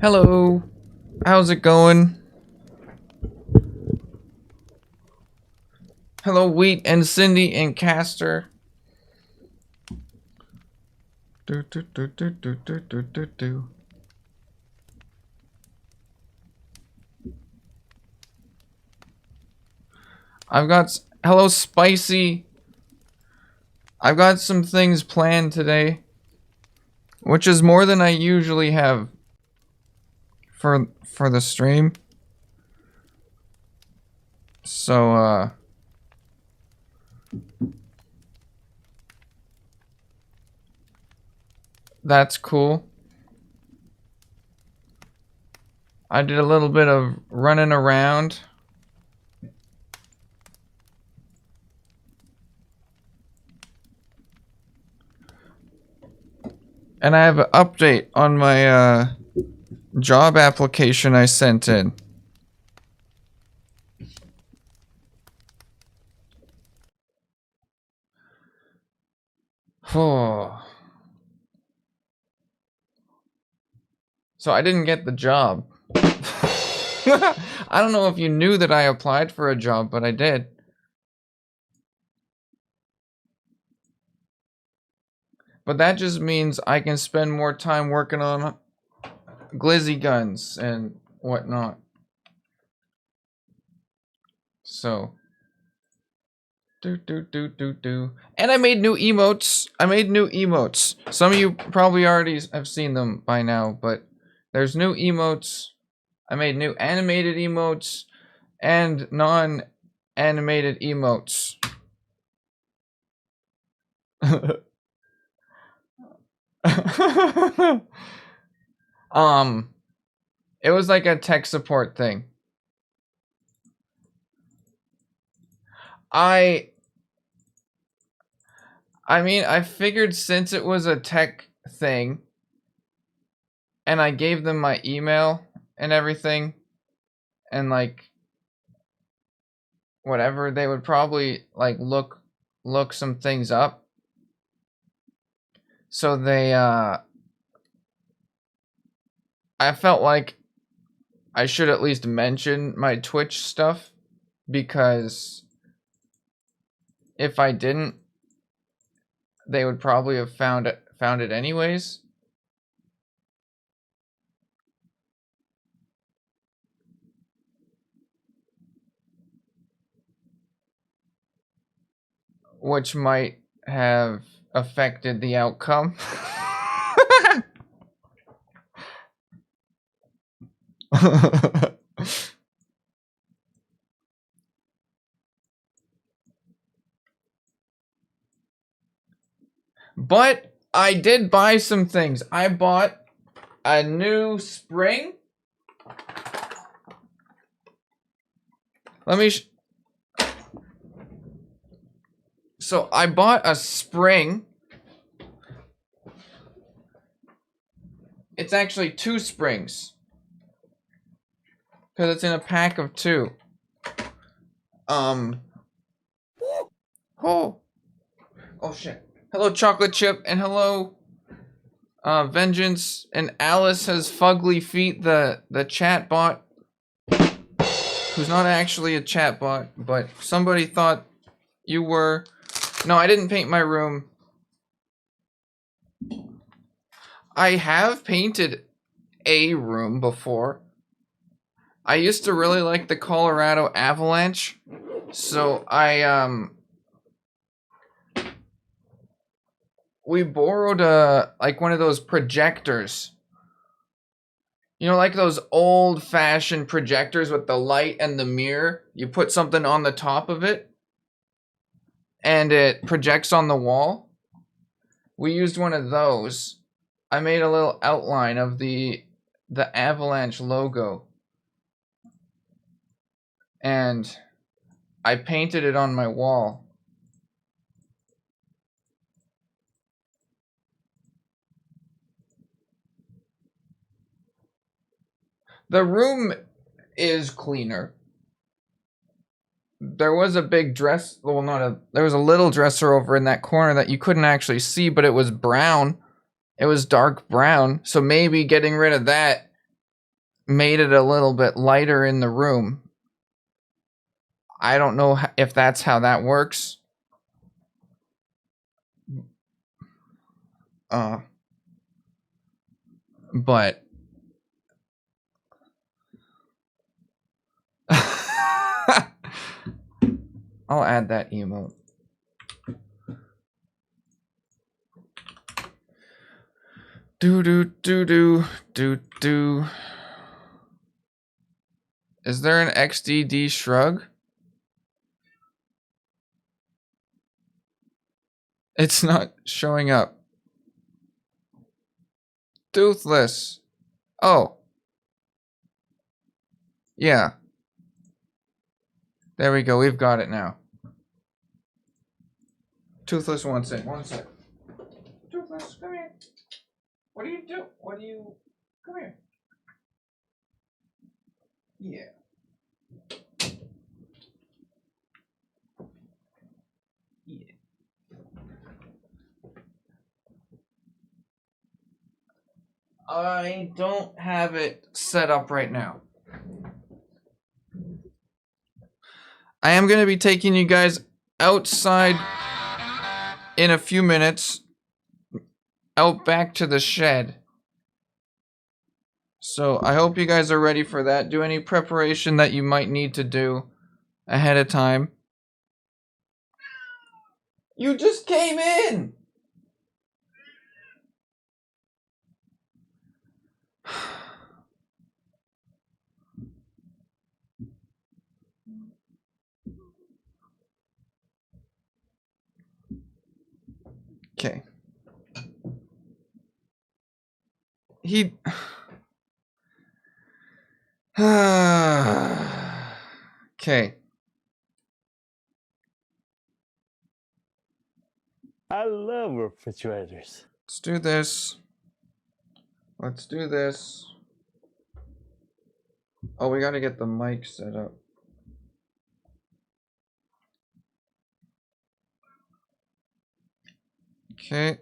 Hello. How's it going? Hello, Wheat and Cindy and Castor. Do, do, do, do, do, do, do, do, do. Hello, Spicy. I've got some things planned today, which is more than I usually have for the stream. So, that's cool. I did a little bit of running around. And I have an update on my, job application I sent in. So I didn't get the job. I don't know if you knew that I applied for a job, but I did. But that just means I can spend more time working on glizzy guns and whatnot. So. And I made new emotes. Some of you probably already have seen them by now, but there's new emotes. I made new animated emotes and non-animated emotes. It was like a tech support thing. I mean, I figured since it was a tech thing and I gave them my email and everything and like whatever, they would probably like look some things up. So they I felt like I should at least mention my Twitch stuff, because if I didn't, they would probably have found it anyways. Which might have affected the outcome. But I did buy some things. I bought a new spring. So I bought a spring. It's actually 2 springs, because it's in a pack of 2. Oh shit. Hello, Chocolate Chip, and hello, Vengeance, and Alice has fugly feet, the chat bot, who's not actually a chat bot, but somebody thought you were. No, I didn't paint my room. I have painted a room before. I used to really like the Colorado Avalanche, so we borrowed like one of those projectors. You know, like those old-fashioned projectors with the light and the mirror. You put something on the top of it, and it projects on the wall. We used one of those. I made a little outline of the Avalanche logo, and I painted it on my wall. The room is cleaner. There was a big there was a little dresser over in that corner that you couldn't actually see, but it was brown. It was dark brown, so maybe getting rid of that made it a little bit lighter in the room. I don't know if that's how that works. But I'll add that emote. Do do do do do do. Is there an XDD shrug? It's not showing up. Toothless. Oh. Yeah. There we go. We've got it now. Toothless wants it. One sec. Toothless, come here. What do you do? What do you... Come here. Yeah. Yeah. I don't have it set up right now. I am going to be taking you guys outside in a few minutes, out back to the shed. So I hope you guys are ready for that. Do any preparation that you might need to do ahead of time. You just came in! Okay. Okay. I love refrigerators. Let's do this. Let's do this. Oh, we gotta get the mic set up. Okay.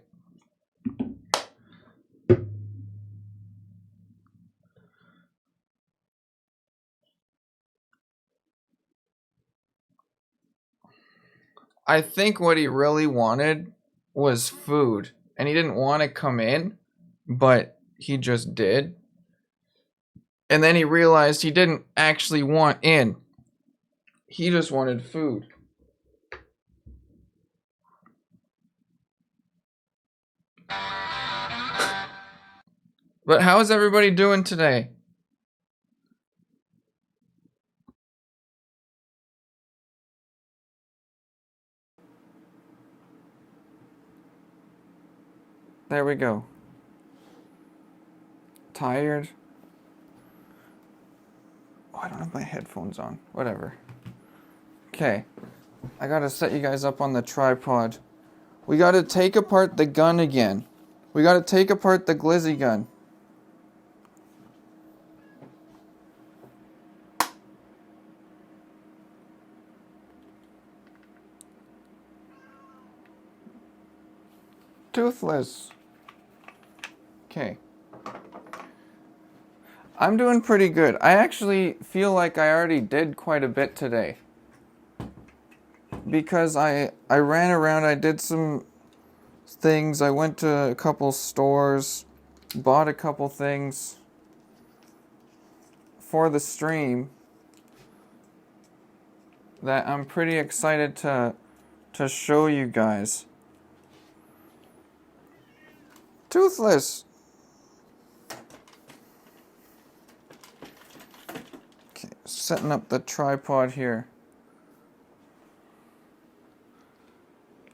I think what he really wanted was food. And he didn't want to come in, but he just did. And then he realized he didn't actually want in. He just wanted food. But how is everybody doing today? There we go. Tired? Oh, I don't have my headphones on. Whatever. Okay. I gotta set you guys up on the tripod. We gotta take apart the gun again. We gotta take apart the glizzy gun. Toothless. Okay. I'm doing pretty good. I actually feel like I already did quite a bit today. Because I ran around, I did some things, I went to a couple stores, bought a couple things for the stream that I'm pretty excited to show you guys. Toothless. Okay, setting up the tripod here.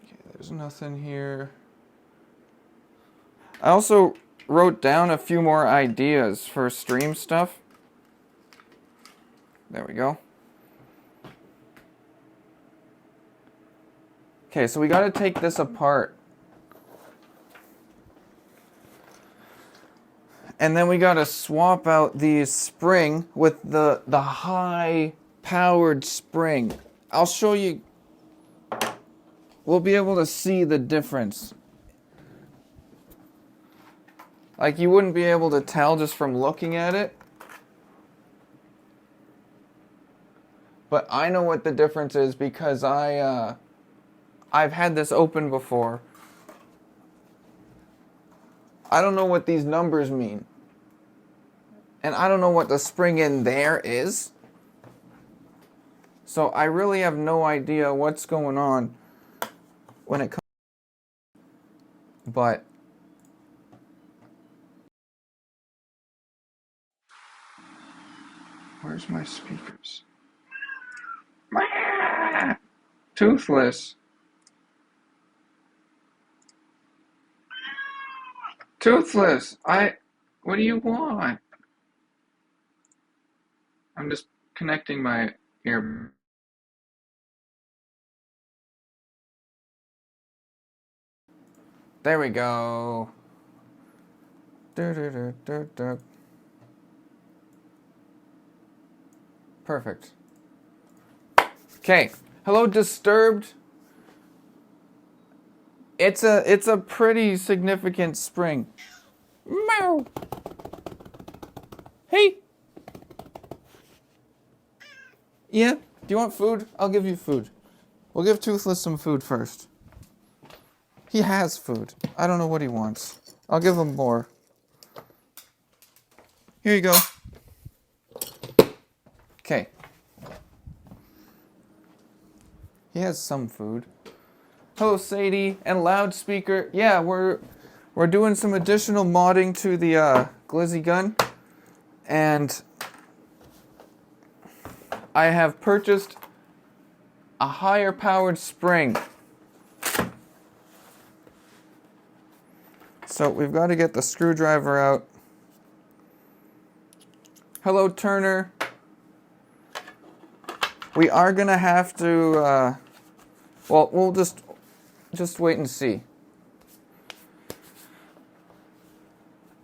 Okay, there's nothing here. I also wrote down a few more ideas for stream stuff. There we go. Okay, so we gotta take this apart. And then we gotta swap out the spring with the high-powered spring. I'll show you. We'll be able to see the difference. Like, you wouldn't be able to tell just from looking at it. But I know what the difference is because I've had this open before. I don't know what these numbers mean. And I don't know what the spring in there is. So I really have no idea what's going on when it comes. But where's my speakers? Toothless. Toothless. What do you want? I'm just connecting my ear. There we go. Perfect. Okay. Hello, Disturbed. It's a pretty significant spring. Meow. Hey. Yeah. Do you want food? I'll give you food. We'll give Toothless some food first. He has food. I don't know what he wants. I'll give him more. Here you go. Okay. He has some food. Hello, Sadie and loudspeaker. Yeah, we're doing some additional modding to the glizzy gun, and I have purchased a higher powered spring. So we've got to get the screwdriver out. Hello, Turner. We are gonna have to. Well, we'll just wait and see.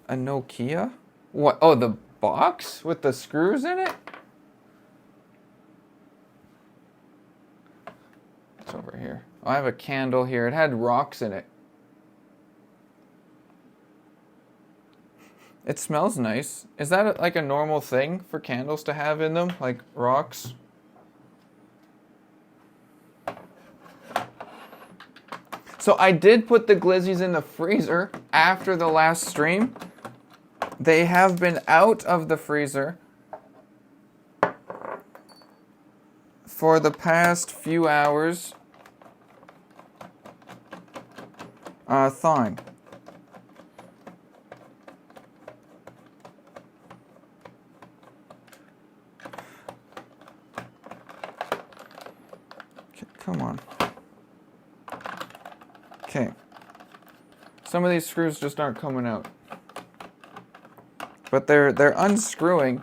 A Nokia? What? Oh, the box with the screws in it? It's over here. Oh, I have a candle here. It had rocks in it. It smells nice. Is that like a normal thing for candles to have in them? Like rocks? So I did put the glizzies in the freezer after the last stream. They have been out of the freezer for the past few hours. Thawing. Okay, come on. Okay. Some of these screws just aren't coming out. But they're unscrewing.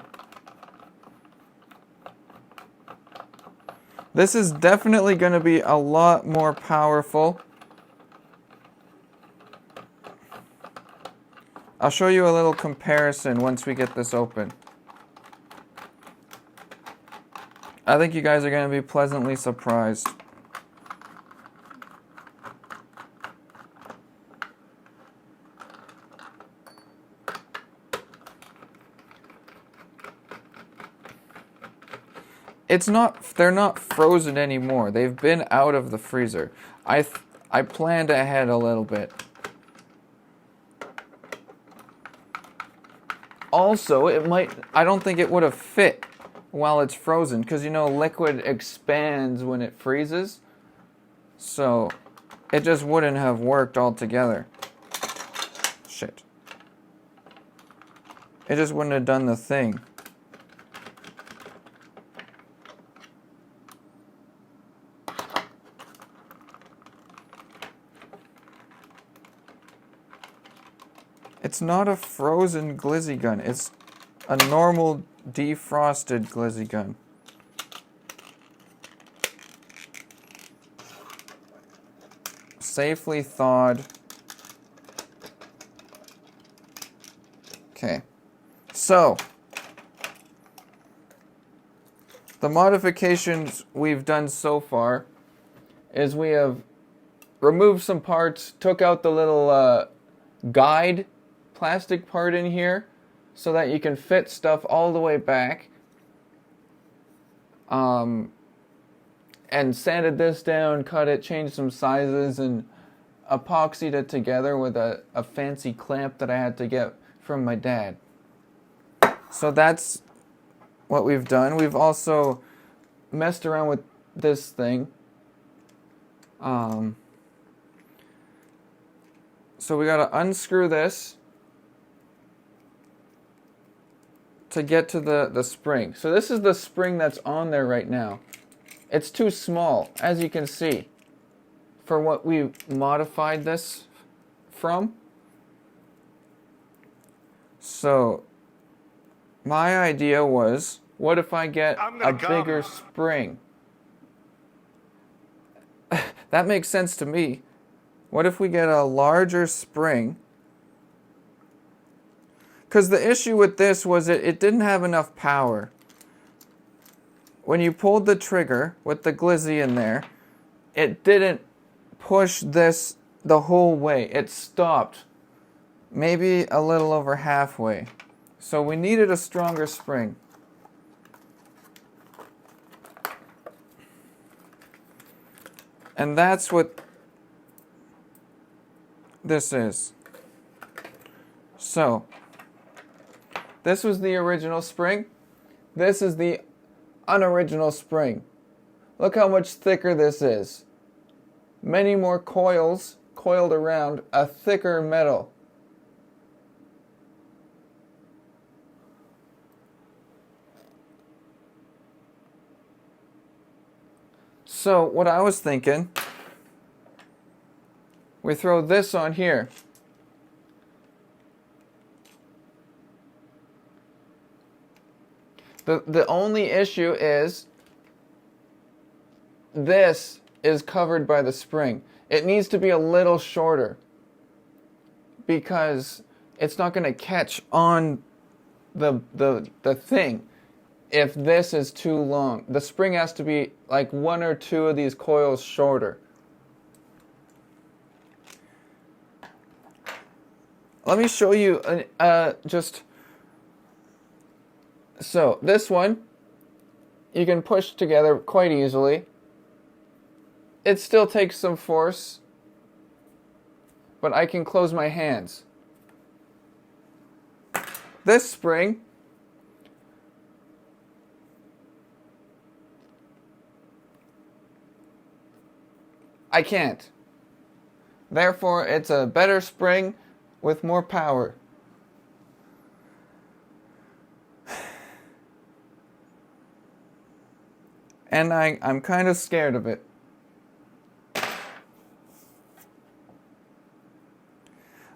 This is definitely going to be a lot more powerful. I'll show you a little comparison once we get this open. I think you guys are going to be pleasantly surprised. They're not frozen anymore. They've been out of the freezer. I planned ahead a little bit. Also, I don't think it would have fit while it's frozen, because you know liquid expands when it freezes. So it just wouldn't have worked altogether. Shit. It just wouldn't have done the thing. It's not a frozen glizzy gun. It's a normal defrosted glizzy gun. Safely thawed. Okay. So, the modifications we've done so far is we have removed some parts, took out the little guide plastic part in here so that you can fit stuff all the way back. and sanded this down, cut it, changed some sizes, and epoxied it together with a fancy clamp that I had to get from my dad. So that's what we've done. We've also messed around with this thing. So we gotta unscrew this to get to the spring. So this is the spring that's on there right now. It's too small, as you can see, for what we modified this from. So my idea was, what if I get a bigger spring? That makes sense to me. What if we get a larger spring? Because the issue with this was it didn't have enough power. When you pulled the trigger with the glizzy in there, it didn't push this the whole way. It stopped maybe a little over halfway. So we needed a stronger spring. And that's what this is. So, this was the original spring. This is the unoriginal spring. Look how much thicker this is. Many more coils coiled around a thicker metal. So what I was thinking, we throw this on here. The only issue is this is covered by the spring. It needs to be a little shorter because it's not going to catch on the thing if this is too long. The spring has to be like one or two of these coils shorter. Let me show you just... So, this one, you can push together quite easily. It still takes some force, but I can close my hands. This spring, I can't. Therefore, it's a better spring with more power. And I'm kind of scared of it.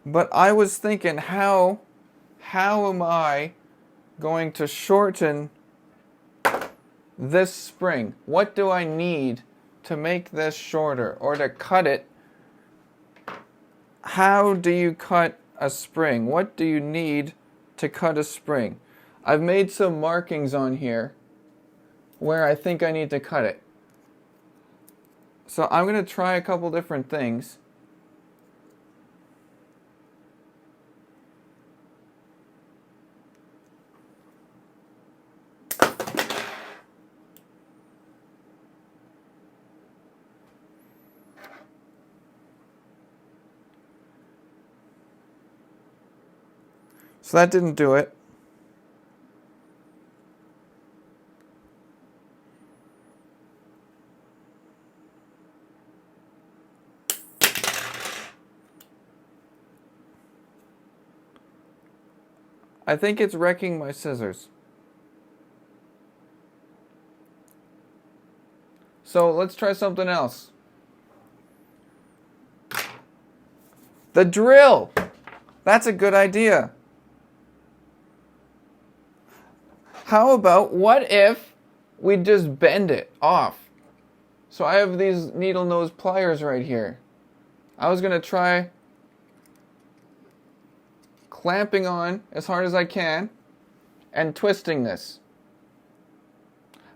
But I was thinking, how am I going to shorten this spring? What do I need to make this shorter or to cut it? How do you cut a spring? What do you need to cut a spring? I've made some markings on here where I think I need to cut it. So I'm going to try a couple different things. So that didn't do it. I think it's wrecking my scissors. So let's try something else. The drill! That's a good idea. How about, what if we just bend it off? So I have these needle nose pliers right here. I was going to try clamping on as hard as I can and twisting this.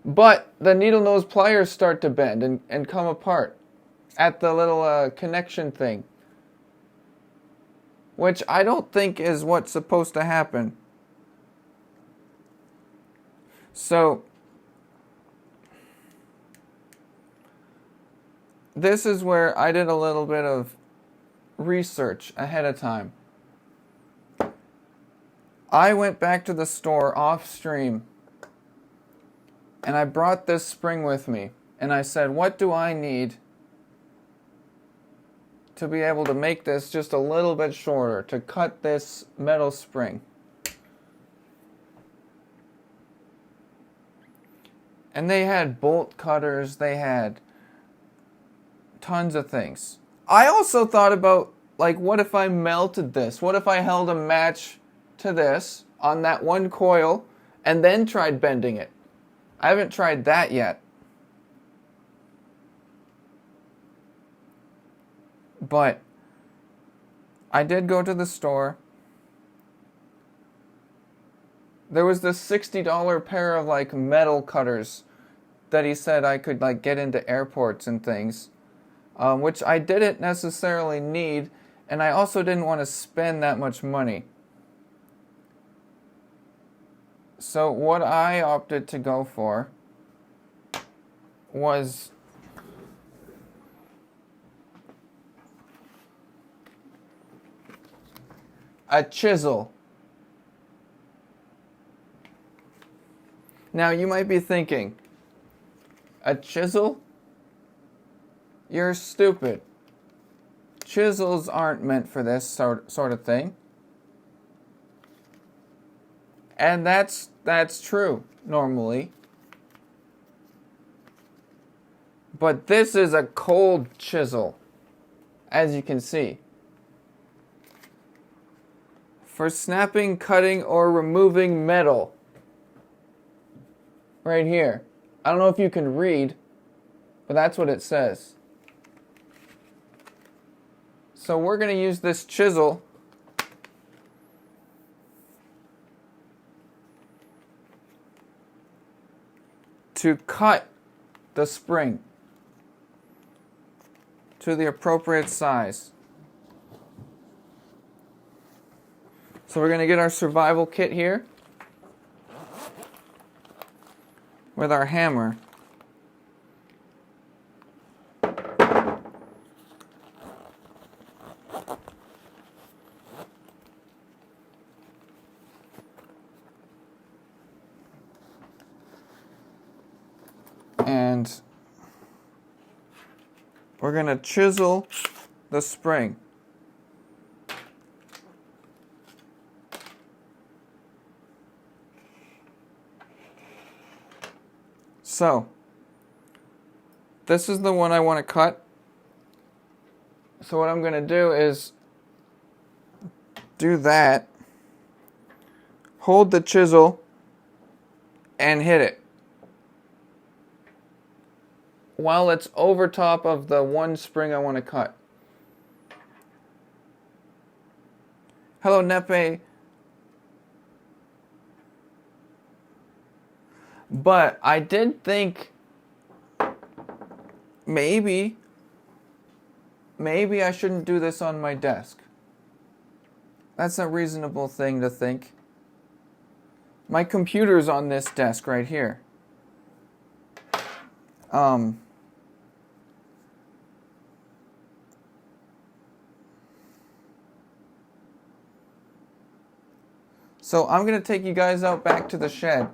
But the needle nose pliers start to bend and come apart at the little connection thing, which I don't think is what's supposed to happen. So this is where I did a little bit of research ahead of time. I went back to the store off stream and I brought this spring with me and I said, what do I need to be able to make this just a little bit shorter, to cut this metal spring? And they had bolt cutters, they had tons of things. I also thought about, like, what if I melted this? What if I held a match to this on that one coil and then tried bending it? I haven't tried that yet. But I did go to the store. There was this $60 pair of like metal cutters that he said I could like get into airports and things, which I didn't necessarily need, and I also didn't want to spend that much money. So what I opted to go for was a chisel. Now you might be thinking, a chisel? You're stupid. Chisels aren't meant for this sort of thing. And that's true, normally. But this is a cold chisel, as you can see. For snapping, cutting, or removing metal. Right here. I don't know if you can read, but that's what it says. So we're going to use this chisel to cut the spring to the appropriate size. So we're going to get our survival kit here with our hammer. And we're going to chisel the spring. So, this is the one I want to cut. So what I'm going to do is do that, hold the chisel, and hit it while it's over top of the one spring I want to cut. Hello, Nepe. But I did think maybe I shouldn't do this on my desk. That's a reasonable thing to think. My computer's on this desk right here. So I'm going to take you guys out back to the shed.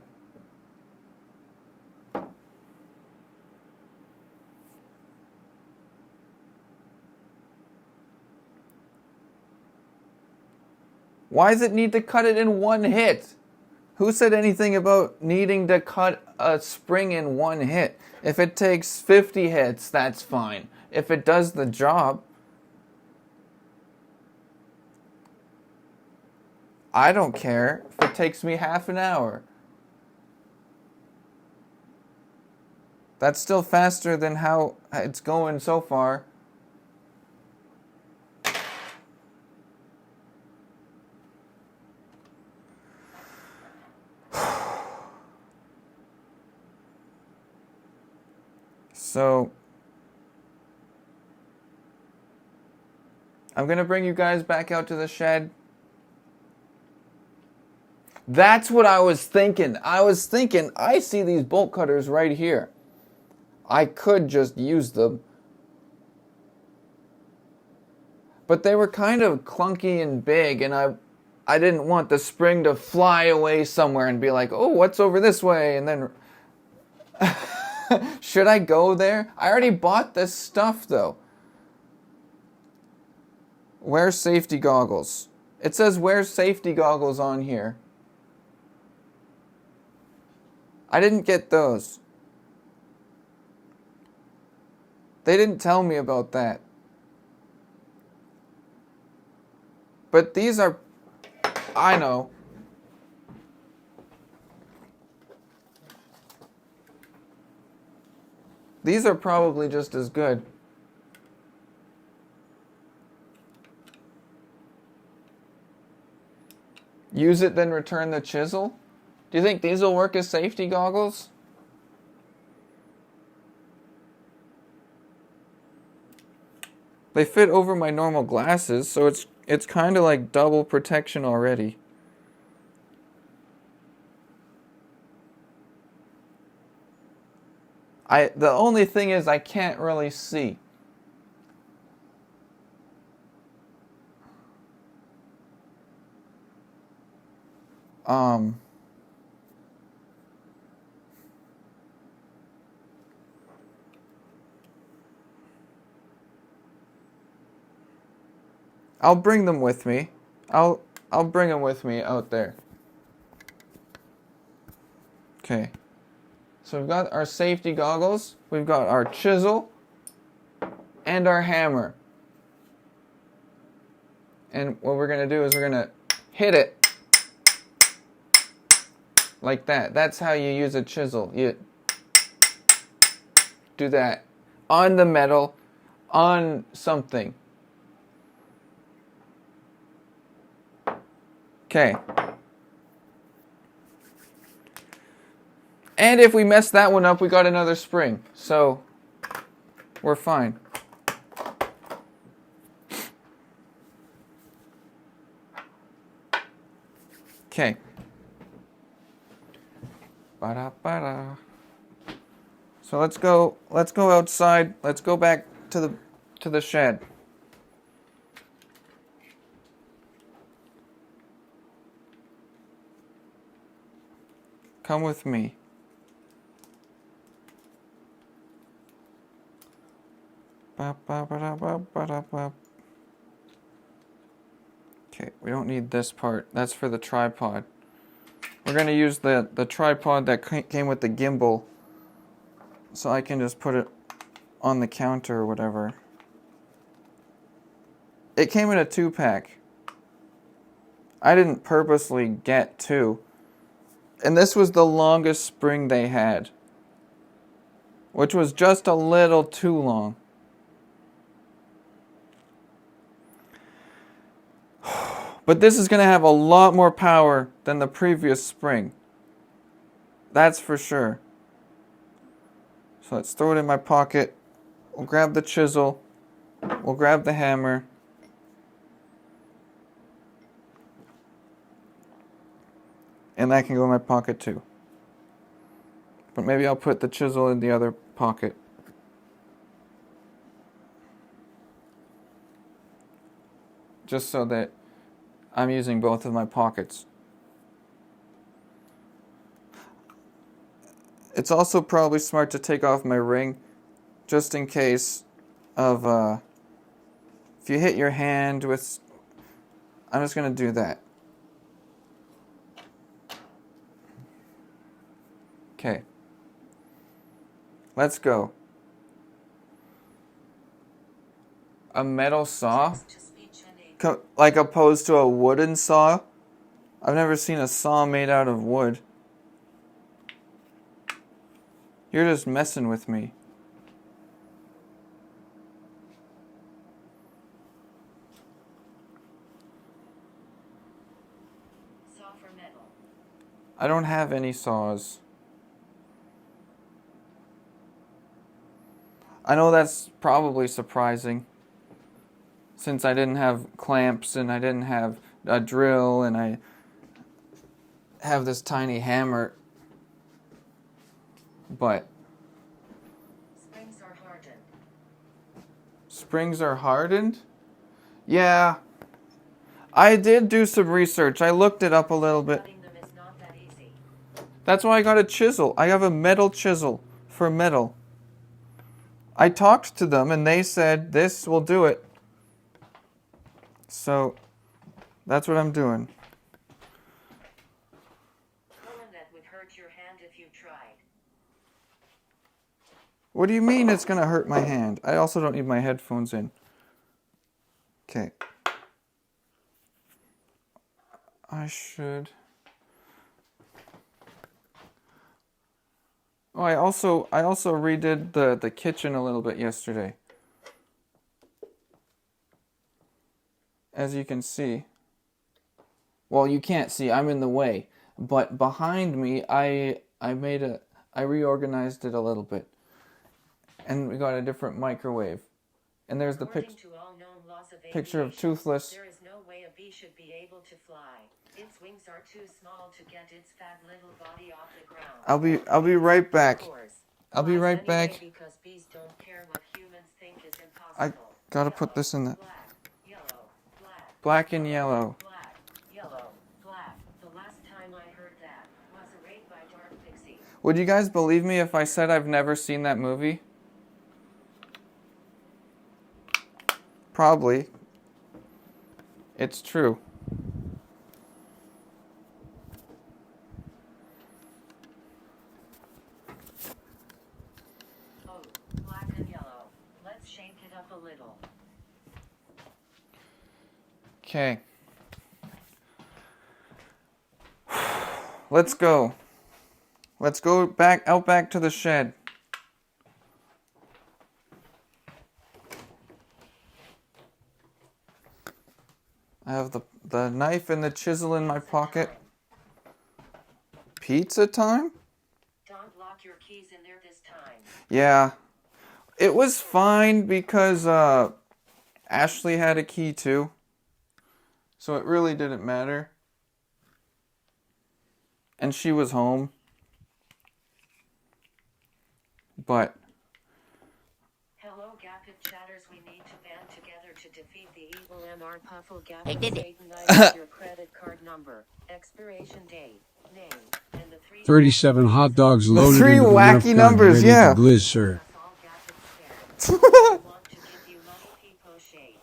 Why does it need to cut it in one hit? Who said anything about needing to cut a spring in one hit? If it takes 50 hits, that's fine. If it does the job, I don't care if it takes me half an hour. That's still faster than how it's going so far. So, I'm going to bring you guys back out to the shed. That's what I was thinking. I see these bolt cutters right here. I could just use them But they were kind of clunky and big, and I didn't want the spring to fly away somewhere and be like, oh, what's over this way? And then, should I go there? I already bought this stuff, though. Wear safety goggles. It says wear safety goggles on here. I didn't get those. They didn't tell me about that. But these are... I know. These are probably just as good. Use it, then return the chisel? Do you think these will work as safety goggles? They fit over my normal glasses, so it's kind of like double protection already. The only thing is I can't really see. I'll bring them with me. I'll bring them with me out there. Okay. So we've got our safety goggles, we've got our chisel, and our hammer. And what we're going to do is we're going to hit it like that. That's how you use a chisel. You do that on the metal, on something. Okay. And if we mess that one up, we got another spring. So, we're fine. Okay. Ba-da-ba-da. So let's go outside. Let's go back to the shed. Come with me. Ba-ba-ba-da-ba-ba-da-ba. Okay, we don't need this part. That's for the tripod. We're going to use the tripod that came with the gimbal, so I can just put it on the counter or whatever. It came in a 2-pack. I didn't purposely get 2. And this was the longest spring they had, which was just a little too long. But this is going to have a lot more power than the previous spring. That's for sure. So let's throw it in my pocket. We'll grab the chisel. We'll grab the hammer. And that can go in my pocket too. But maybe I'll put the chisel in the other pocket. Just so that I'm using both of my pockets. It's also probably smart to take off my ring, just in case of, if you hit your hand with... I'm just going to do that. Okay. Let's go. A metal saw? Like opposed to a wooden saw? I've never seen a saw made out of wood. You're just messing with me. Saw for metal. I don't have any saws. I know that's probably surprising, since I didn't have clamps and I didn't have a drill and I have this tiny hammer, but Springs are hardened. springs are hardened? Yeah. I did do some research. I looked it up a little bit. Cutting them is not that easy. That's why I got a chisel. I have a metal chisel for metal. I talked to them and they said this will do it. So that's what I'm doing. Colin, that would hurt your hand if you tried. What do you mean it's going to hurt my hand? I also don't need my headphones in. Okay. I should. Oh, I also redid the kitchen a little bit yesterday. As you can see. Well, you can't see. I'm in the way. But behind me, I reorganized it a little bit. And we got a different microwave. And there's the According to all known laws of picture of aviation, Toothless. there is no way a bee should be able to fly. Its wings are too small to get its fat little body off the ground. I'll be right back. Of course. I'll be Flies right anyway back. Because bees don't care what humans think is I impossible. gotta put this in the Black, yellow, black and yellow. black, yellow, black. The last time I heard that was a raid by Dark Pixie. Would you guys believe me if I said I've never seen that movie? Probably. It's true. Oh, black and yellow. Let's shake it up a little. Okay. Let's go. Let's go out back to the shed. I have the knife and the chisel in my pocket. Pizza time? Don't lock your keys in there this time. Yeah. It was fine because Ashley had a key too. So it really didn't matter. And she was home. But Hello, Gapit chatters. We need to band together to defeat the evil MR Puffle Gapit. I did it. Satan, I need your credit card number, expiration date, name, and the 37 hot dogs loaded three into the wacky Nerf gun, numbers, ready yeah. to glizz, sir. That's all Gapit scared. I want to give you money, Peepo shade.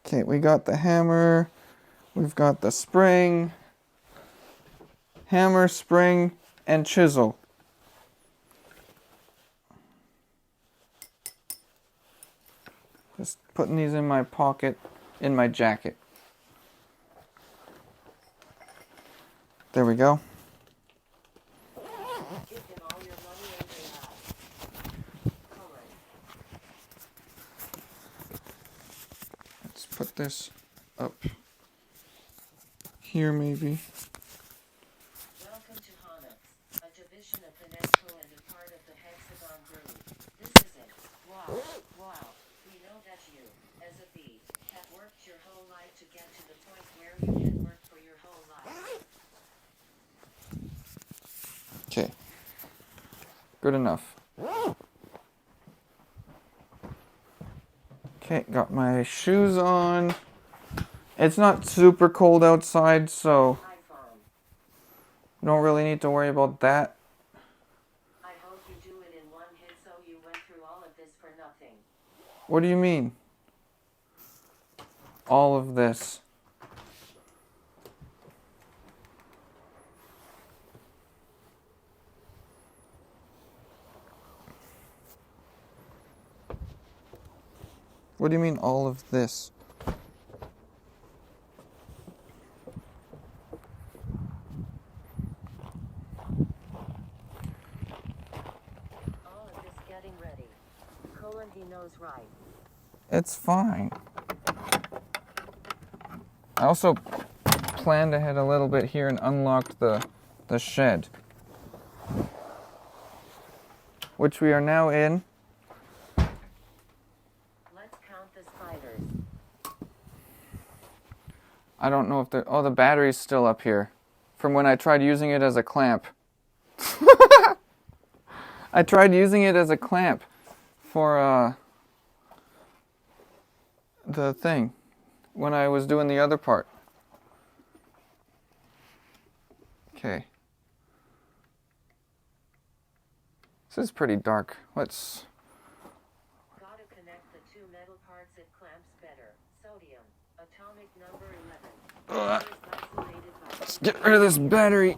okay, we got the hammer. We've got the spring. Hammer, spring, and chisel. Just putting these in my pocket, in my jacket. There we go. Give them all your money and they have. Colin. Let's put this up here maybe. Welcome to Honux, a division of the Nesco and a part of the Hexagon Group. This is it. Wow, wow. We know that you, as a bee, have worked your whole life to get to the point where you can work for your whole life. Okay. Good enough. Okay, got my shoes on. It's not super cold outside, so Hi, Farm. don't really need to worry about that. I hope you do it in one hit so you went through all of this for nothing. What do you mean? All of this. What do you mean all of this? All of this getting ready. Colin, he knows right. It's fine. I also planned ahead a little bit here and unlocked the shed, which we are now in. Let's count the spiders. I don't know if the battery's still up here from when I tried using it as a clamp. I tried using it as a clamp for the thing when I was doing the other part. Okay. This is pretty dark. Let's... Gotta connect the two metal parts, it clamps better. Sodium, atomic number 11. Let's get rid of this battery.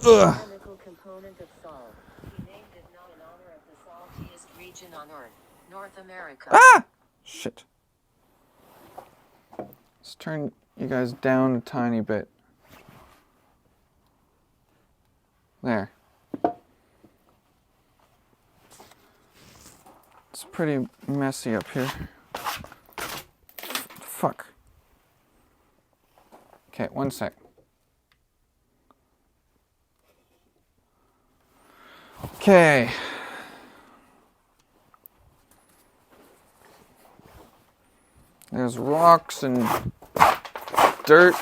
007. Chemical component of salt. He named it now in honor of the saltiest region on Earth, North America. Ah! Shit. Let's turn you guys down a tiny bit. There. It's pretty messy up here. Fuck. Okay, one sec. Okay. There's rocks and dirt.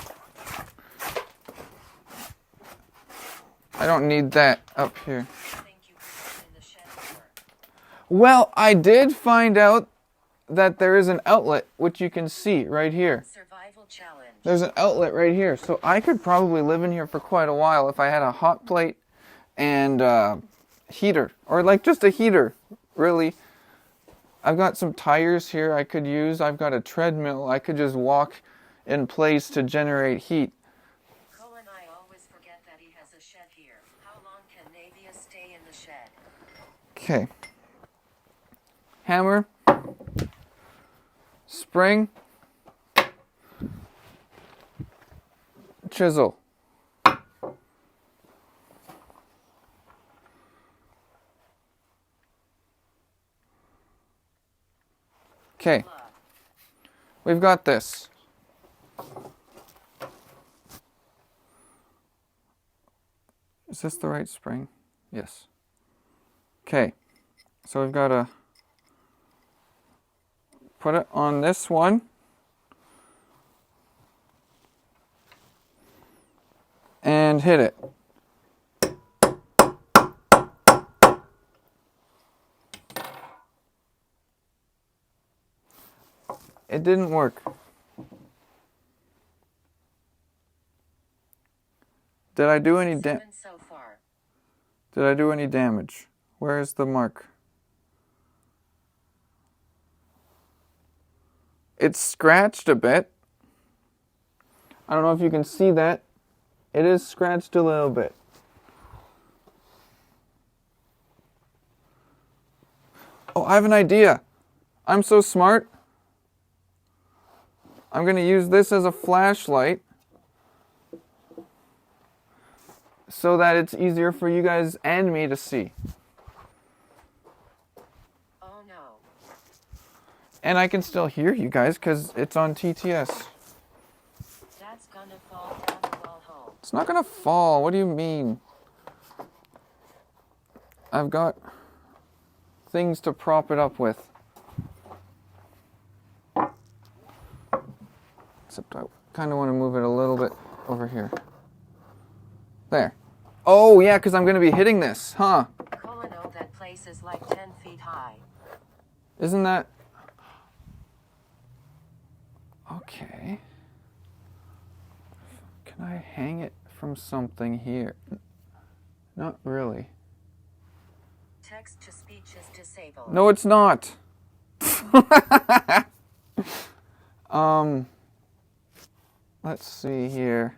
I don't need that up here. Well, I did find out that there is an outlet, which you can see right here. Survival challenge. There's an outlet right here, so I could probably live in here for quite a while if I had a hot plate and heater, or like just a heater, really. I've got some tires here I could use. I've got a treadmill. I could just walk in place to generate heat. Cole and I always forget that he has a shed here. How long can Navia stay in the shed? Okay. Hammer. Spring. Chisel. Okay. We've got this. Is this the right spring? Yes. Okay. So we've got to put it on this one. And hit it. It didn't work. Did I do any So far. Did I do any damage? Where is the mark? It's scratched a bit. I don't know if you can see that. It is scratched a little bit. Oh, I have an idea. I'm so smart. I'm going to use this as a flashlight so that it's easier for you guys and me to see. Oh no. And I can still hear you guys because it's on TTS. That's gonna fall down the wall hole. It's not going to fall. What do you mean? I've got things to prop it up with. Except I kind of want to move it a little bit over here. There. Oh, yeah, because I'm going to be hitting this, huh? Cole, know that place is like 10 feet high. Isn't that... Okay. Can I hang it from something here? Not really. Text to speech is disabled. No, it's not. Let's see here.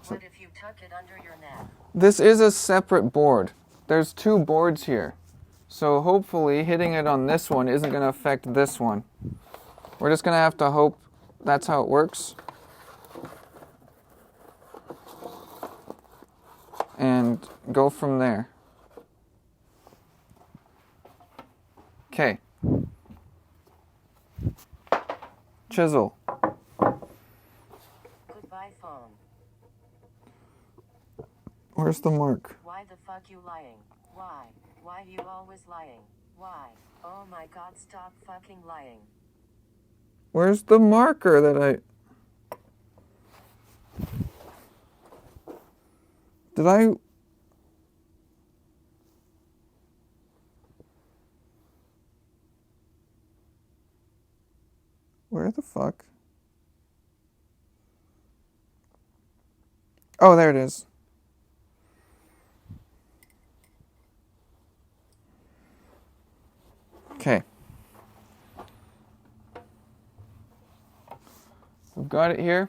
What if you tuck it under your neck? This is a separate board. There's two boards here. So hopefully hitting it on this one isn't going to affect this one. We're just going to have to hope that's how it works. And go from there. Okay. Chisel. Goodbye phone. Where's the mark? Why the fuck you lying? Why? Why you always lying? Why? Oh my god, stop fucking lying. Where's the marker that I... Did I... Where the fuck? Oh, there it is. Okay. We've got it here.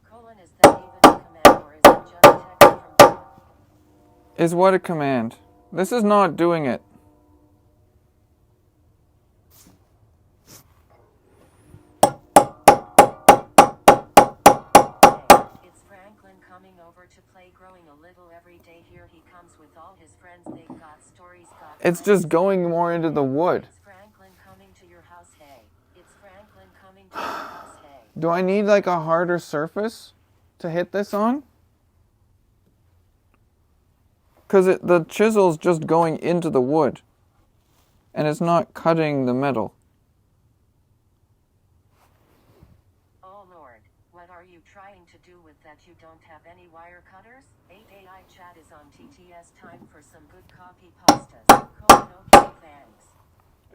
Colon, is that even a command or is it just text from God? Is what a command? This is not doing it. Hey, it's Franklin coming over to play growing a little every day. Here he comes with all his friends. They've got stories, got It's plans. just going more into the wood. It's Franklin coming to your house, hey. It's Franklin coming to your house, hey. Do I need like a harder surface to hit this on? Because the chisel's just going into the wood. And it's not cutting the metal. Oh Lord, what are you trying to do with that? You don't have any wire cutters? 8AI chat is on TTS. Time for some good copy pastas. Colon, okay, thanks.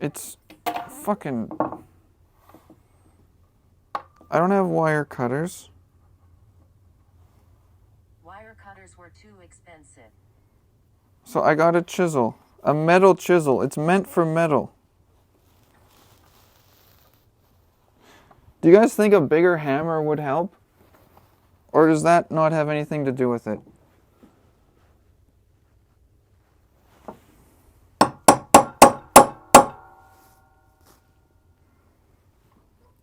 It's fucking... I don't have wire cutters. Wire cutters were too expensive. So I got a chisel. A metal chisel. It's meant for metal. Do you guys think a bigger hammer would help? Or does that not have anything to do with it?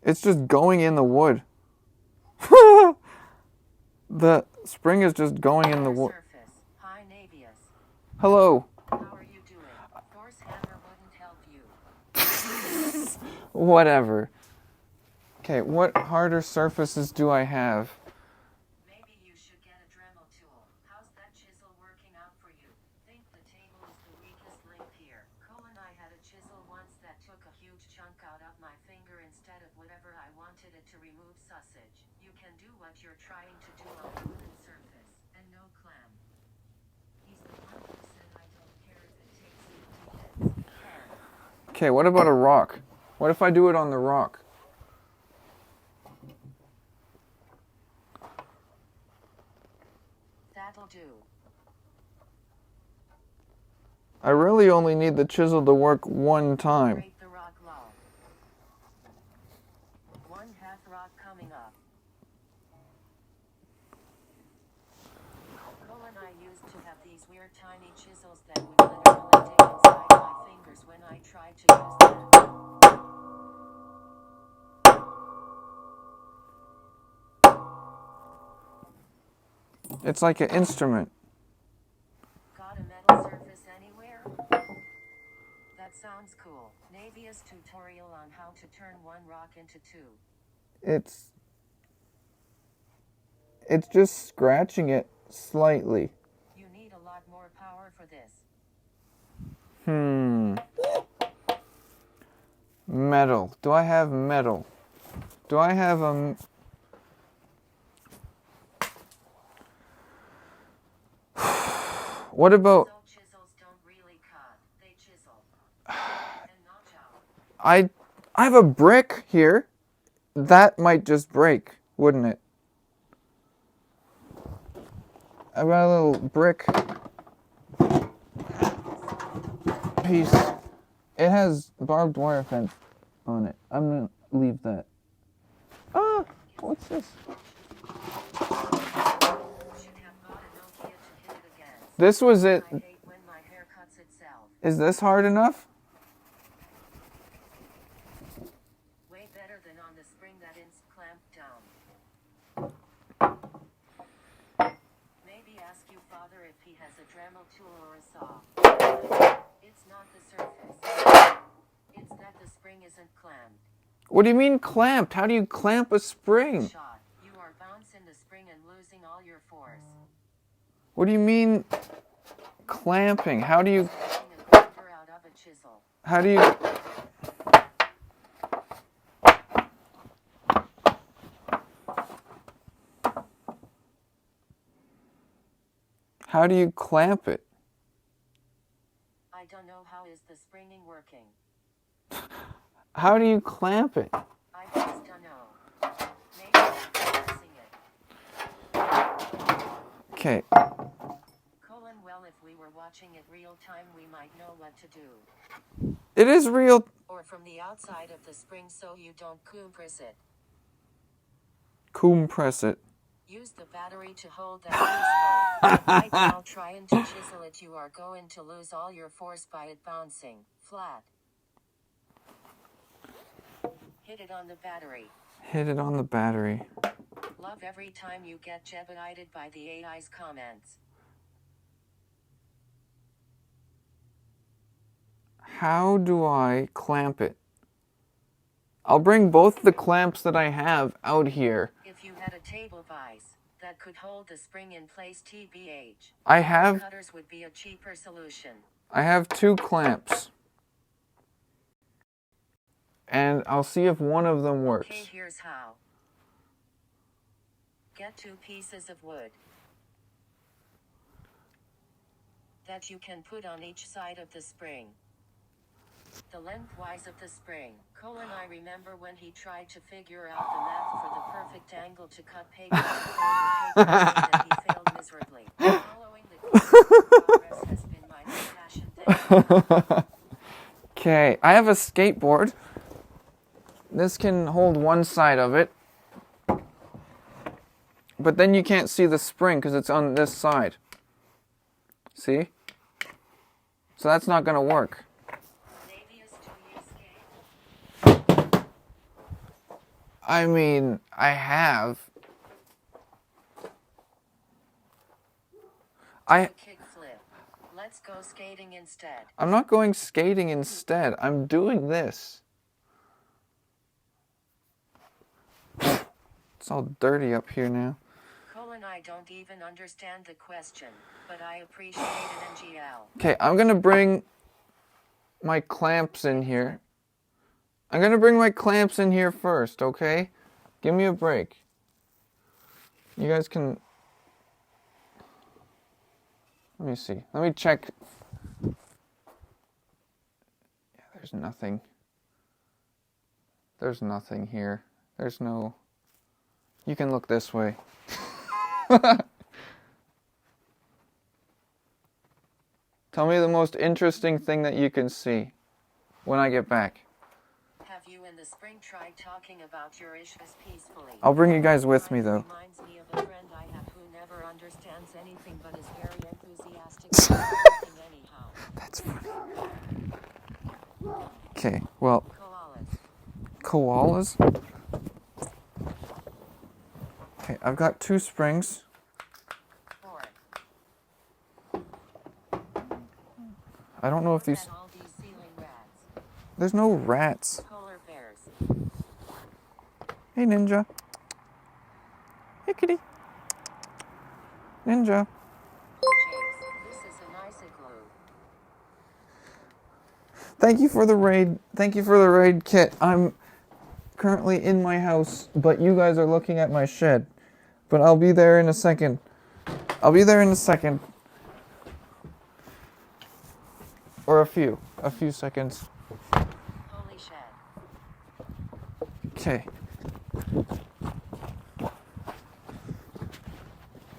It's just going in the wood. The spring is just going in the wood. Surface. Hi, Navius. Hello. How are you doing? Thor's hammer wouldn't help you. Whatever. Okay, what harder surfaces do I have? Maybe you should get a Dremel tool. How's that chisel working out for you? Think the table is the weakest link here. Colon, I had a chisel once that took a huge chunk out of my finger instead of whatever I wanted it to remove sausage. You can do what you're trying to do on a wooden surface, and no clam. He's the one who said I don't care if it takes 50 hits. Care. Okay, what about a rock? What if I do it on the rock? That'll do. I really only need the chisel to work one time. Break the rock low. 1/2 rock coming up. Colin, I used to have these weird tiny chisels that would literally dig inside my fingers when I tried to use them. It's like an instrument. Got a metal surface anywhere? That sounds cool. Navius tutorial on how to turn one rock into two. It's just scratching it slightly. You need a lot more power for this. Metal. Do I have metal? Do I have a... What about... So chisels don't really cut. They chisel. And notch out. I have a brick here. That might just break, wouldn't it? I've got a little brick piece. It has barbed wire fence on it. I'm gonna leave that. Ah, what's this? Should have got a Nokia to hit it against. This was it. I hate when my hair cuts itself. Is this hard enough? Way better than on the spring that is clamped down. Maybe ask your father if he has a Dremel tool or a saw. It's not the surface. It's that the spring isn't clamped. What do you mean clamped? How do you clamp a spring? Shot. You are bouncing the spring and losing all your force. What do you mean clamping? How do you... Taking a finger out of a chisel. How do you... How do you clamp it? I don't know how is the springing working. How do you clamp it? I just don't know. Maybe I'm pressing it. Okay. Well, if we were watching it real time, we might know what to do. It is real. Or from the outside of the spring so you don't compress it. Compress it. Use the battery to hold that loose bolt. Right now trying to chisel it, you are going to lose all your force by it bouncing flat. Hit it on the battery. Hit it on the battery. Love every time you get jebedited by the AI's comments. How do I clamp it? I'll bring both the clamps that I have out here. If you had a table vise that could hold the spring in place, TBH, I have cutters would be a cheaper solution. I have 2 clamps. And I'll see if one of them works. Okay, here's how. Get 2 pieces of wood that you can put on each side of the spring. The lengthwise of the spring. I remember when he tried to figure out the math for the perfect angle to cut paper and he failed miserably. Following the progress has been my passion. Okay, I have a skateboard. This can hold one side of it. But then you can't see the spring because it's on this side. See? So that's not going to work. I mean, I have. Kickflip. Let's go skating instead. I'm not going skating instead. I'm doing this. It's all dirty up here now. I don't even understand the question, but I appreciate it, NGL. Okay, I'm going to bring my clamps in here. I'm going to bring my clamps in here first, okay? Give me a break. You guys can... Let me see. Let me check. Yeah, there's nothing. There's nothing here. There's no... You can look this way. Tell me the most interesting thing that you can see when I get back. Have you in the spring tried talking about your issues peacefully? I'll bring you guys with me though. Reminds me of a friend I have who never understands anything but is very enthusiastic about everything anyhow. That's funny. Okay, well. Koalas. Koalas? Okay, I've got 2 springs. 4. I don't know if these... All these ceiling rats. There's no rats. Polar bears. Hey, Ninja. Hey, kitty. Ninja. This is an icicle. Thank you for the raid. Thank you for the raid kit. I'm currently in my house, but you guys are looking at my shed. But I'll be there in a second. I'll be there in a second. Or a few seconds. Holy shit. Okay.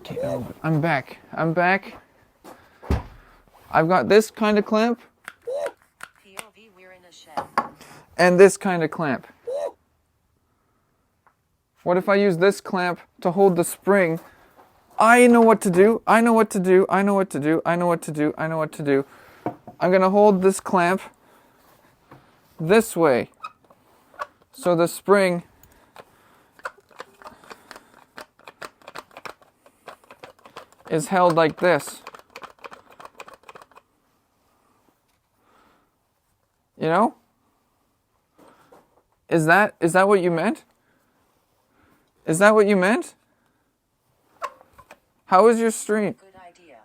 Okay, I'm back. I've got this kind of clamp. POV, we're in a shed. And this kind of clamp. What if I use this clamp to hold the spring? I know what to do. I'm going to hold this clamp this way. So the spring is held like this. You know? Is that what you meant? Is that what you meant? How was your stream? Good idea.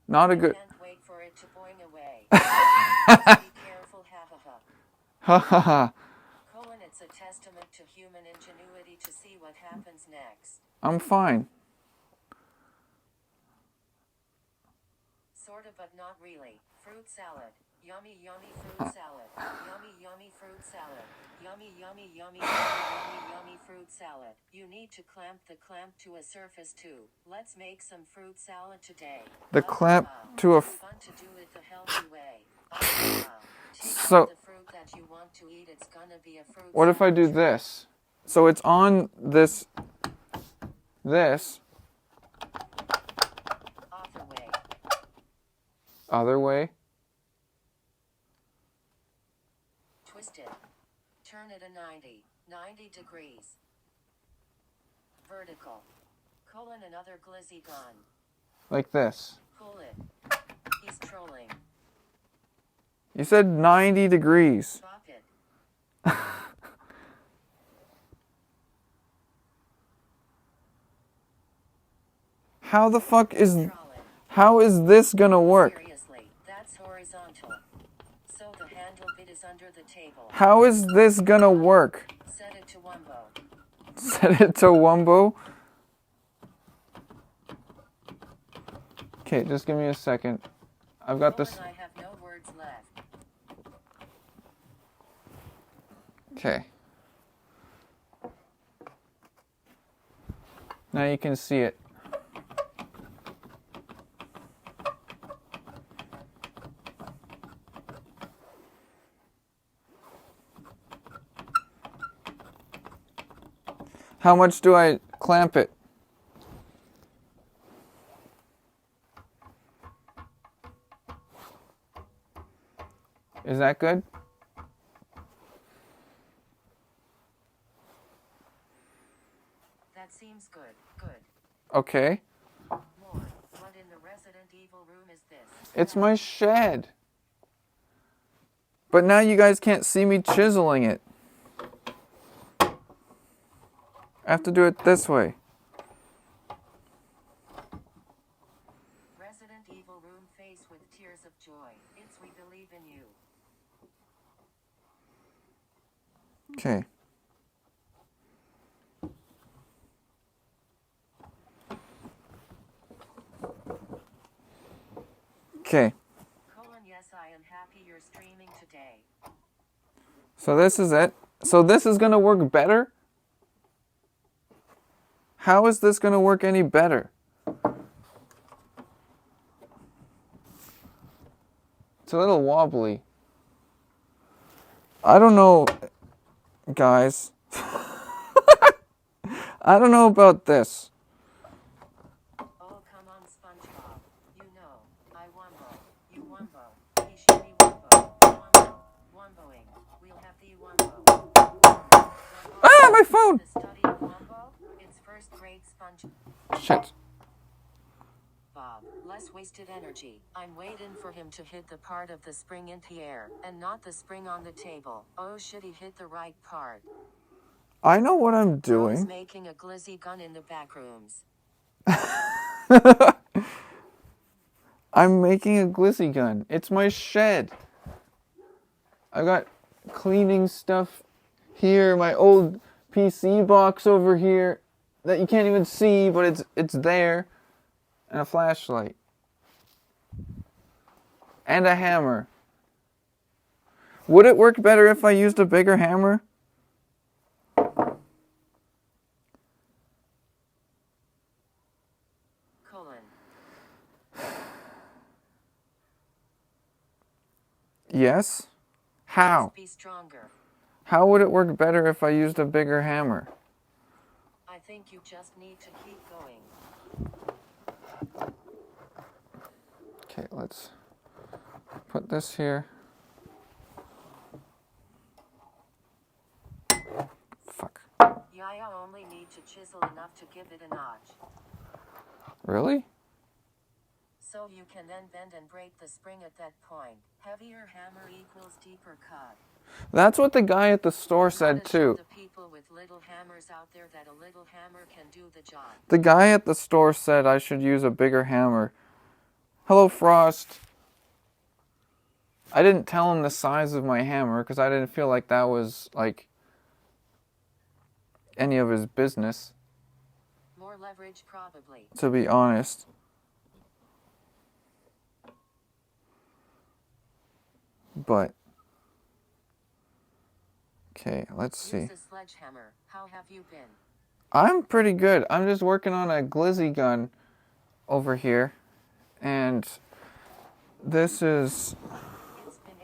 Not a good... Can't wait for it to boing away. Be careful, ha ha ha. It's a testament to human ingenuity to see what happens next. I'm fine. Sort of, but not really. Fruit salad. Yummy, yummy fruit salad. Yummy, yummy fruit salad. Yummy, yummy, yummy, yummy, yummy, yummy fruit salad. You need to clamp the clamp to a surface too. Let's make some fruit salad today. The clamp to a... Fun to do it the healthy way. Take So- out the fruit that you want to eat. It's gonna be a fruit What if I do salad. this? So it's on this... Other way. Other way? Twist it. Turn it a 90 degrees. Vertical. Colon another glizzy gun. Like this. Pull it. He's trolling. You said 90 degrees. Stop it. How the fuck is... Trolling. How is this gonna work? Seriously, that's horizontal. So the handle bit is under the table. How is this gonna work? Set it to Wumbo. Set it to Wumbo? Okay, just give me a second. I've got this... I have no words left. Okay. Now you can see it. How much do I clamp it? Is that good? That seems good. Good. Okay. More. What in the Resident Evil room is this? It's my shed. But now you guys can't see me chiseling it. I have to do it this way. Resident Evil room face with tears of joy. It's we believe in you. Okay. Okay. Yes, I am happy you're streaming today. So this is it. So this is gonna work better? How is this gonna work any better? It's a little wobbly. I don't know, guys. I don't know about this. Oh, come on, SpongeBob. You know, I Wumbo. You Wumbo. He shimmy Wumbo. Wumbo. Wumboing. We'll have the Wumbo. Ah, my phone! The study of Wumbo? It's first grade SpongeBob. Shit. Less wasted energy. I'm waiting for him to hit the part of the spring in the air, and not the spring on the table. Oh shit, he hit the right part. I know what I'm He's doing. making a glizzy gun in the back rooms. I'm making a glizzy gun. It's my shed. I've got cleaning stuff here, my old PC box over here that you can't even see, but it's there, and a flashlight. And a hammer. Would it work better if I used a bigger hammer? Yes? How? Be stronger. How would it work better if I used a bigger hammer? I think you just need to keep going. Okay, let's put this here. Fuck. Yeah, I only need to chisel enough to give it a notch. Really? So you can then bend and break the spring at that point. Heavier hammer equals deeper cut. That's what the guy at the store said too. The people with little hammers out there that a little hammer can do the job. The guy at the store said I should use a bigger hammer. Hello, Frost. I didn't tell him the size of my hammer because I didn't feel like that was like any of his business. More leverage probably. To be honest. but okay, let's see. Use a sledgehammer. How have you been? I'm pretty good. I'm just working on a glizzy gun over here, and this is It's been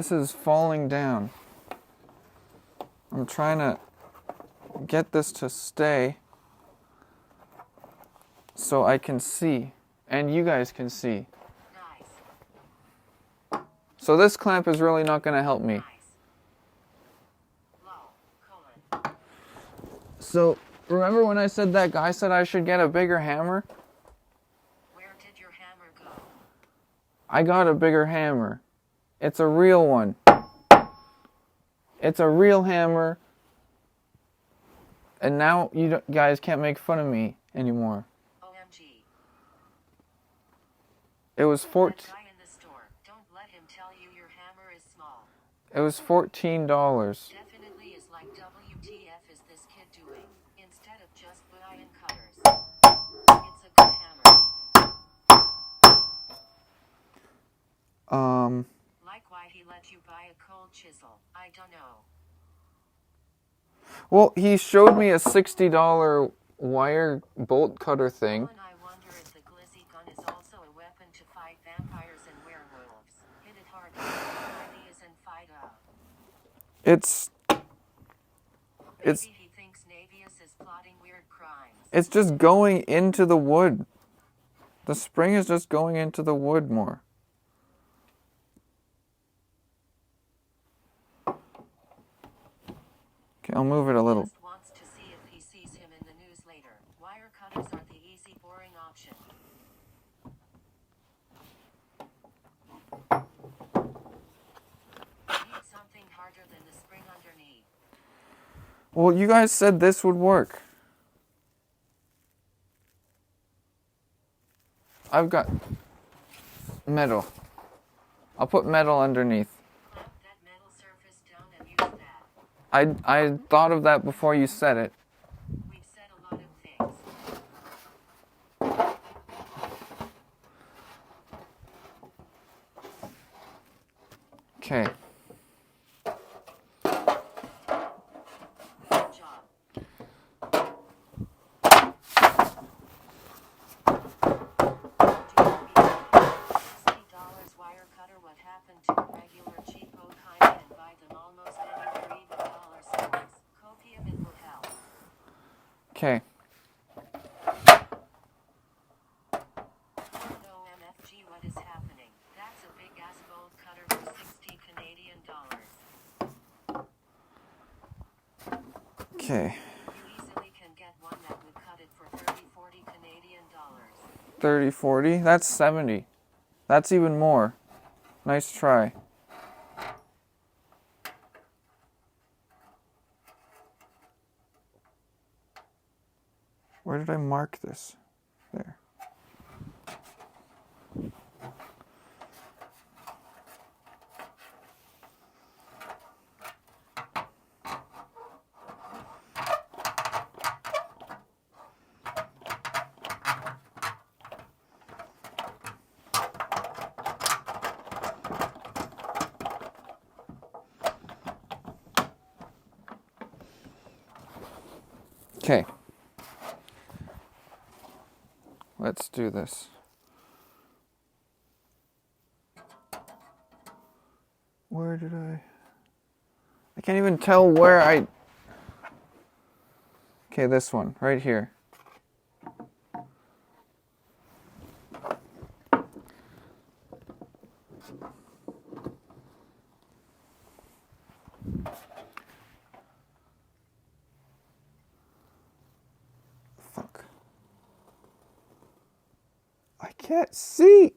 ages. falling down. I'm trying to get this to stay so I can see, and you guys can see. Nice. So this clamp is really not going to help me. Nice. Low. Colon. So remember when I said that guy said I should get a bigger hammer? Where did your hammer go? I got a bigger hammer. It's a real one. It's a real hammer. And now you guys can't make fun of me anymore. OMG. It was That 14. guy in the store. Don't let him tell you your hammer is small. It was $14. Definitely is like WTF is this kid doing? Instead of just buying cutters. It's a good hammer. Like why he let you buy a cold chisel. I don't know. Well, he showed me a $60 wire bolt cutter thing. Colin, I wonder if the glizzy gun is also a weapon to fight vampires and werewolves. Hit it hard. Ideas and fight out. It's Maybe he thinks Navius is plotting weird crimes. just going into the wood. The spring is just going into the wood more. Okay, I'll move it a little. Just wants to see if he sees him in the news later. Wire cutters are the easy, boring option. Need something harder than the spring underneath. Well, you guys said this would work. I've got metal. I'll put metal underneath. Clamp that metal surface down and use that. I thought of that before you said it. We've said a lot of things. Okay. Good job. $60 wire cutter. What happened to a regular cheapo kind and buy them almost anywhere, even dollar stores? Copium, it will help. Okay. No MFG, what is happening? That's a big ass bolt cutter for 60 Canadian dollars. Okay. You easily can get one that would cut it for 30-40 Canadian dollars. 30, 40. That's 70. That's even more. Nice try. Where did I mark this? There. Okay. Let's do this. Where did I can't even tell where I... Okay, this one, right here. Fuck. I can't see.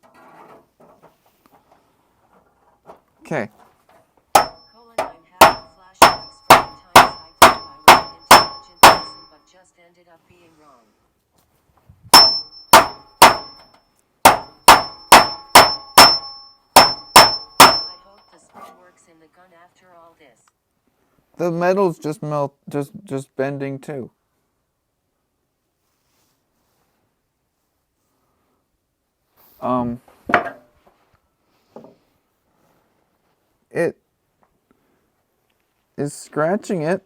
Okay. Colin, I'm having flashbacks from the times I thought I was an intelligent person but just ended up being wrong. I hope the spring works in the gun after all this. The metal's just just bending too. it is scratching it.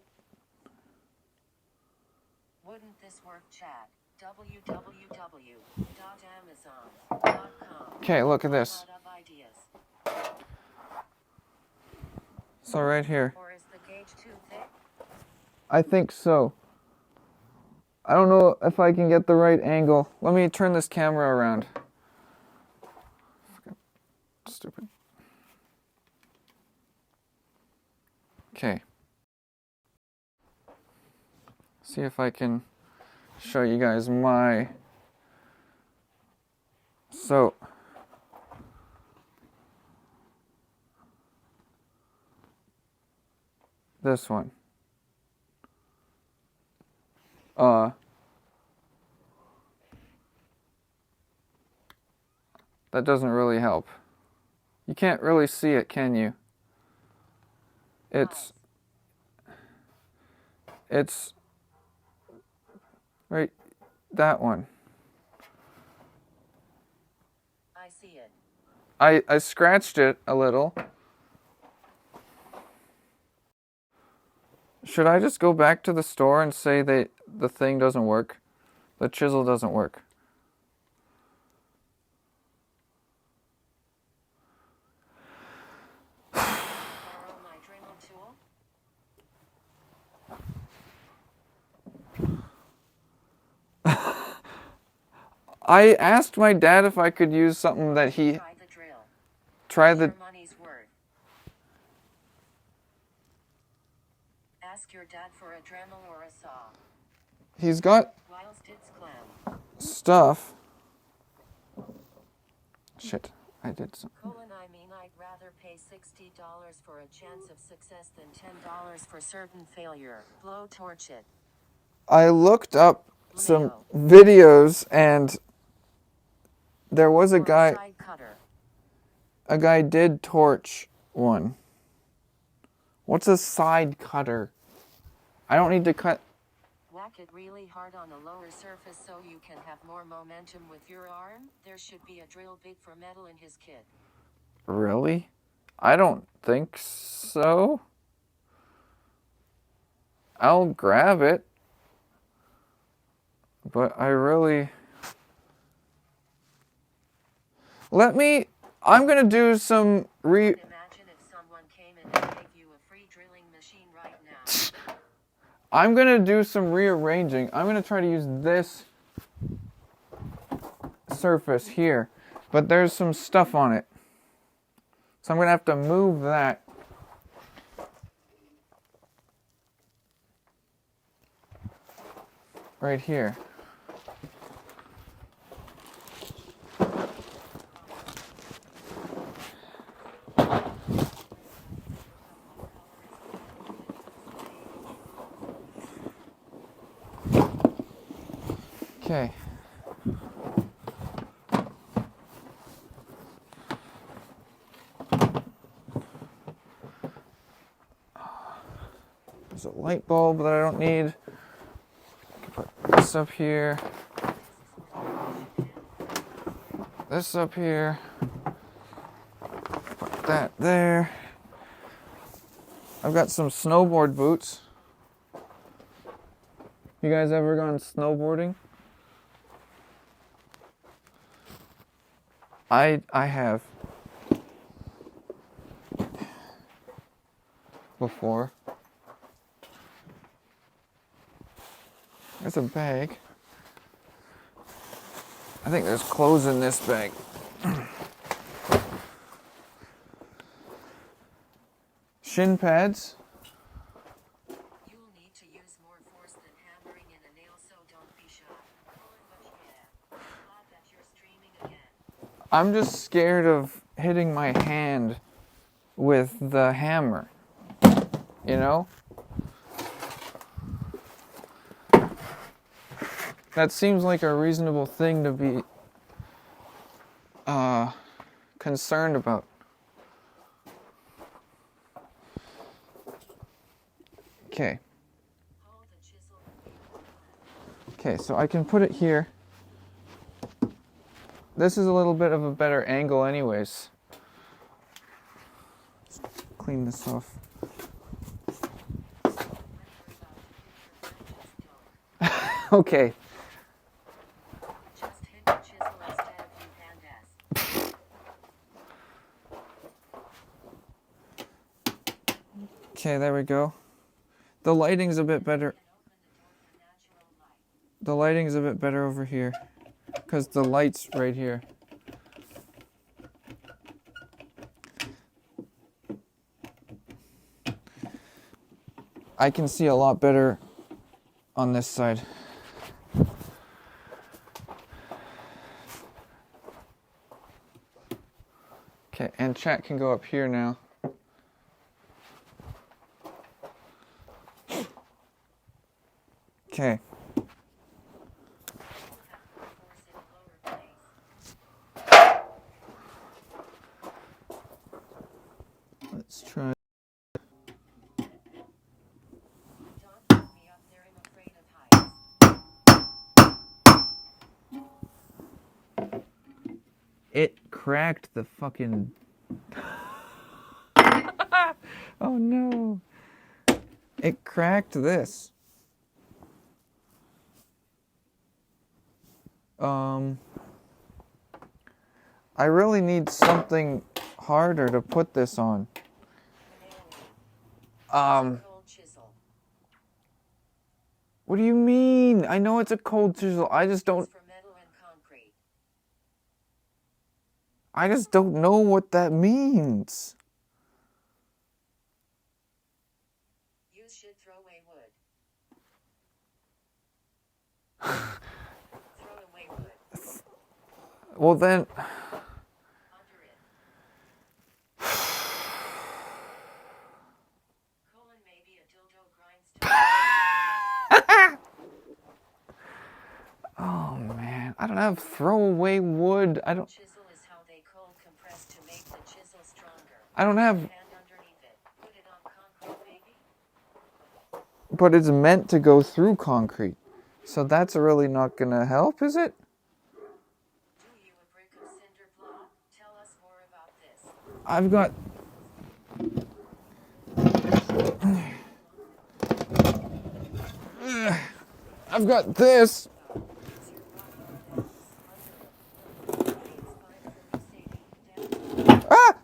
Wouldn't this work, Chad? www.amazon.com. Okay, look at this. Lot of ideas. So right here. Or is the gauge too thick? I think so. I don't know if I can get the right angle. Let me turn this camera around. Stupid. Okay. See if I can show you guys my... So... This one. That doesn't really help. You can't really see it, can you? It's right, that one. I see it. I scratched it a little. Should I just go back to the store and say that the thing doesn't work? The chisel doesn't work. Borrow my Dremel tool? I asked my dad if I could use something that he... Try the drill. Try Get the... your money's worth. Ask your dad for a Dremel or a saw. He's got Whilst it's clam. stuff. Shit, I did some... I mean, I'd rather pay $60 for a chance of success than $10 for certain failure. Blowtorch it. I looked up some videos and there was a guy... Side cutter. A guy did torch one. What's a side cutter? I don't need to cut... Whack it really hard on a lower surface so you can have more momentum with your arm. There should be a drill big for metal in his kit. Really? I don't think so. I'll grab it. But I really... I'm gonna do some Imagine if someone came in and gave you a free drilling machine right now. I'm gonna do some rearranging. I'm gonna try to use this surface here, but there's some stuff on it. So I'm gonna have to move that. Right here. Okay. There's a light bulb that I don't need. I can put this up here. This up here. Put that there. I've got some snowboard boots. You guys ever gone snowboarding? I have. Before. There's a bag. I think there's clothes in this bag. Shin pads. You'll need to use more force than hammering in a nail, so don't be shy. Pull it, but yeah. Glad that you're streaming again. I'm just scared of hitting my hand with the hammer. You know? That seems like a reasonable thing to be concerned about. Okay. Hold the chisel. Okay, so I can put it here. This is a little bit of a better angle anyways. clean this off. Okay. Just hit the chisel instead of you pandas. Okay, there we go. The lighting's a bit better. The lighting's a bit better over here. Because the light's right here. I can see a lot better on this side. Okay, and chat can go up here now. Okay. Let's try. Don't put me up there, I'm afraid of heights. It cracked the fucking... Oh no. It cracked this. I really need something harder to put this on. Cold chisel. What do you mean? I know it's a cold chisel. I just don't... It's for metal and concrete. I just don't know what that means. Use shit, throw away wood. Throw away wood. Well then... Under it. Colon maybe a dildo grindstone. Oh man, I don't have throwaway wood. I don't... Chisel is how they cold compress to make the chisel stronger. I don't have... Hand underneath it. Put it on concrete, baby. But it's meant to go through concrete. So that's really not gonna help, is it? Do you a brick of cinder block? Tell us more about this. I've got... I've got this. Ah!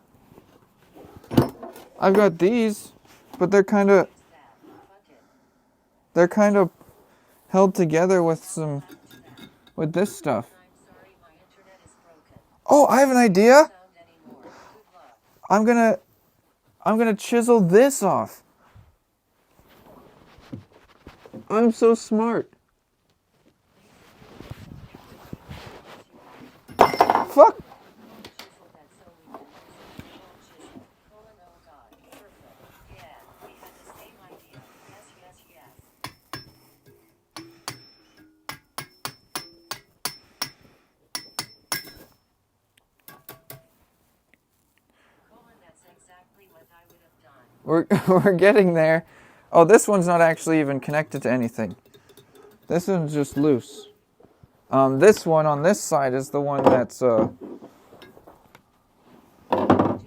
I've got these, but they're kind of held together with this stuff. Oh, I have an idea. I'm gonna chisel this off. I'm so smart. Fuck. We're getting there. Oh, this one's not actually even connected to anything. This one's just loose. This one on this side is the one that's I'm not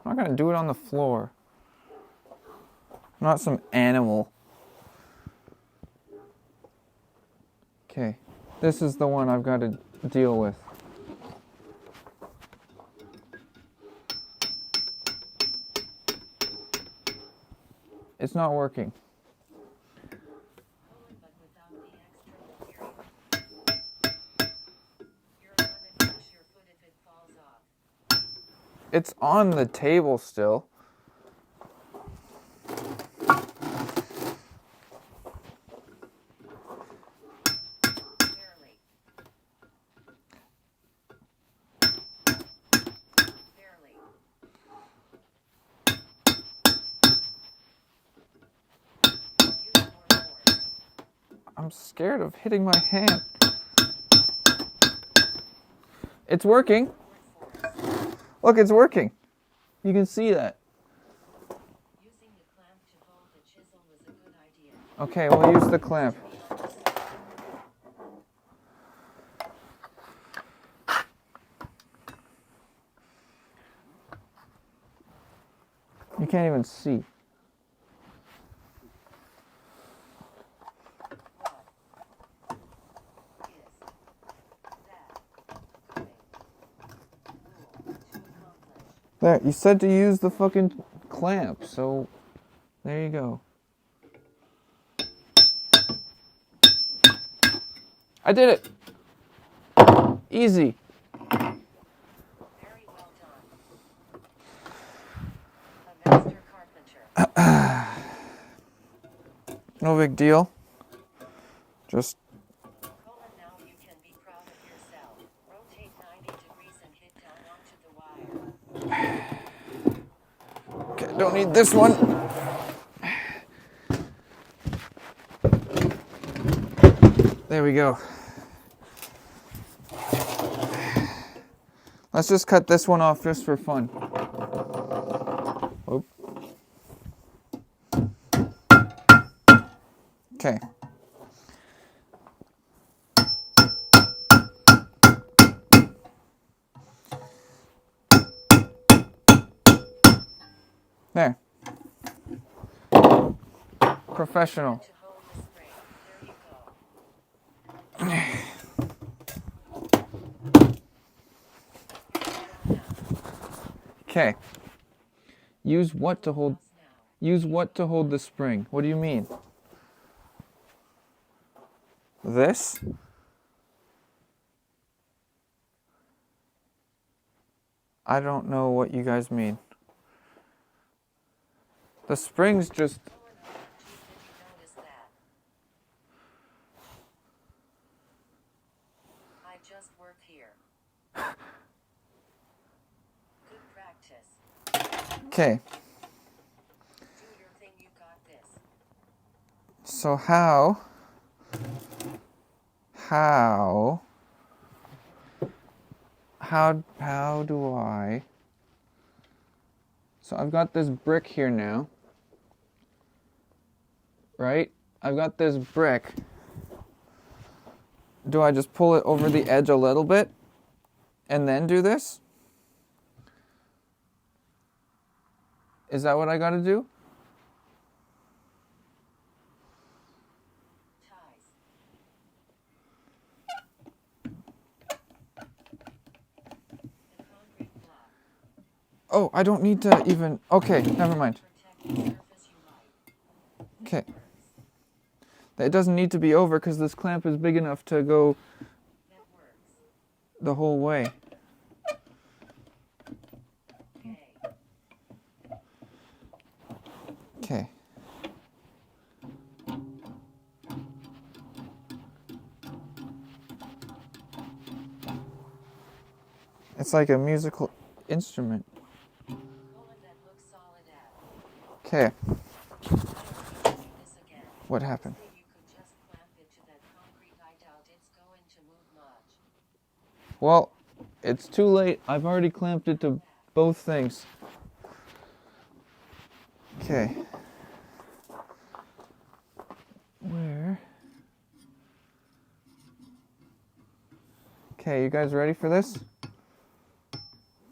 gonna do it on the floor. I'm not some animal. Okay, this is the one I've got to deal with. It's not working. It's on the table still. I'm scared of hitting my hand. It's working. Look, it's working. You can see that. Using the clamp to hold the chisel was a good idea. Okay, we'll use the clamp. can't even see. There, you said to use the fucking clamp, so there you go. I did it! Easy. Very well done. A master carpenter. No big deal. Just Colin, now you can be proud of yourself. Rotate 90 degrees and hit down onto the wire. okay, don't need this one. There we go. Let's just cut this one off just for fun. Oop. Okay. There. Professional. To hold the spring. There you go. Okay. Use what to hold? Use what to hold the spring? What do you mean? This? I don't know what you guys mean. The spring's just... Colin, how did you notice that? I just work here. Good practice. Okay. Do your thing, you got this. So how do I... So I've got this brick here now. Right? I've got this brick. Do I just pull it over the edge a little bit and then do this? Is that what I gotta do? Ties. The concrete block. Oh, I don't need to even... Okay, never mind. Protect the surface you like. Okay. It doesn't need to be over because this clamp is big enough to go That works. the whole way. Okay. Okay. It's like a musical instrument. Colin, that looks solid out. Okay. I don't need to do this again. What happened? Say you could just clamp it to that concrete. I doubt it's going to move much. Well, it's too late. I've already clamped it to both things. Okay. Where? Okay, you guys ready for this?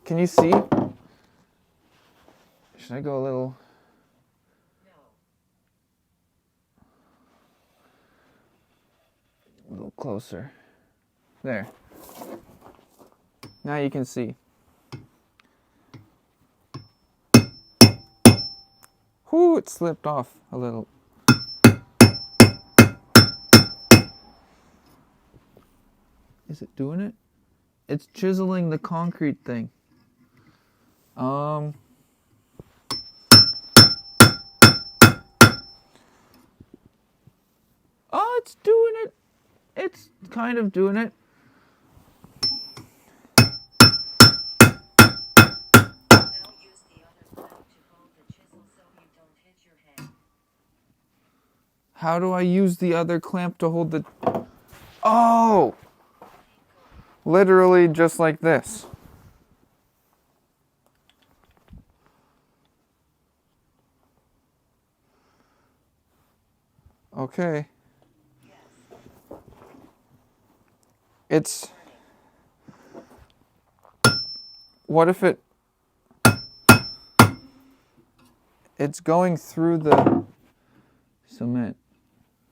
Can you see? Should I go a little... No. A little closer. There. Now you can see. Whoo, it slipped off a little. Is it doing it? It's chiseling the concrete thing. Oh, it's doing it. It's kind of doing it. Now use the other clamp to hold the chisel so you don't hit your head. How do I use the other clamp to hold the... Oh! Literally just like this. Okay. Yes. It's... What if it... It's going through the cement.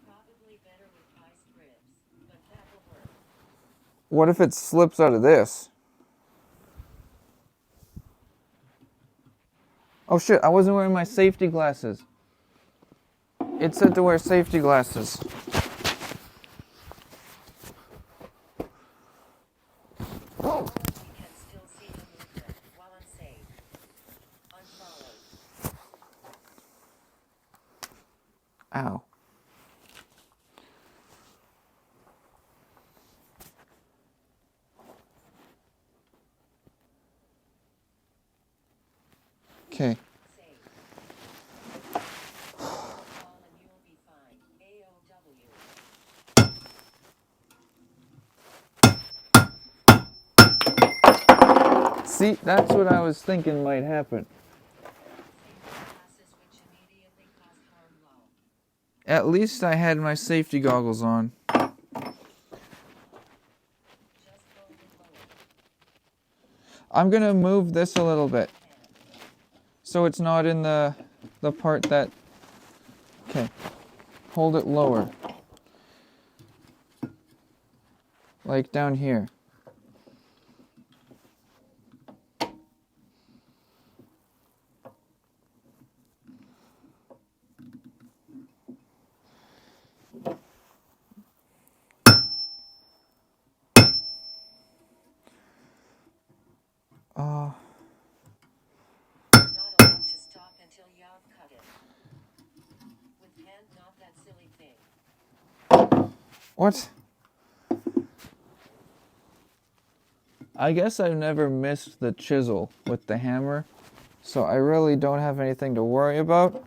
Probably better with ice grips, but that'll work. What if it slips out of this? Oh shit, I wasn't wearing my safety glasses. It said to wear safety glasses. We can still see the movement while unsafe. Unfollowed. Ow. Okay. Safe. Fall and you'll be fine. AOW. See, that's what I was thinking might happen. Safety glasses which immediately cause harm low. At least I had my safety goggles on. Just hold it lower. I'm gonna move this a little bit so it's not in the part that. Okay. Hold it lower. Like down here. Not allowed to stop until you've cut it. With hand, not that silly thing. What? I guess I've never missed the chisel with the hammer, so I really don't have anything to worry about.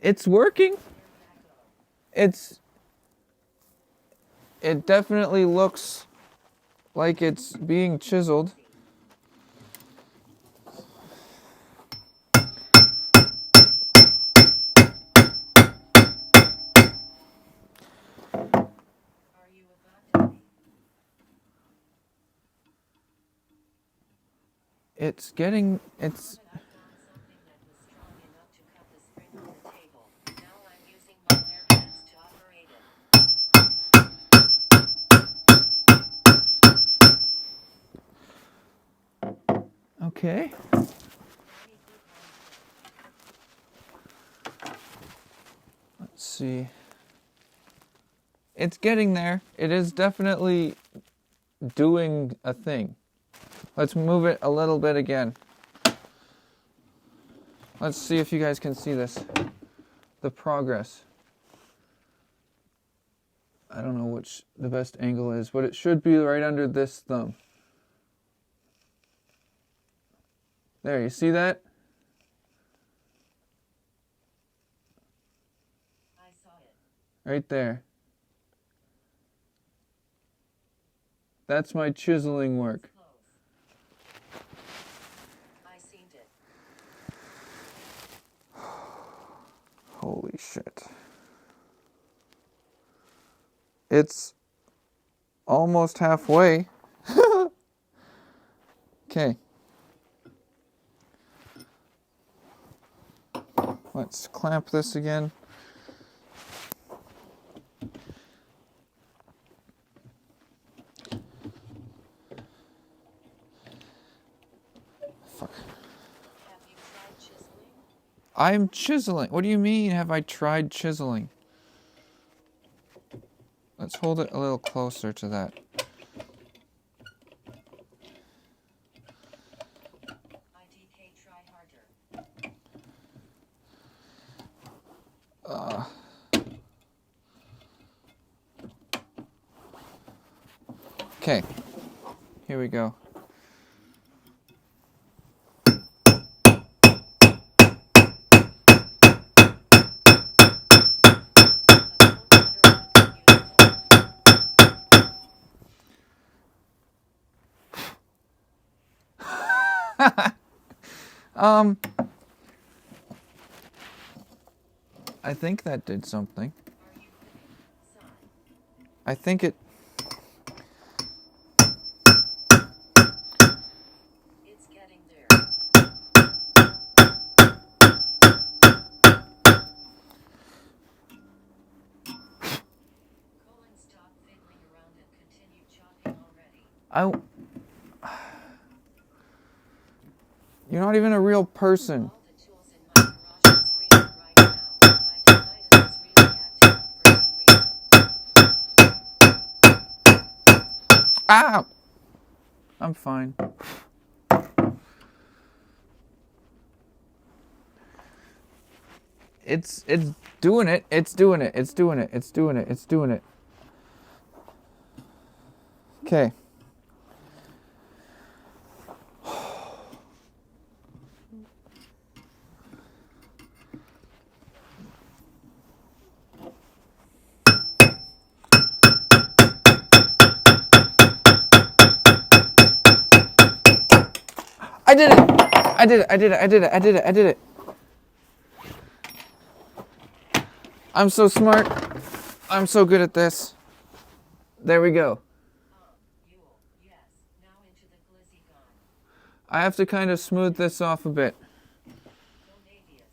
It's working. It definitely looks like it's being chiseled. Are you about to be? It's getting, it's, But I found something that was strong enough to cut the spring on the table. Now I'm using my bare hands to operate it. okay. Pretty good one. Let's see. It's getting there. It is definitely doing a thing. Let's move it a little bit again. Let's see if you guys can see this. The progress. I don't know which the best angle is, but it should be right under this thumb. There, you see that? I saw it. Right there. That's my chiseling work. Close. I seen it. Holy shit. It's almost halfway. Okay. Let's clamp this again. Fuck. Have you tried chiseling? I'm chiseling. What do you mean, have I tried chiseling? Let's hold it a little closer to that. IDK, try harder. Okay. Here we go. I think that did something. Are you ready, son? I think it... It's getting there. Colin, stop fiddling around and continue chopping already. You're not even a real person. All the tools in my garage are screaming right now. My tinnitus is really acting up for some reason. Ow! I'm fine. It's doing it. It's doing it. It's doing it. It's doing it. It's doing it. Okay. I did it! I did it! I did it! I did it! I did it! I did it! I'm so smart. I'm so good at this. There we go. Yule, yes. Now into the glizzy gun. I have to kind of smooth this off a bit. Go Navius.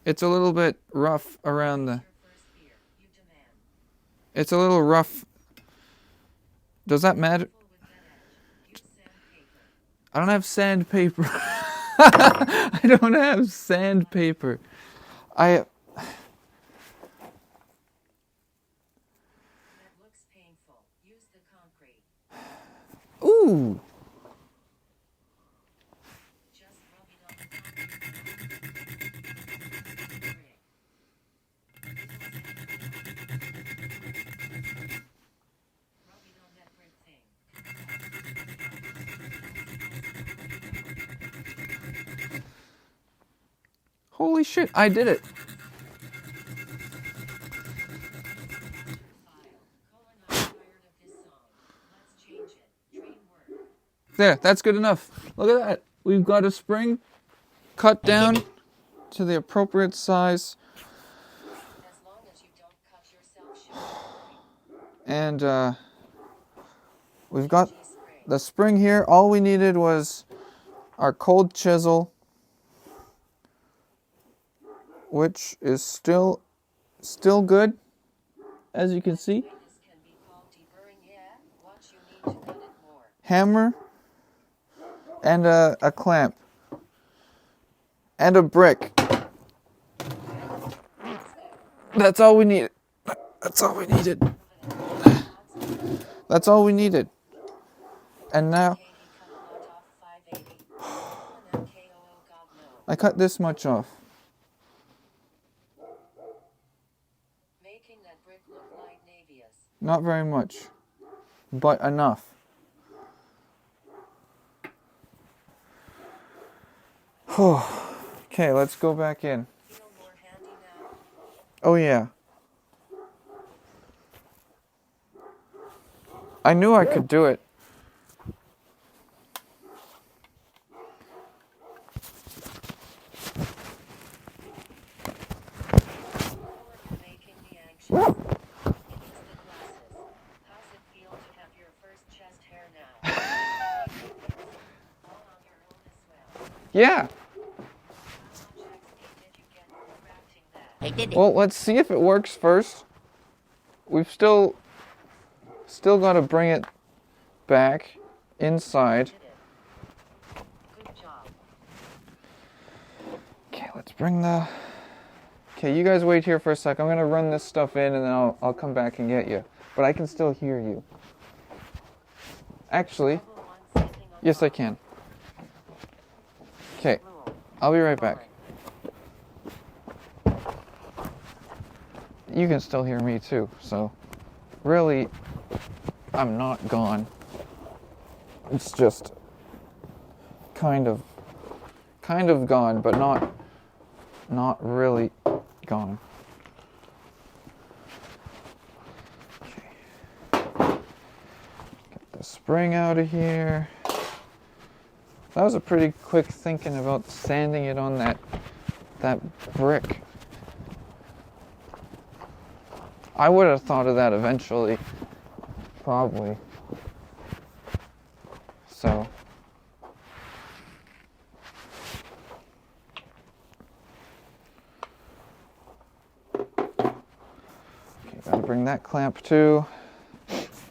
It's a little bit rough around the... Your first beer, you demand. It's a little rough. Does that matter? Full with that edge. Use sandpaper. I don't have sandpaper. I don't have sandpaper. That looks painful. Use the concrete. Ooh. Just rub it on the concrete. Brick. Rub it on that brick thing. Holy shit, I did it. File. Colin, I'm tired of this song. Let's change it. Train work. There, that's good enough. Look at that. We've got a spring cut down to the appropriate size. As long as you don't cut yourself short. And we've got G-spring. the spring here. All we needed was our cold chisel, which is still good, as you can see. This can be called deburring, yeah? What you need to cut it more. Hammer and a clamp and a brick. That's all we needed. That's all we needed. That's all we needed. And now Katie cut a lot off 580. And then KOO, God no. I cut this much off. Making that brick look like Navius. Not very much, but enough. Okay, let's go back in. Feel more handy now? Oh yeah. I knew I could do it. Colin, making me anxious. It is the glasses. How's it feel to have your first chest hair now? All on your own as well. Yeah. How much XP did you get for crafting that? Well, let's see if it works first. We've still got to bring it back inside. Did it. Good job. Okay, let's bring the... Okay, you guys wait here for a sec. I'm going to run this stuff in and then I'll come back and get you. But I can still hear you. Actually, Level 1 standing on yes I top. can. Okay, Rule. I'll be right back. You can still hear me too, so really, I'm not gone. It's just kind of gone, but not really gone. Okay. Get the spring out of here. That was a pretty quick thinking about sanding it on that brick. I would have thought of that eventually. Probably. So. Okay, gotta bring that clamp too. Let's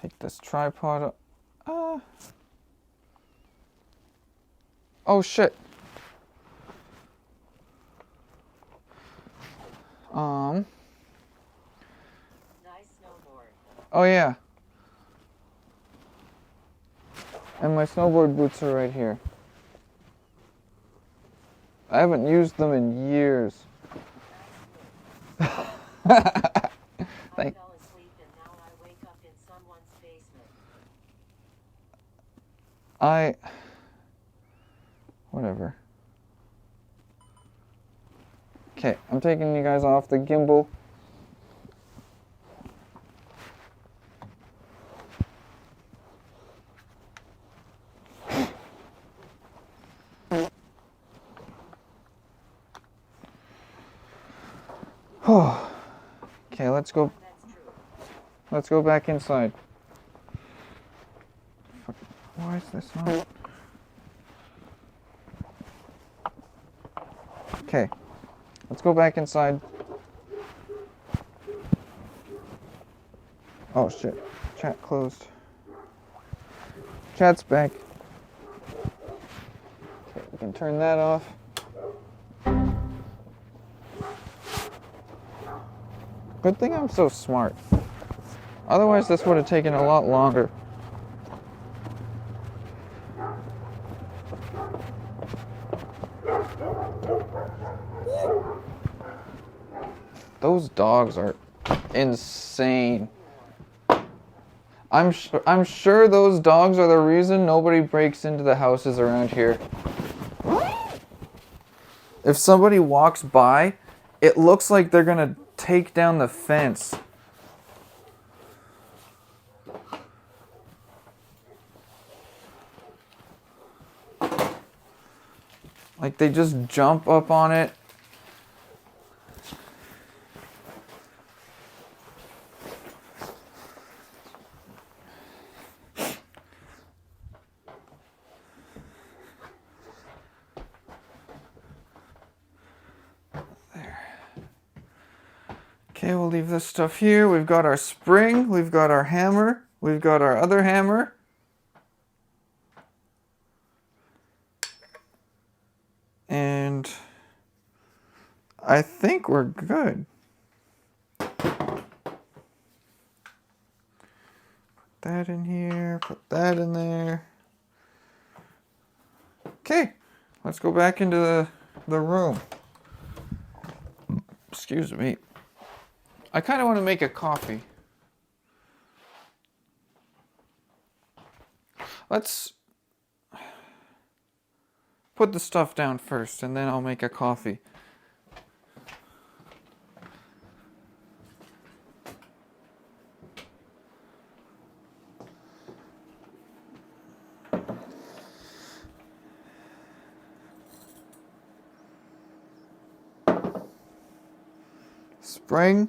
take this tripod up. Oh shit. Nice snowboard. Oh yeah. And my snowboard boots are right here. I haven't used them in years. That's good. I Thank- fell asleep and now I wake up in someone's basement. Whatever. Okay, I'm taking you guys off the gimbal. Okay, let's go. That's true. Let's go back inside. Fuck, why is this on? Okay, let's go back inside. Oh shit, chat closed. Chat's back. Okay, we can turn that off. Good thing I'm so smart. Otherwise, this would have taken a lot longer. Those dogs are insane. I'm sure those dogs are the reason nobody breaks into the houses around here. If somebody walks by, it looks like they're gonna take down the fence. Like they just jump up on it. Okay, we'll leave this stuff here. We've got our spring, we've got our hammer, we've got our other hammer. And I think we're good. Put that in here, put that in there. Okay, let's go back into the room. Excuse me. I kind of want to make a coffee. Let's put the stuff down first and then I'll make a coffee. Spring.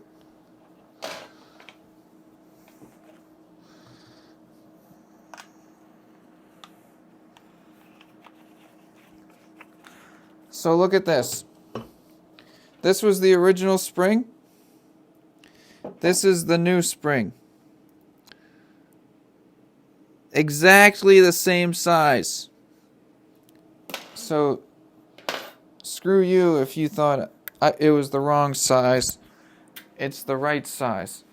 So look at this. This was the original spring. This is the new spring. Exactly the same size. So screw you if you thought it was the wrong size. It's the right size.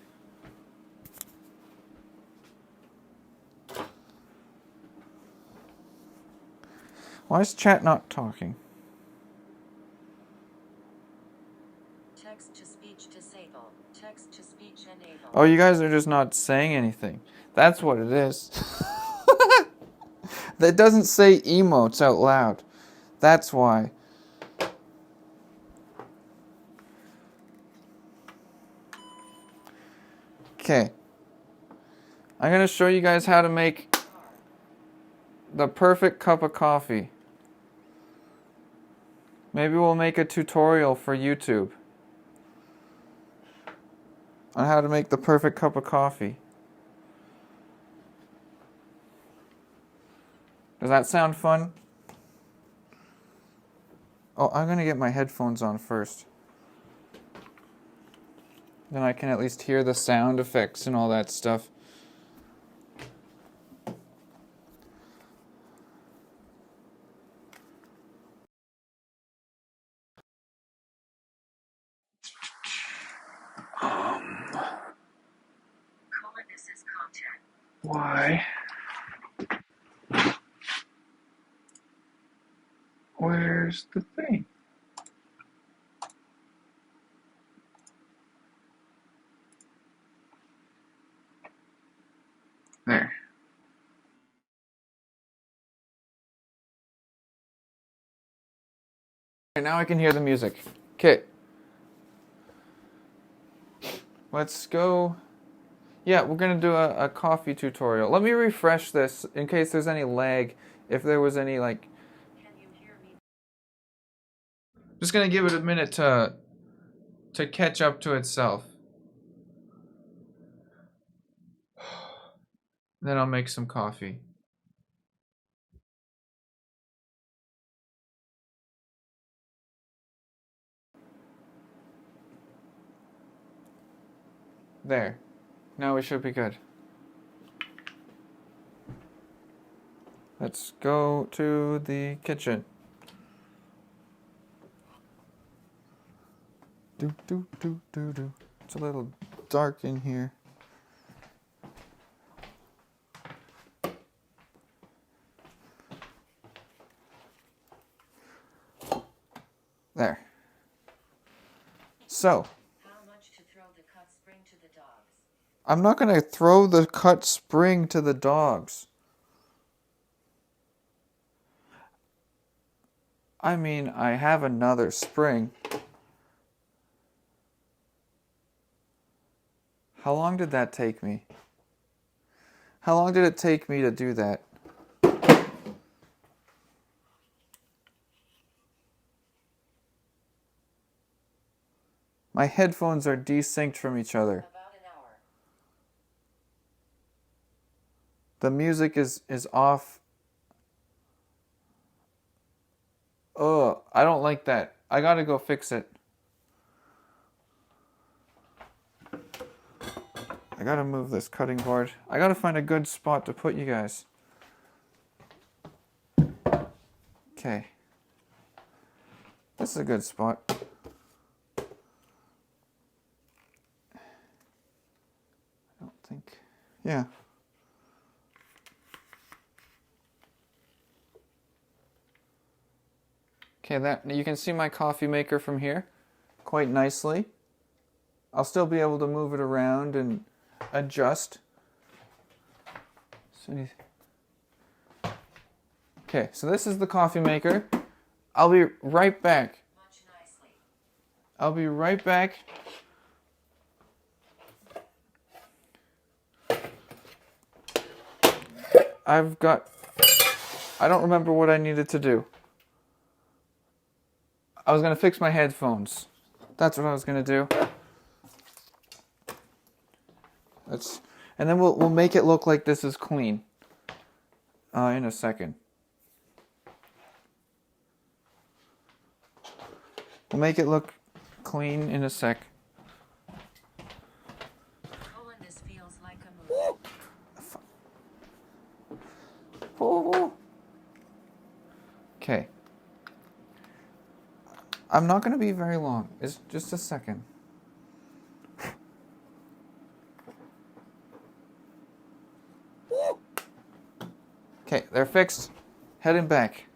Why is chat not talking? Text to speech disable. Text to speech enable. Oh, you guys are just not saying anything. That's what it is. That doesn't say emotes out loud. That's why. Okay. I'm going to show you guys how to make the perfect cup of coffee. Maybe we'll make a tutorial for YouTube. on how to make the perfect cup of coffee. Does that sound fun? Oh, I'm gonna get my headphones on first. Then I can at least hear the sound effects and all that stuff. This is contact. Why? Where's the thing? There. Okay, now I can hear the music. Okay. Let's go. Yeah, we're going to do a coffee tutorial. Let me refresh this in case there's any lag. If there was any, like... Can you hear me? Just going to give it a minute to catch up to itself. Then I'll make some coffee. There. Now we should be good. Let's go to the kitchen. Do, do, do, do, do. It's a little dark in here. There. So, How much to throw the cut spring to the dogs? I'm not going to throw the cut spring to the dogs. I mean, I have another spring. How long did that take me? How long did it take me to do that? My headphones are desynced from each other. About an hour. The music is off. Oh, I don't like that. I gotta go fix it. I gotta move this cutting board. I gotta find a good spot to put you guys. Okay. This is a good spot. I don't think. Yeah. Okay, that you can see my coffee maker from here quite nicely. I'll still be able to move it around and adjust. Okay, so this is the coffee maker. I'll be right back. Much nicely. I'll be right back. I don't remember what I needed to do. I was going to fix my headphones. That's what I was going to do. And then we'll make it look like this is clean. In a second. We'll make it look clean in a sec. Colin, this feels like a movie. Okay. I'm not going to be very long. It's just a second. Okay, they're fixed. Heading back.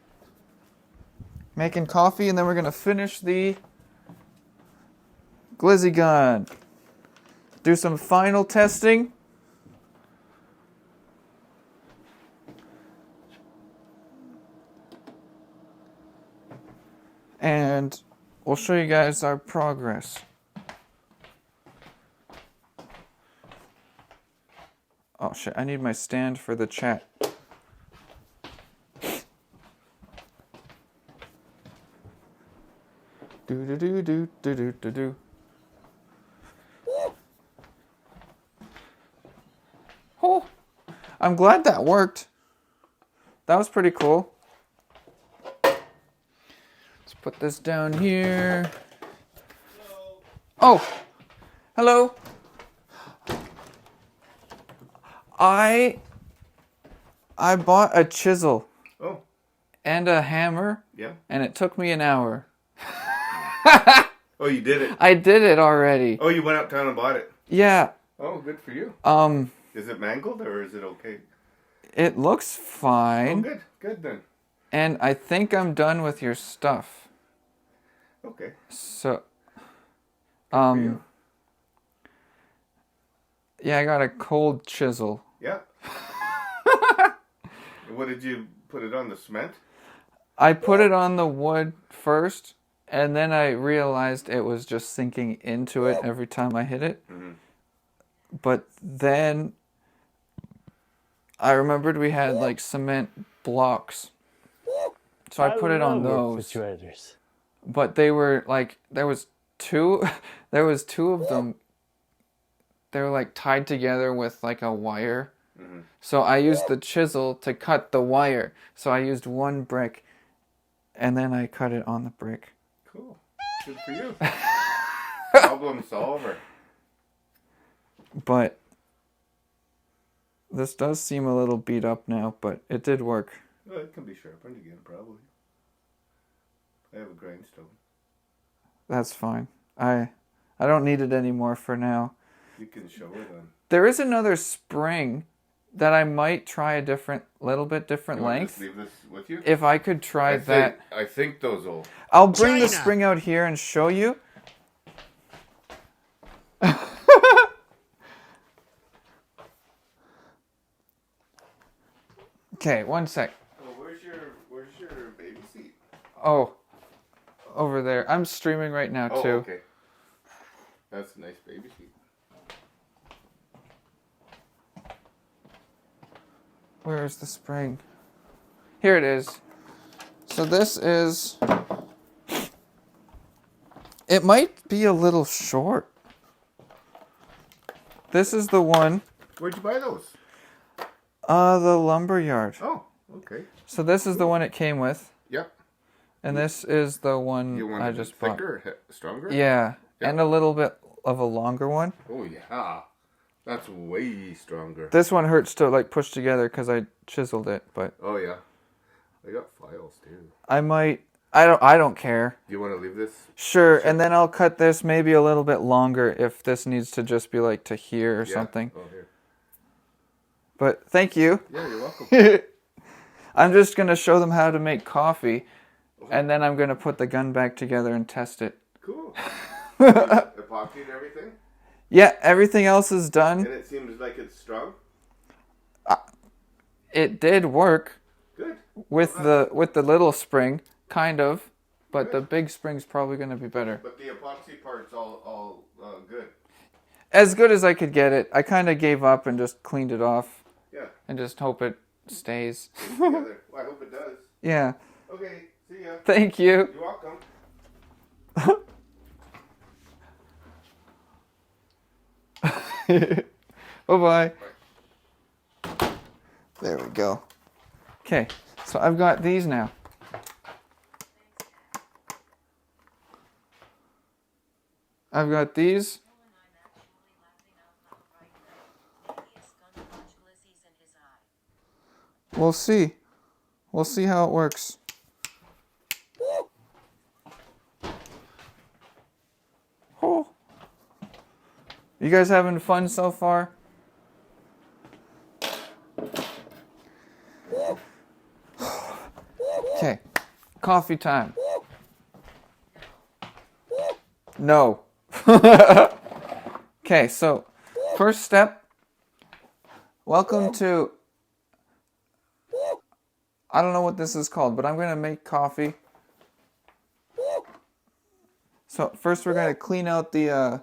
Making coffee, and then we're going to finish the glizzy gun. Do some final testing. And we'll show you guys our progress. Oh shit, I need my stand for the chat. Do do do do do do do do. I'm glad that worked. That was pretty cool. Let's put this down here. Oh, hello. I bought a chisel. Oh. And a hammer. Yeah. And it took me an hour. Oh, you did it. I did it already. Oh, you went uptown and bought it. Yeah. Oh, good for you. Is it mangled or is it okay? It looks fine. Oh, good. Good then. And I think I'm done with your stuff. Okay. So, For you. yeah, I got a cold chisel. Yeah. What did you put it on, the cement? I put it on the wood first, and then I realized it was just sinking into it every time I hit it. Mm-hmm. But then I remembered we had like cement blocks. So I put it on those. Refrigerators. But they were like, there was two of them. They were like tied together with like a wire. Mm-hmm. So I used the chisel to cut the wire. So I used one brick and then I cut it on the brick. Cool. Good for you. Problem solver. But this does seem a little beat up now, but it did work. Well, it can be sharpened again, probably. I have a grindstone. That's fine. I don't need it anymore for now. You can show it on. There is another spring that I might try a little bit different You want to length. just leave this with you? If I could try that. I think those will. I'll bring the spring out here and show you. Okay, one sec. Oh, where's your baby seat? Oh, over there. I'm streaming right now Oh, too. okay. That's a nice baby seat. Where is the spring? Here it is. So this is... It might be a little short. This is the one. Where'd you buy those? The lumber yard. Oh, okay. So this is the one it came with. Yep. And this is the one You want I it just bought. thicker, stronger? Yeah. Yeah. And a little bit of a longer one. Oh, yeah. That's way stronger. This one hurts to like push together because I chiseled it, but Oh, yeah. I got files, too. I might... I don't care. Do you want to leave this? Sure, and then I'll cut this maybe a little bit longer if this needs to just be like to here or Yeah. something. Oh, here. But thank you. Yeah, you're welcome. I'm just going to show them how to make coffee, and then I'm going to put the gun back together and test it. Cool. Epoxy and everything? Yeah, everything else is done. And it seems like it's strong? It did work Good. with the little spring, kind of, but the big spring's probably going to be better. But the epoxy part's all good. As good as I could get it. I kind of gave up and just cleaned it off Yeah. and just hope it stays. Together. Well, I hope it does. Yeah. Okay, see ya. Thank you. You're welcome. Bye-bye. There we go. Okay, so I've got these now. I've got these. We'll see. We'll see how it works. Oh. You guys having fun so far? Okay. Coffee time. No. Okay, so first step. Welcome to... I don't know what this is called, but I'm going to make coffee. So first we're going to clean out the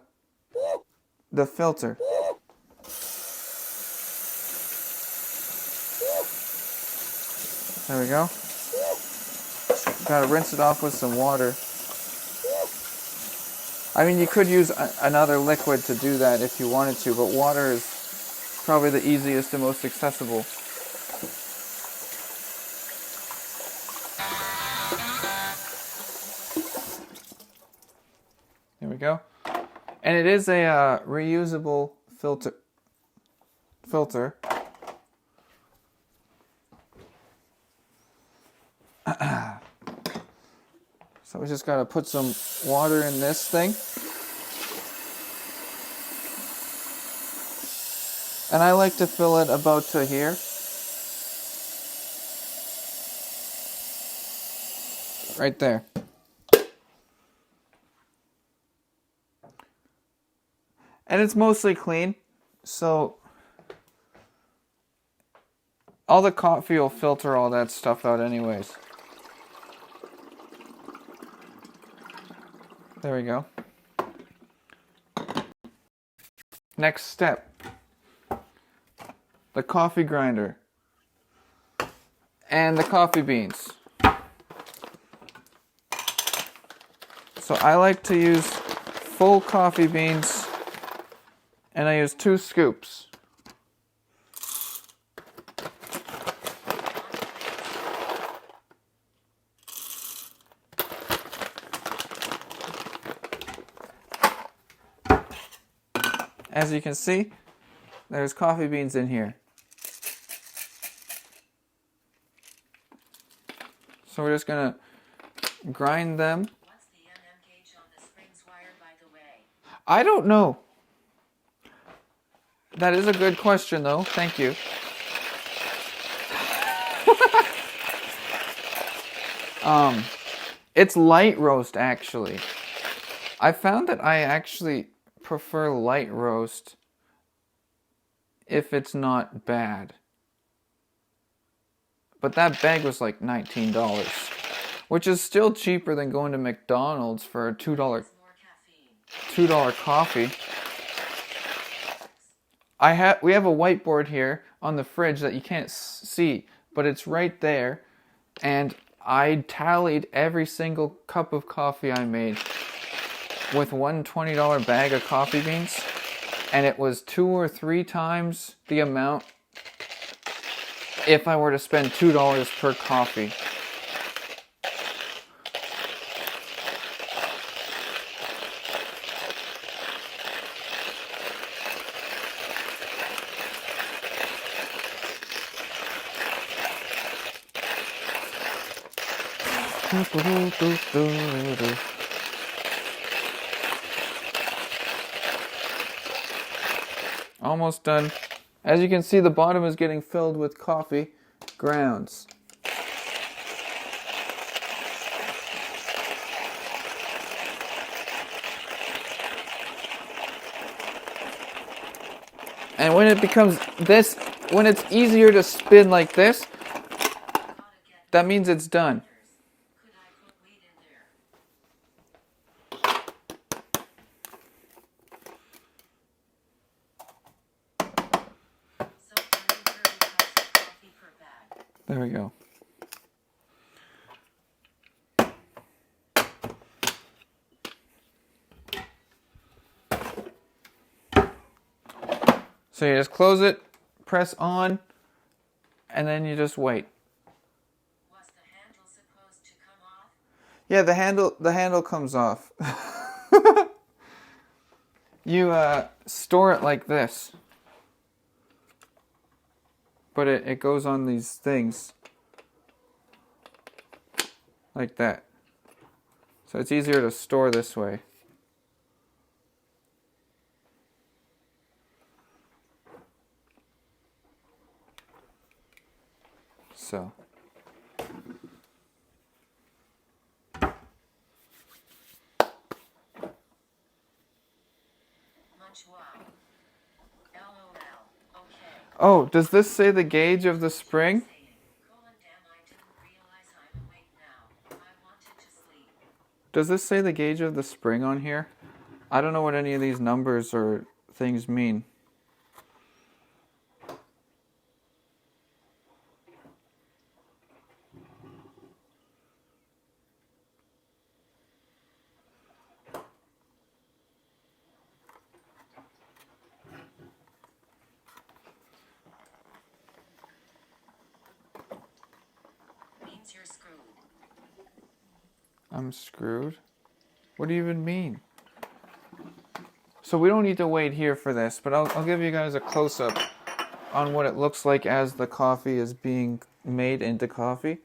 filter. There we go. Got to rinse it off with some water. I mean, you could use another liquid to do that if you wanted to, but water is probably the easiest and most accessible. There we go. And it is a reusable filter. So we just gotta put some water in this thing. And I like to fill it about to here. Right there. And it's mostly clean, so all the coffee will filter all that stuff out anyways. There we go. Next step. The coffee grinder. And the coffee beans. So I like to use full coffee beans, and I use 2 scoops. As you can see, there's coffee beans in here. So we're just gonna grind them. What's the gauge on the springs wire, by the way? I don't know. That is a good question, though. Thank you. It's light roast, actually. I found that I actually prefer light roast if it's not bad. But that bag was like $19, which is still cheaper than going to McDonald's for a $2 More caffeine. coffee. We have a whiteboard here on the fridge that you can't see, but it's right there, and I tallied every single cup of coffee I made with one $20 bag of coffee beans, and it was 2 or 3 times the amount if I were to spend $2 per coffee. Almost done. As you can see, the bottom is getting filled with coffee grounds. And when it becomes this, when it's easier to spin like this, that means it's done. Could I put weed in there? So 30 cups of coffee per bag. There we go. So you just close it, press on, and then you just wait. Was the handle supposed to come off? Yeah, the handle comes off. You store it like this. But it goes on these things. Like that. So it's easier to store this way. So. Much wow. LOL. Okay. Oh, does this say the gauge of the spring? Colon, damn, I didn't realize I'm awake now. I wanted to sleep. Does this say the gauge of the spring on here? I don't know what any of these numbers or things mean. means you're screwed. I'm screwed? What do you even mean? So we don't need to wait here for this, but I'll give you guys a close-up on what it looks like as the coffee is being made into coffee.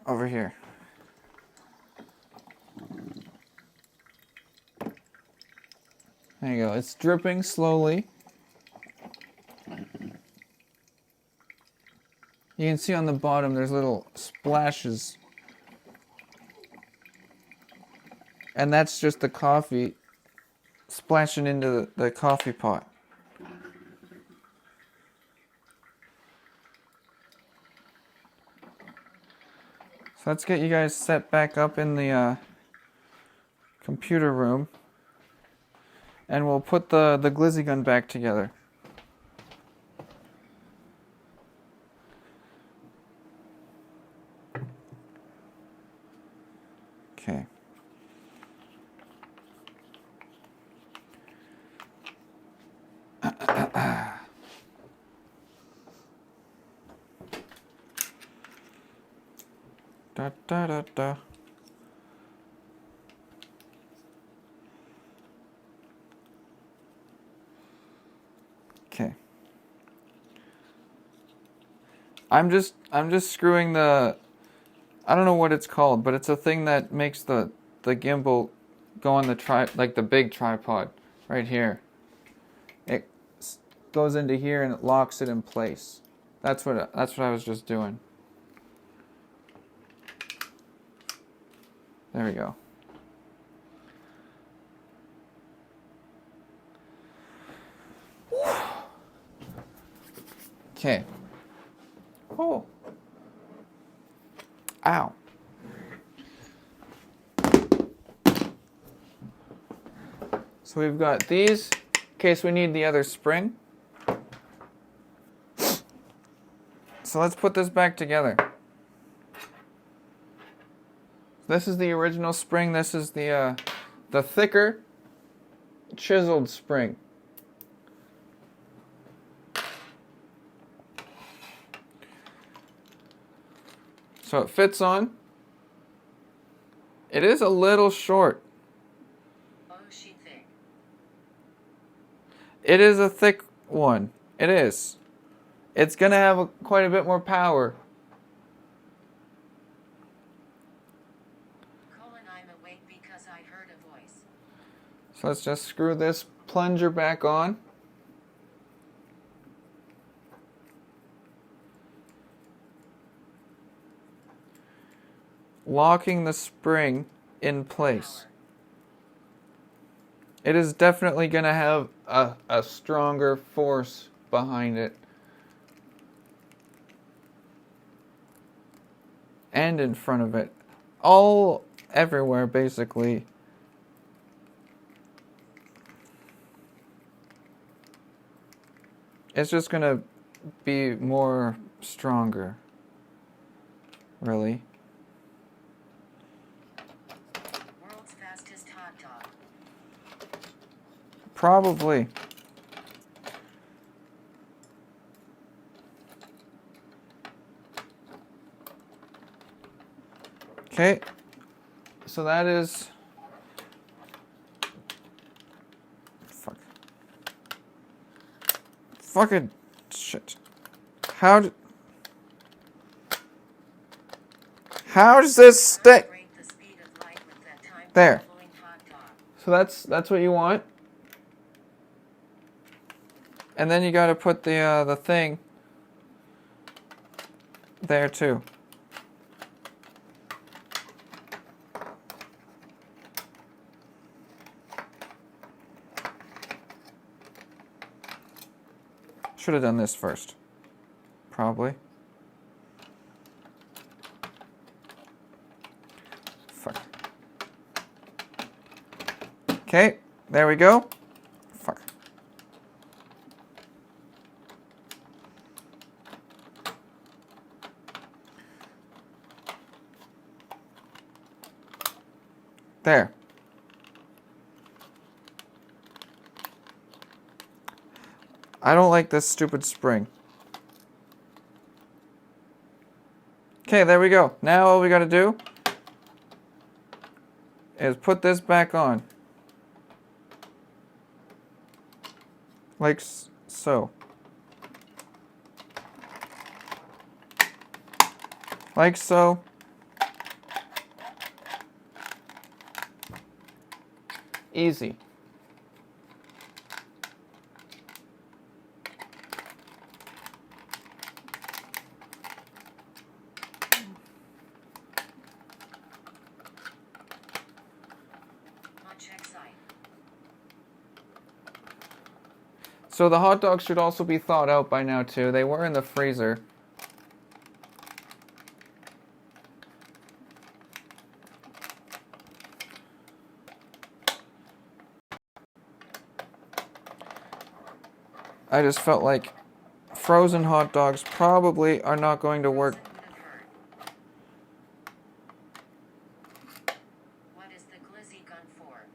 Over here. There you go. It's dripping slowly. You can see on the bottom there's little splashes. And that's just the coffee splashing into the coffee pot. So let's get you guys set back up in the computer room. And we'll put the glizzy gun back together. Okay. Da da da da. Okay. I'm just screwing the, I don't know what it's called, but it's a thing that makes the gimbal go on the like the big tripod right here. It goes into here and it locks it in place. That's what I was just doing. There we go. Okay. Oh. Ow. So we've got these in case we need the other spring. So let's put this back together. This is the original spring. This is the thicker chiseled spring. So it fits on. It is a little short. Oh, she thick. It is a thick one. It is. It's gonna have quite a bit more power. Colin, I'm awake because I heard a voice. So let's just screw this plunger back on. Locking the spring in place. It is definitely going to have a stronger force behind it. And in front of it. All everywhere, basically. It's just going to be more stronger. Really. World's fastest hot dog. Probably. Okay. So that is... Fuck. Fucking shit. How does this stick? Break the speed of light with that time There. flowing hot dog. So that's what you want. And then you got to put the thing there too. Should have done this first. Probably. Fuck. Okay, there we go. Fuck. There. I don't like this stupid spring. Okay, there we go. Now all we gotta do is put this back on. Like so. Like so. Easy. On check site. So the hot dogs should also be thawed out by now too. They were in the freezer. I just felt like frozen hot dogs probably are not going to work. Frozen would have hurt. What is the glizzy gun for?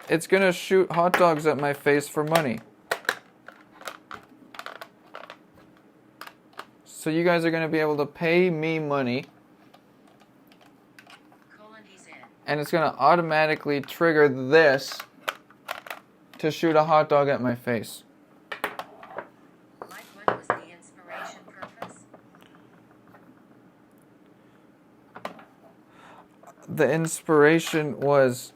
It's gonna shoot hot dogs at my face for money. So you guys are gonna be able to pay me money, He's in. and it's gonna automatically trigger this to shoot a hot dog at my face. Mike, what was the inspiration purpose? The inspiration was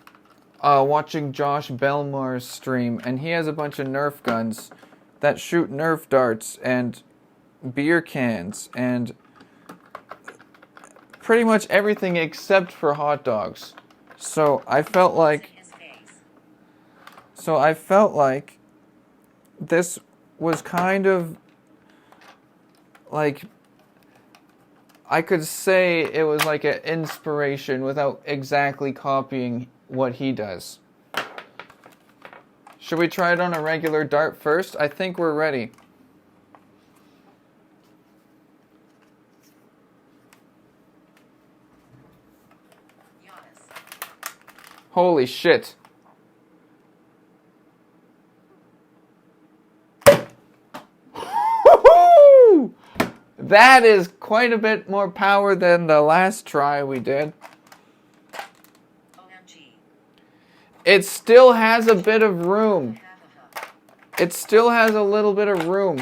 watching Josh Belmar's stream, and he has a bunch of Nerf guns that shoot Nerf darts and beer cans and pretty much everything except for hot dogs. So I felt like His face. this was kind of like, I could say it was like an inspiration without exactly copying what he does. Should we try it on a regular dart first? I think we're ready. Giannis. Holy shit. Woo-hoo! That is quite a bit more power than the last try we did. OMG. It still has a bit of room. Ha ha ha. It still has a little bit of room.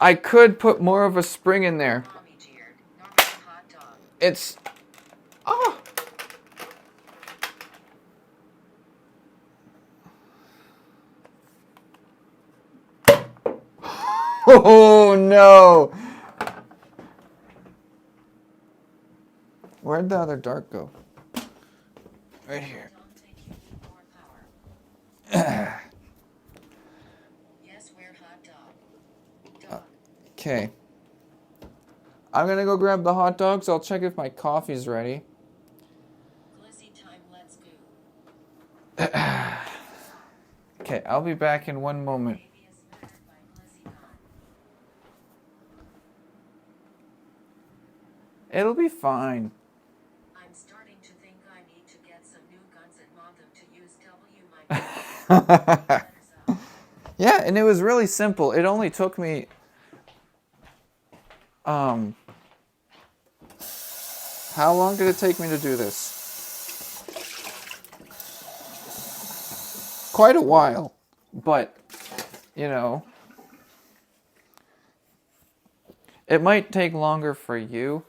I could put more of a spring in there. Mommy jeered. Normal hot dog. It's... Oh! Oh no! Where'd the other dart go? Right here. Don't think you need more power. Yes, we're hot dog. Dog. Okay. I'm gonna go grab the hot dogs. I'll check if my coffee's ready. Glizzy time, let's go. Okay, I'll be back in one moment. Baby is murdered by glizzy gun. It'll be fine. I'm starting to think I need to get some new guns and mod them to use W. My letters up. Yeah, and it was really simple. It only took me how long did it take me to do this? Quite a while. But, you know, it might take longer for you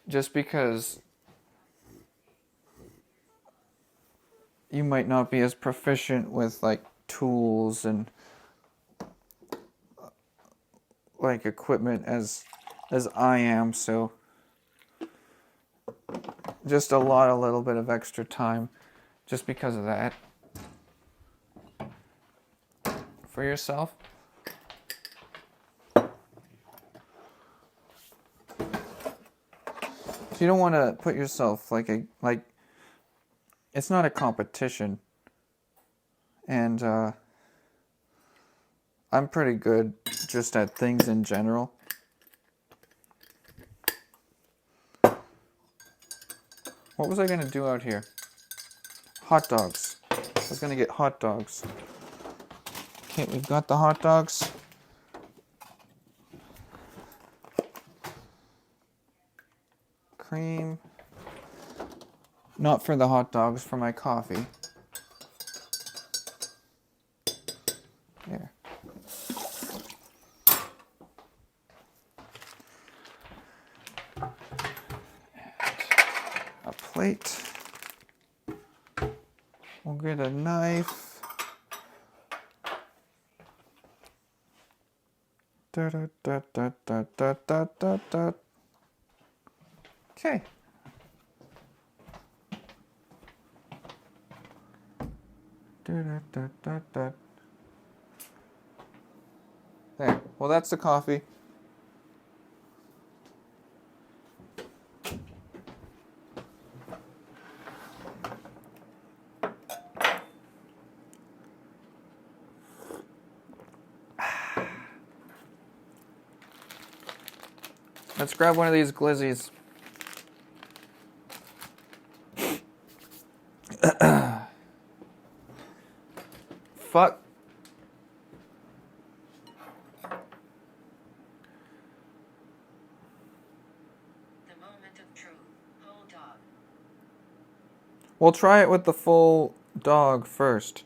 just because you might not be as proficient with like tools and like equipment as I am, so just a little bit of extra time just because of that. For yourself. So you don't want to put yourself like it's not a competition. And I'm pretty good just at things in general. What was I going to do out here? Hot dogs. I was going to get hot dogs. Okay, we've got the hot dogs. Cream. Not for the hot dogs, for my coffee. There. A plate. We'll get a knife. Da, da, da, da, da, da, da, da, da. Okay. Da, da, da, da, da. There. Well, that's the coffee. Let's grab one of these glizzies. Fuck. The moment of truth. Whole dog. We'll try it with the full dog first.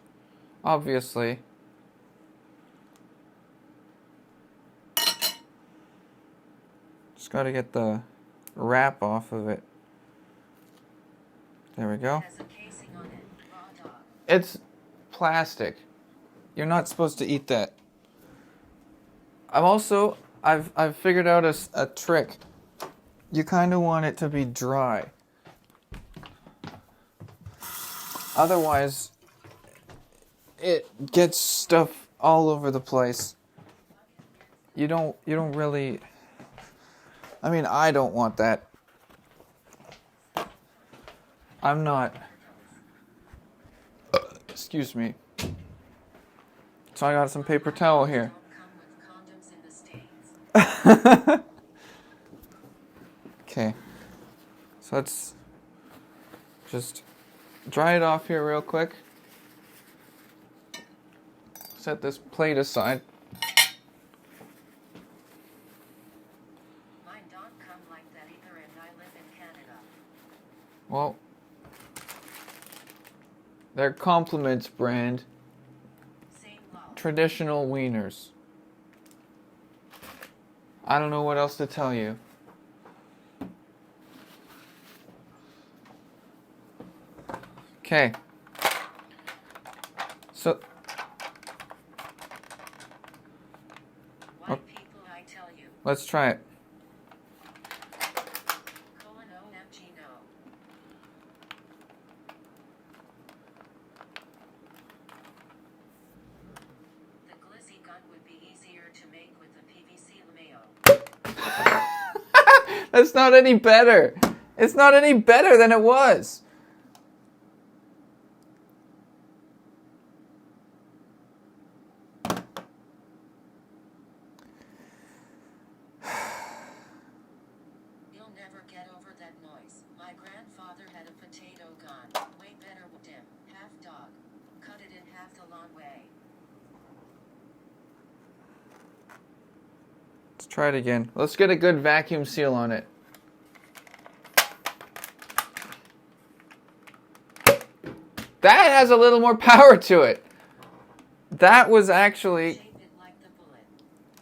Obviously. Just gotta get the wrap off of it. There we go. Has a casing on it. Raw dog. It's plastic. You're not supposed to eat that. I've figured out a trick. You kind of want it to be dry. Otherwise, it gets stuff all over the place. You don't really. I mean, I don't want that. I'm not. Excuse me. So I got some paper towel here. Don't come with condoms in the States. Okay. So let's just dry it off here real quick. Set this plate aside. Mine don't come like that either, and I live in Canada. Well, they're Compliments brand Same law. traditional wieners. I don't know what else to tell you. Okay. So, White people, I tell you. let's try it. Colon OMG no. The glizzy gun would be easier to make with the PVC mayo. That's not any better. It's not any better than it was. You'll never get over that noise. My grandfather had a potato gun. Way better with him. Half dog. Cut it in half the long way. Let's try it again. Let's get a good vacuum seal on it. That has a little more power to it. That was actually... Shape it like the bullet.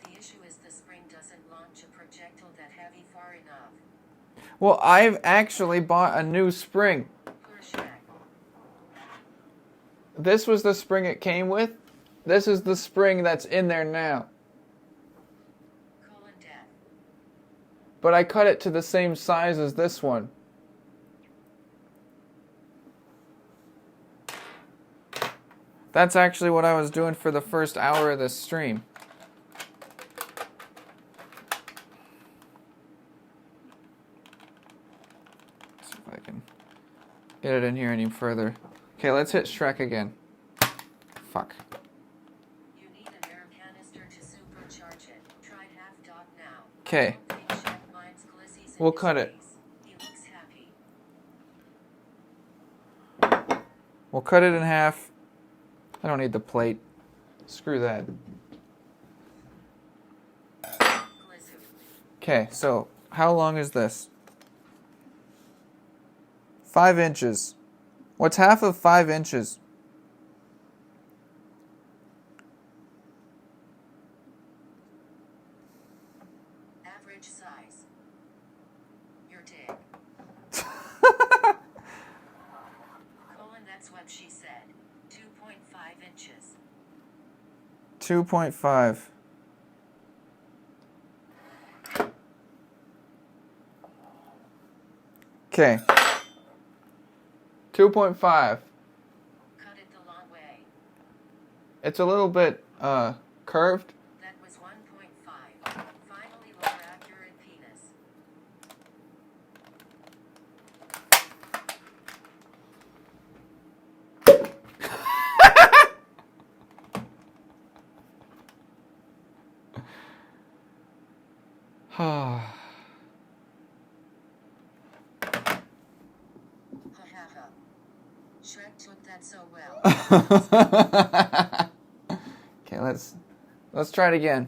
The issue is the spring doesn't launch a projectile that heavy far enough. Well, I've actually bought a new spring. Poor Shaq. This was the spring it came with. This is the spring that's in there now. Colon death. But I cut it to the same size as this one. That's actually what I was doing for the first hour of this stream. Let's see if I can get it in here any further. Okay, let's hit Shrek again. Fuck. You need an air canister to supercharge it. Try half dog now. Okay. Don't take Shaq Mine's glizzies in We'll his cut it. face. He looks happy. We'll cut it in half. I don't need the plate. Screw that. glizzy, Okay, so how long is this? 5 inches. What's half of 5 inches? average size. Your dick. Colon, that's what she said. 2.5 inches. 2.5. Okay. 2.5. Cut it the long way. It's a little bit curved. That was 1.5. Finally, more accurate penis. Ha ha ha. Shrek took that so well. Okay, let's try it again.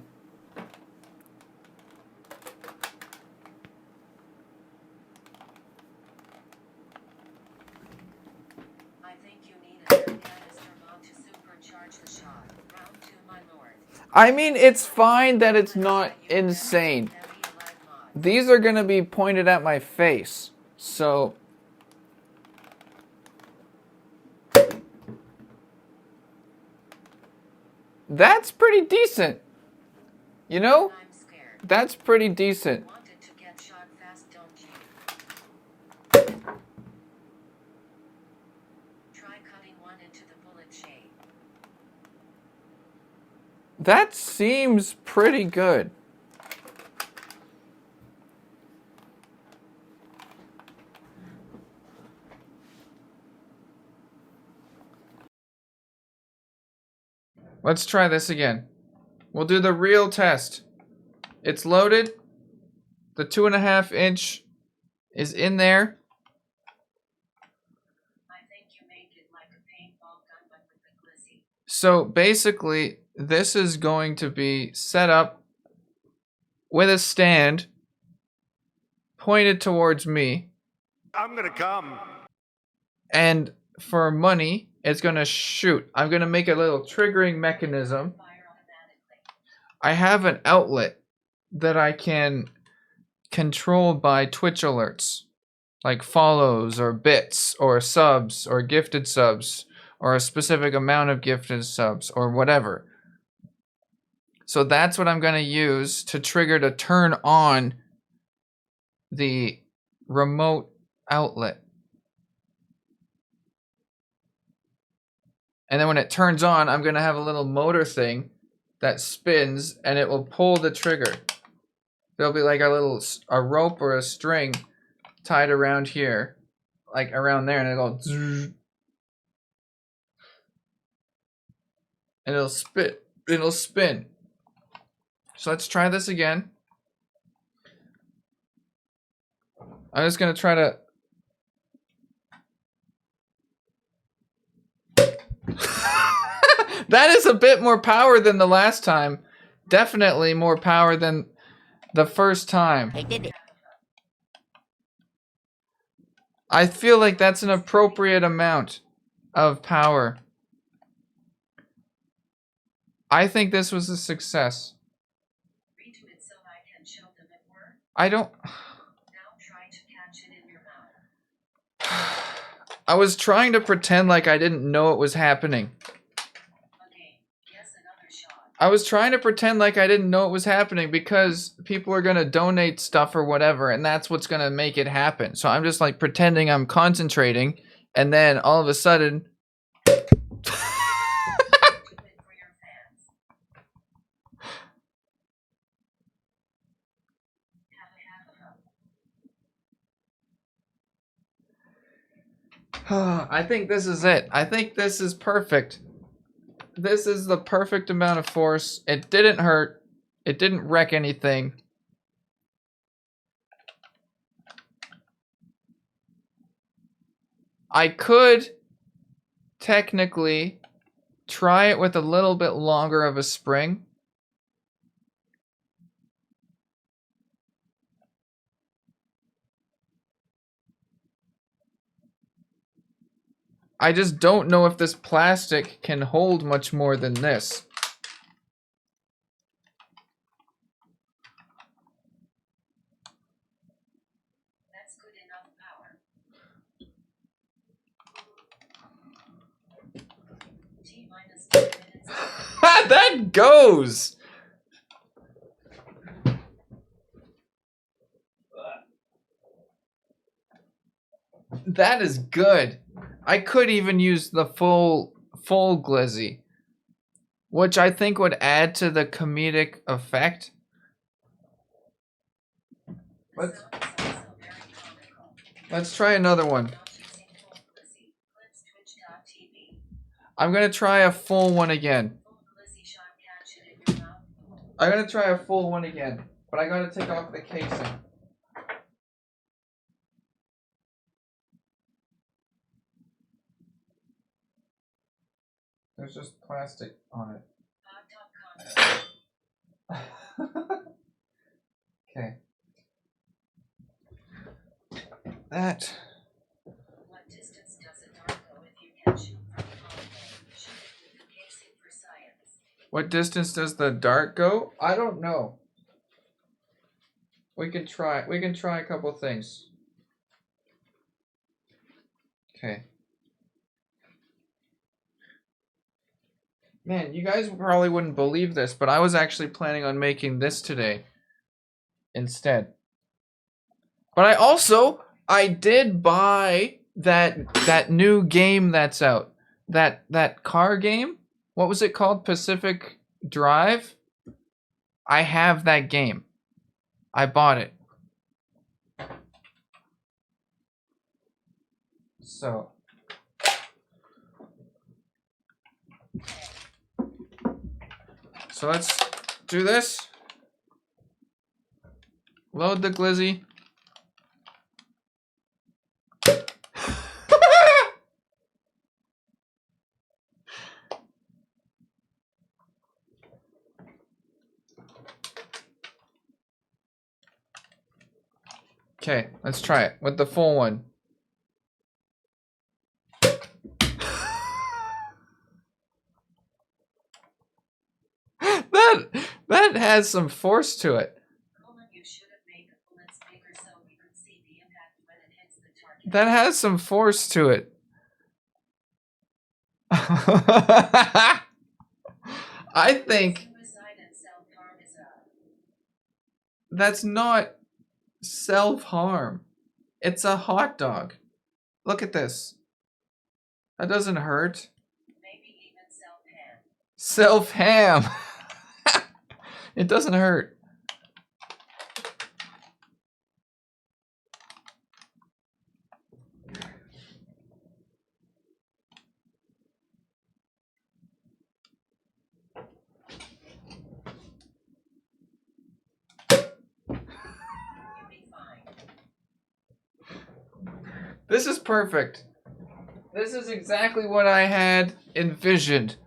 I think you need a third canister bomb to supercharge the shot. Round 2, my lord. I mean, it's fine that it's not insane. These are gonna be pointed at my face, so that's pretty decent. You know? I'm scared. That's pretty decent. Wanted to get shot fast, don't you? Try cutting one into the bullet shape. That seems pretty good. Let's try this again. We'll do the real test. It's loaded. The 2.5 inch is in there. I think you make it like a paintball gun, but with the glizzy. So basically, this is going to be set up with a stand pointed towards me. I'm gonna come. And for money, it's going to shoot. I'm going to make a little triggering mechanism. Fire automatically. I have an outlet that I can control by Twitch alerts, like follows or bits or subs or gifted subs or a specific amount of gifted subs or whatever. So that's what I'm going to use to trigger to turn on the remote outlet. And then when it turns on, I'm going to have a little motor thing that spins and it will pull the trigger. There'll be like a rope or a string tied around here, like around there, and it'll zzz, and it'll spin. So let's try this again. I'm just going to try to That is a bit more power than the last time. Definitely more power than the first time. I did it. I feel like that's an appropriate amount of power. I think this was a success. Redo it so I can show them it worked. I don't... Now try to catch it in your mouth. I was trying to pretend like I didn't know it was happening. Again. Yes, another shot. I was trying to pretend like I didn't know it was happening because people are going to donate stuff or whatever, and that's what's going to make it happen. So I'm just like pretending I'm concentrating, and then all of a sudden... Do it for your fans. I think this is it. I think this is perfect. This is the perfect amount of force. It didn't hurt. It didn't wreck anything. I could technically try it with a little bit longer of a spring. I just don't know if this plastic can hold much more than this. That's good enough power. T-minus 10 minutes. That goes! That is good. I could even use the full glizzy, which I think would add to the comedic effect. The sound is also very comical. Let's try another one. Not using full glizzy. Clips twitch.tv. I'm gonna try a full one again. Full glizzy shot catch it in your mouth. I'm gonna try a full one again, but I gotta take off the casing. There's just plastic on it. Hot dog combo. Okay. That. What distance does a dart go if you can shoot from far away? Shoot it with the casing for science. What distance does the dart go? I don't know. We can try a couple things. Okay. Man, you guys probably wouldn't believe this, but I was actually planning on making this today instead. But I did buy that new game that's out. That car game? What was it called? Pacific Drive? I have that game. I bought it. So let's do this. Load the glizzy. Okay, let's try it with the full one. That has some force to it. You should have made the bullets bigger so we could see the impact when it hits the target. That has some force to it. I think Suicide and self-harm is that's not self-harm. It's a hot dog. Look at this. That doesn't hurt. maybe even self-harm. Self-ham. It doesn't hurt. You'll be fine. This is perfect. This is exactly what I had envisioned.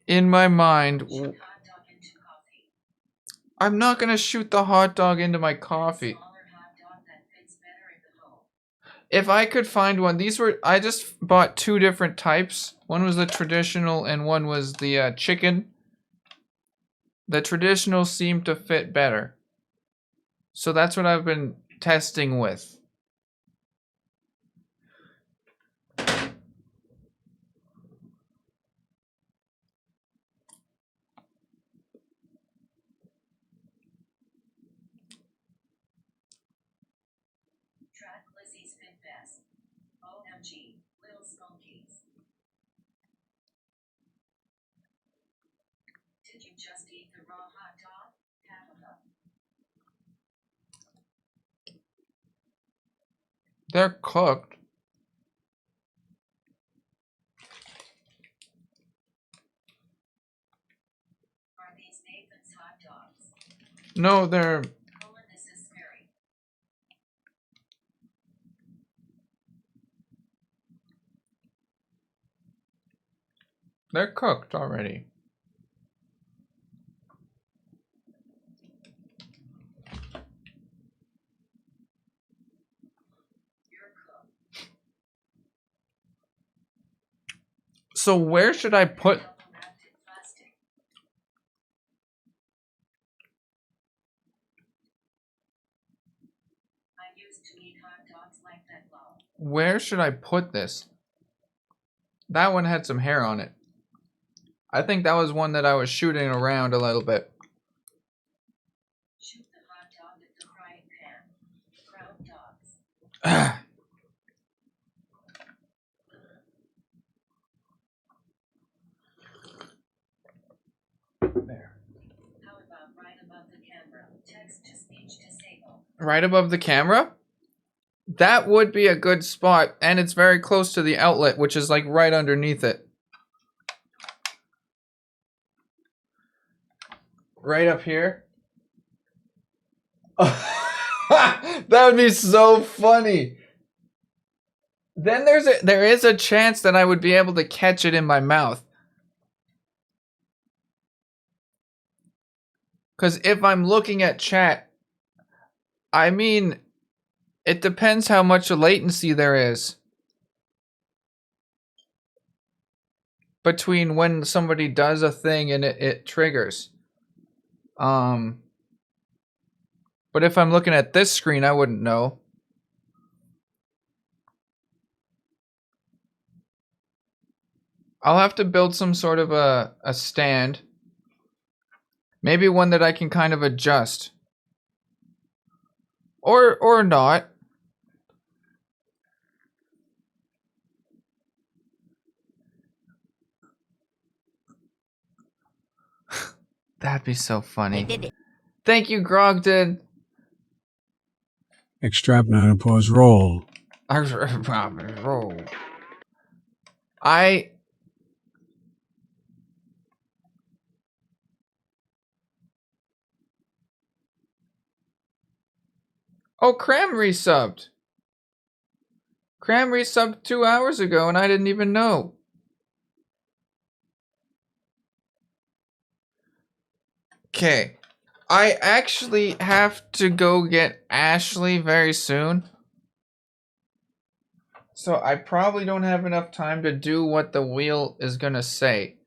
In my mind. Shoot hot dog into coffee. I'm not gonna shoot the hot dog into my coffee. Smaller hot dog that fits better in the hole. If I could find one, I just bought two different types. One was the traditional and one was the chicken. The traditional seemed to fit better. So that's what I've been testing with. Track glizzy's fit best. OMG, little skunkies. Did you just eat the raw hot dog? Haha. They're cooked. Are these Nathan's hot dogs? No, they're... This is scary. They're cooked already. So where should I put... Where should I put this? That one had some hair on it. I think that was one that I was shooting around a little bit. Shoot the hot dog at the frying pan. Ground dogs. There. How about right above the camera? Text to speech disable. Right above the camera? That would be a good spot, and it's very close to the outlet, which is like right underneath it. Right up here. That would be so funny. Then there is a chance that I would be able to catch it in my mouth. Because if I'm looking at chat, I mean, it depends how much latency there is between when somebody does a thing and it triggers. But if I'm looking at this screen, I wouldn't know. I'll have to build some sort of a stand. Maybe one that I can kind of adjust. Or not. That'd be so funny. Thank you, Grogdon. Extrapolate roll. Roll. Oh, Cram resubbed. Cram resubbed 2 hours ago and I didn't even know. Okay. I actually have to go get Ashley very soon. So I probably don't have enough time to do what the wheel is gonna say.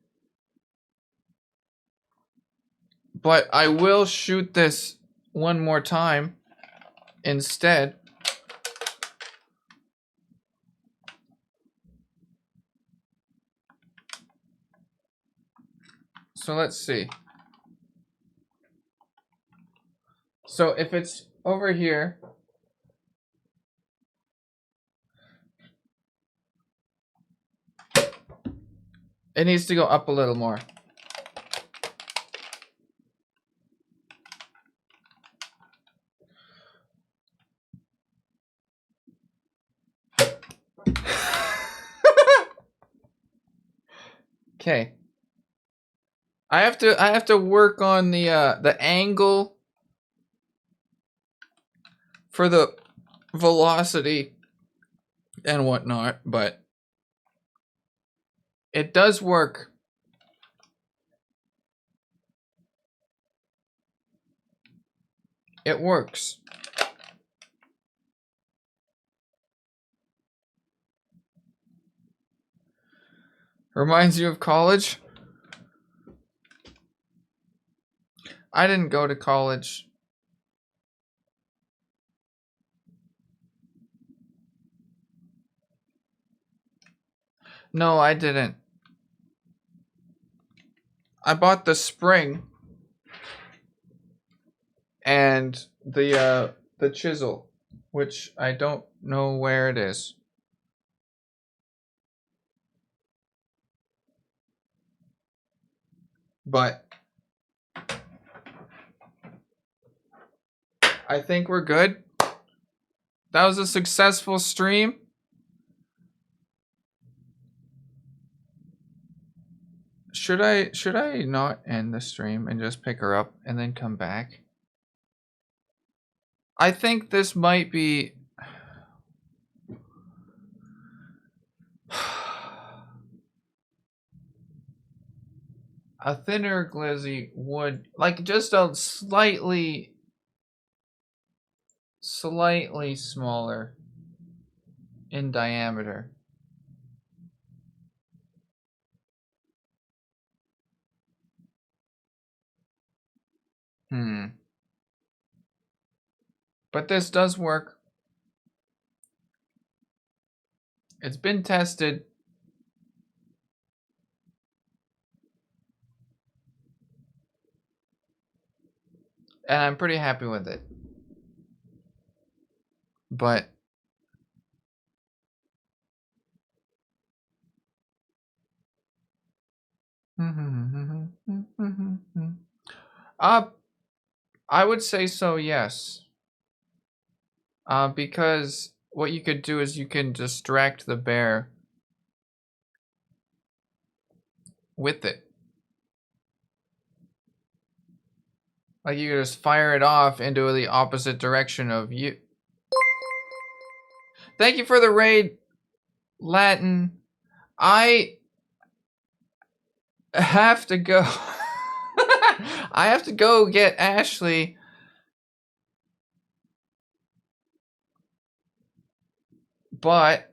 But I will shoot this one more time instead. So let's see. So if it's over here, it needs to go up a little more. Okay. I have to work on the angle for the velocity and whatnot, but it does work. It works. Reminds you of college? I didn't go to college. No, I didn't. I bought the spring and the chisel, which I don't know where it is. But I think we're good. That was a successful stream. Should I not end the stream and just pick her up and then come back? I think this might be A thinner glizzy would, like, just a slightly smaller in diameter. But this does work. It's been tested. And I'm pretty happy with it. But I would say so, yes. Because what you could do is you can distract the bear with it. Like you could just fire it off into the opposite direction of you. Thank you for the raid, Latin. I have to go. I have to go get Ashley. But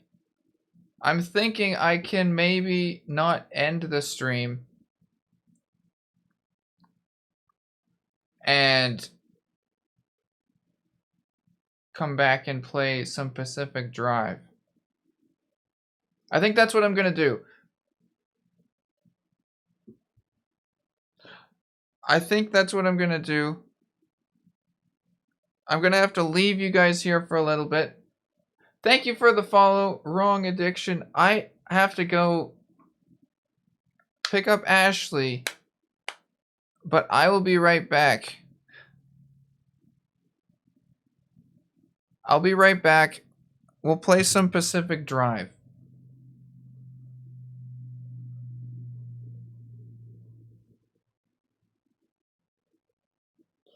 I'm thinking I can maybe not end the stream and come back and play some Pacific Drive. I think that's what I'm gonna do. I think that's what I'm gonna do. I'm gonna have to leave you guys here for a little bit. Thank you for the follow, Wrong Addiction. I have to go pick up Ashley, but I will be right back. I'll be right back. We'll play some Pacific Drive.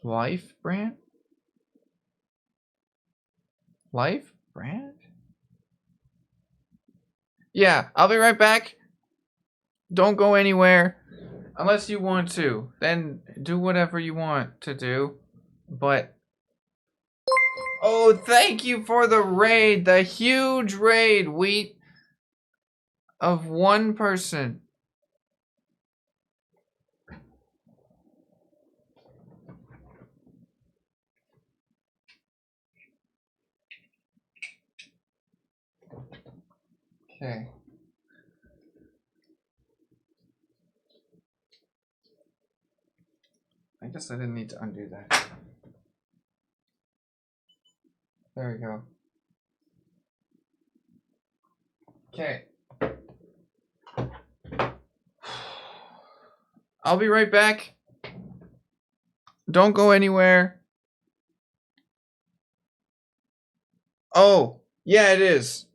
Life brand? Life brand? Yeah, I'll be right back. Don't go anywhere. Unless you want to. Then do whatever you want to do. But... Oh, thank you for the raid. The huge raid, Wheat. Of one person. Okay. I guess I didn't need to undo that. There we go. Okay. I'll be right back. Don't go anywhere. Oh, yeah, it is.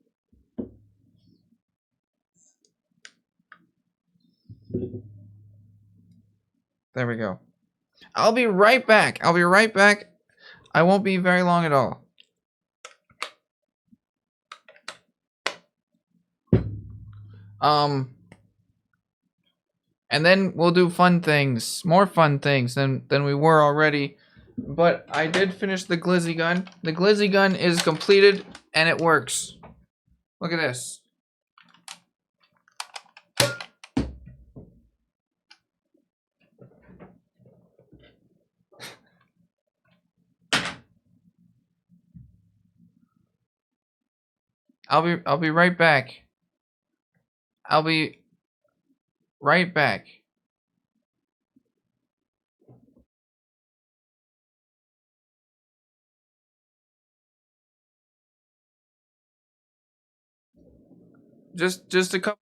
There we go. I'll be right back. I'll be right back. I won't be very long at all. And then we'll do fun things, more fun things than we were already. But I did finish the glizzy gun. The glizzy gun is completed and it works. Look at this. I'll be right back. I'll be right back. Just a couple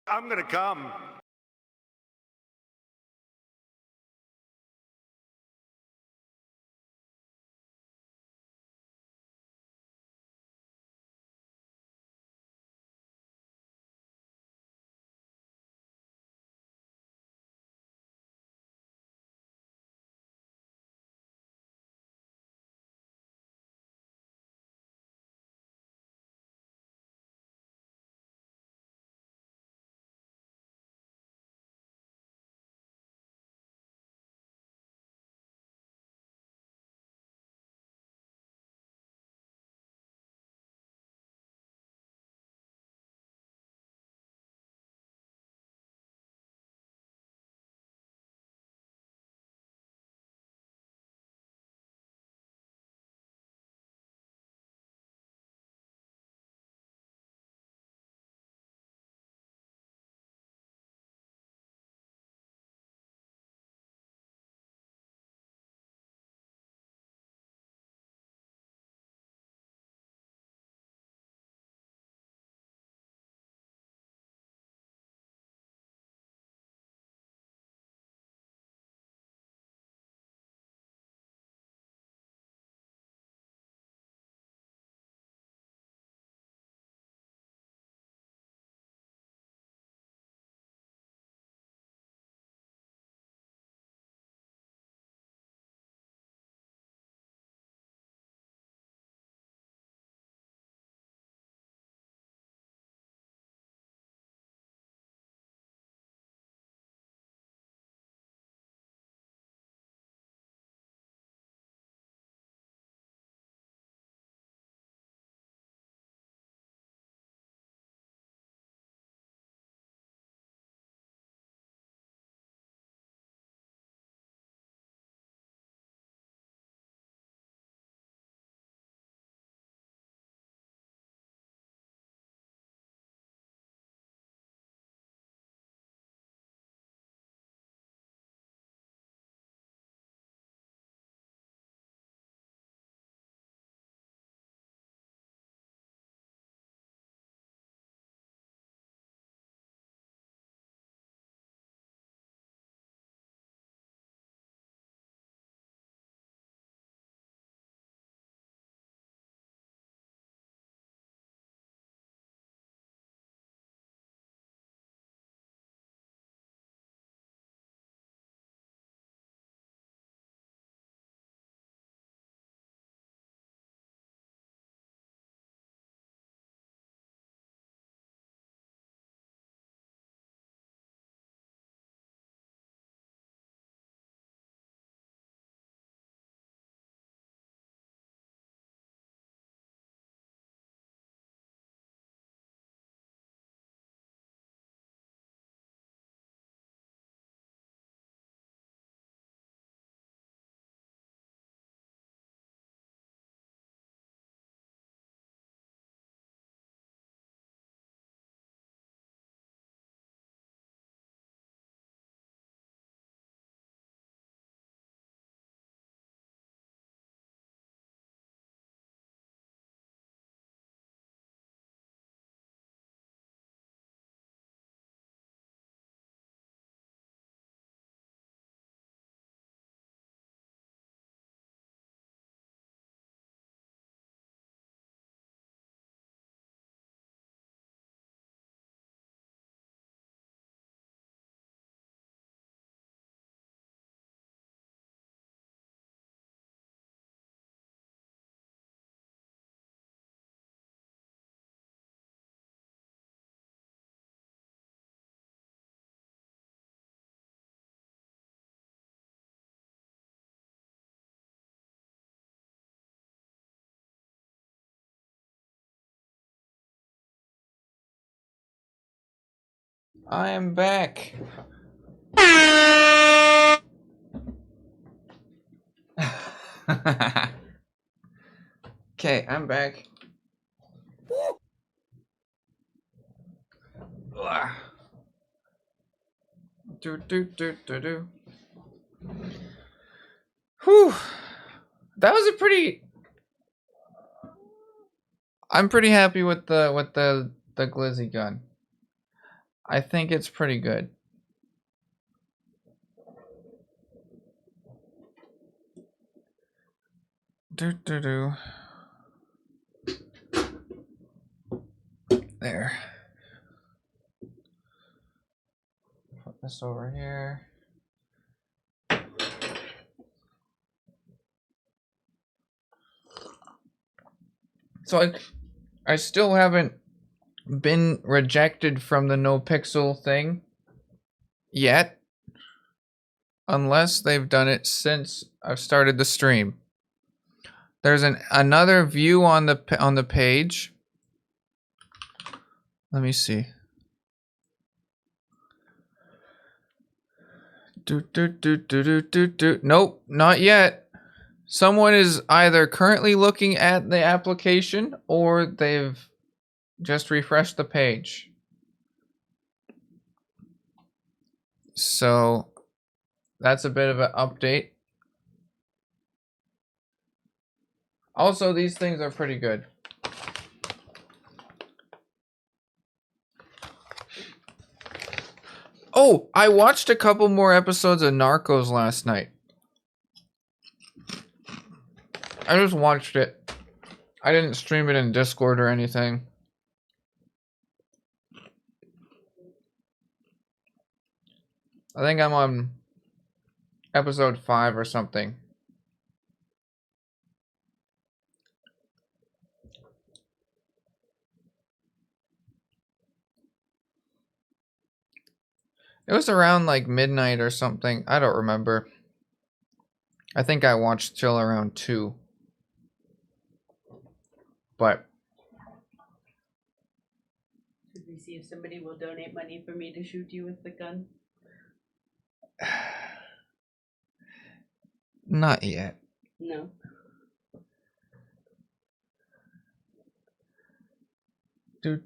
I'm gonna come. I am back. Okay, I'm back. Ugh. Do. Whew. That was a pretty. I'm pretty happy with the glizzy gun. I think it's pretty good. Do. There. Put this over here. So I still haven't been rejected from the no pixel thing yet, unless they've done it since I've started the stream. There's another view on the page. Let me see. Nope, not yet. Someone is either currently looking at the application or they've just refreshed the page. So that's a bit of an update. Also, these things are pretty good. Oh, I watched a couple more episodes of Narcos last night. I just watched it. I didn't stream it in Discord or anything. I think I'm on episode 5 or something. It was around like midnight or something. I don't remember. I think I watched till around 2. But Should we see if somebody will donate money for me to shoot you with the gun? not yet. No. Do.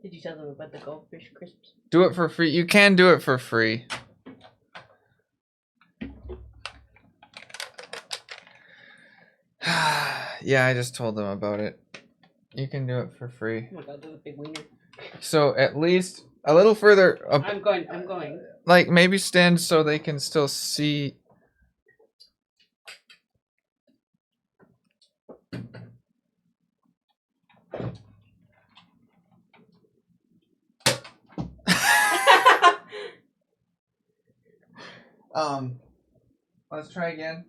Did you tell them about the goldfish crisps? Do it for free. You can do it for free. Yeah, I just told them about it. You can do it for free. Oh my god, those big wiener. So at least a little further up. I'm going. Like maybe stand so they can still see. Let's try again.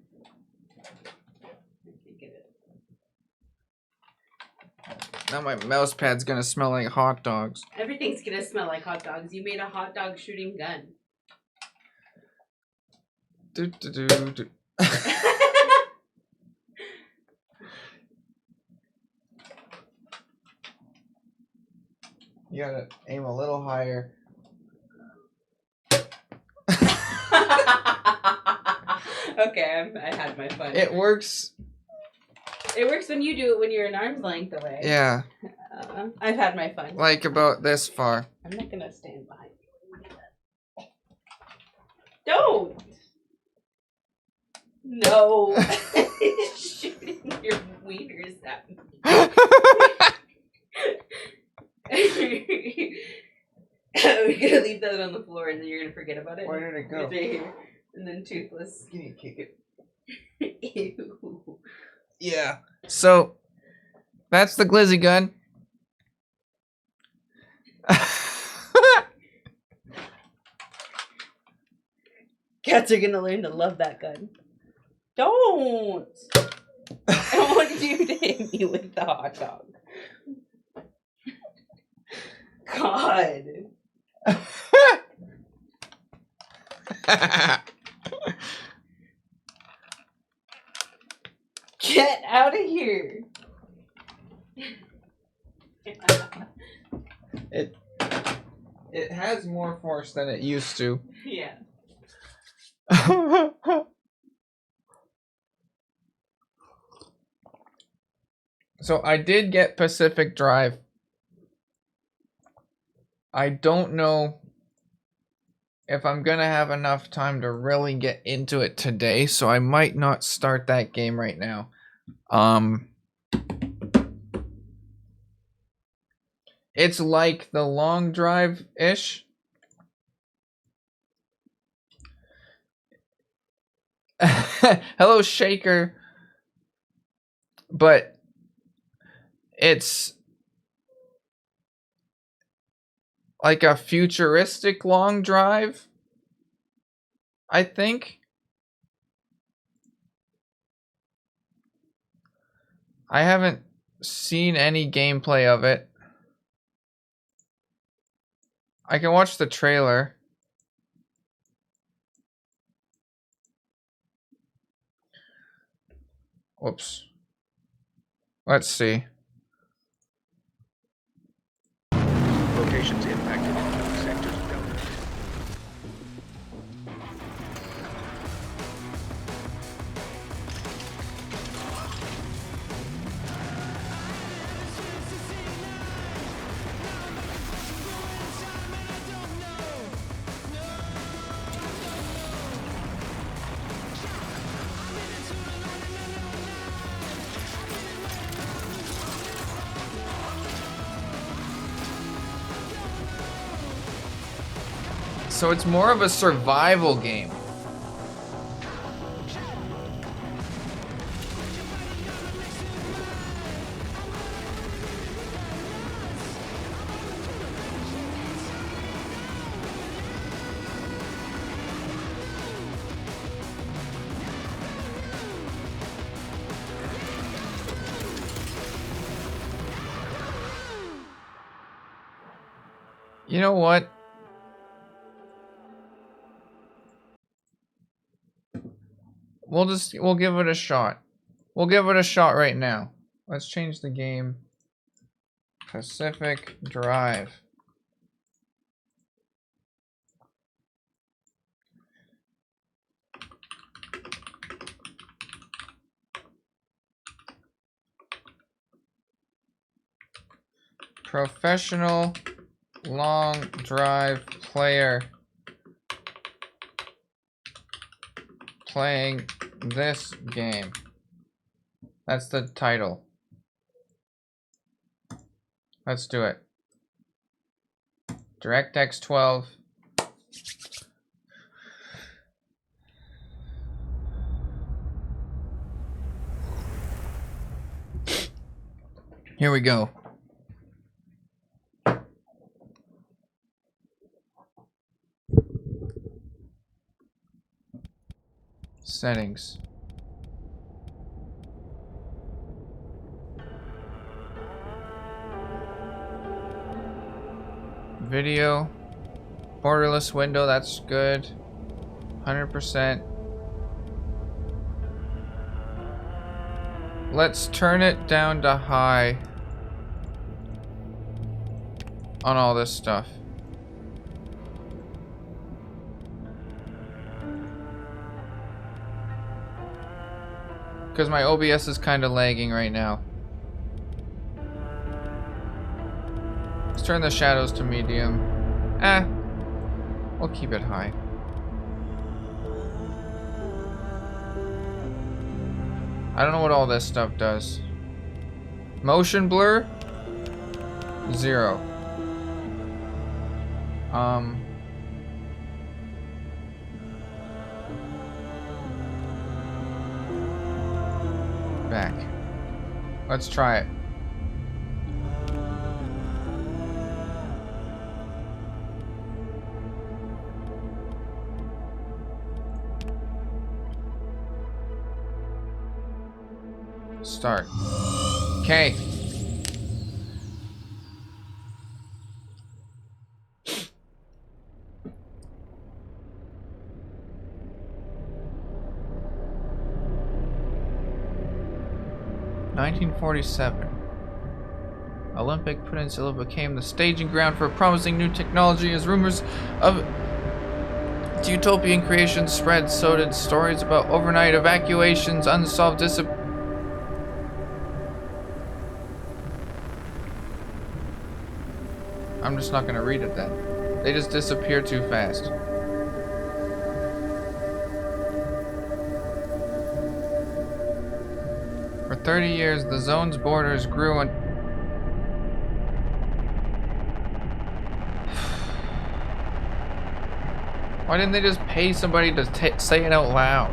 Now my mouse pad's gonna smell like hot dogs. Everything's gonna smell like hot dogs. You made a hot dog shooting gun. Do. You gotta aim a little higher. Okay, I had my fun. It works. It works when you do it when you're an arm's length away. Yeah. I've had my fun. Like about this far. I'm not gonna stand behind you. Don't! No! Shooting your wieners at me. We're gonna leave that on the floor and then you're gonna forget about it. Where did it go? It's right here. And then toothless. Can you kick it? Ew. Yeah. So that's the glizzy gun. Cats are gonna learn to love that gun. Don't! I don't want you to hit me with the hot dog. God. Get out of here. It has more force than it used to. Yeah. So I did get Pacific Drive. I don't know if I'm gonna have enough time to really get into it today, so I might not start that game right now. It's like the long drive-ish. Hello, Shaker. But it's like a futuristic long drive, I think. I haven't seen any gameplay of it. I can watch the trailer. Whoops. Let's see. Locations impacted. Sectors dominant. So it's more of a survival game. You know what? We'll give it a shot. We'll give it a shot right now. Let's change the game. Pacific Drive. Professional long drive player playing this game. That's the title. Let's do it. DirectX 12. Here we go. Settings. Video. Borderless window, that's good. 100%. Let's turn it down to high on all this stuff. Because my OBS is kind of lagging right now. Let's turn the shadows to medium. We'll keep it high. I don't know what all this stuff does. Motion blur? 0. Back. Let's try it. Start. Okay. (1947). Olympic Peninsula became the staging ground for a promising new technology as rumors of utopian creations spread. So did stories about overnight evacuations, unsolved I'm just not gonna read it then. They just disappear too fast. For 30 years, the zone's borders grew and Why didn't they just pay somebody to say it out loud?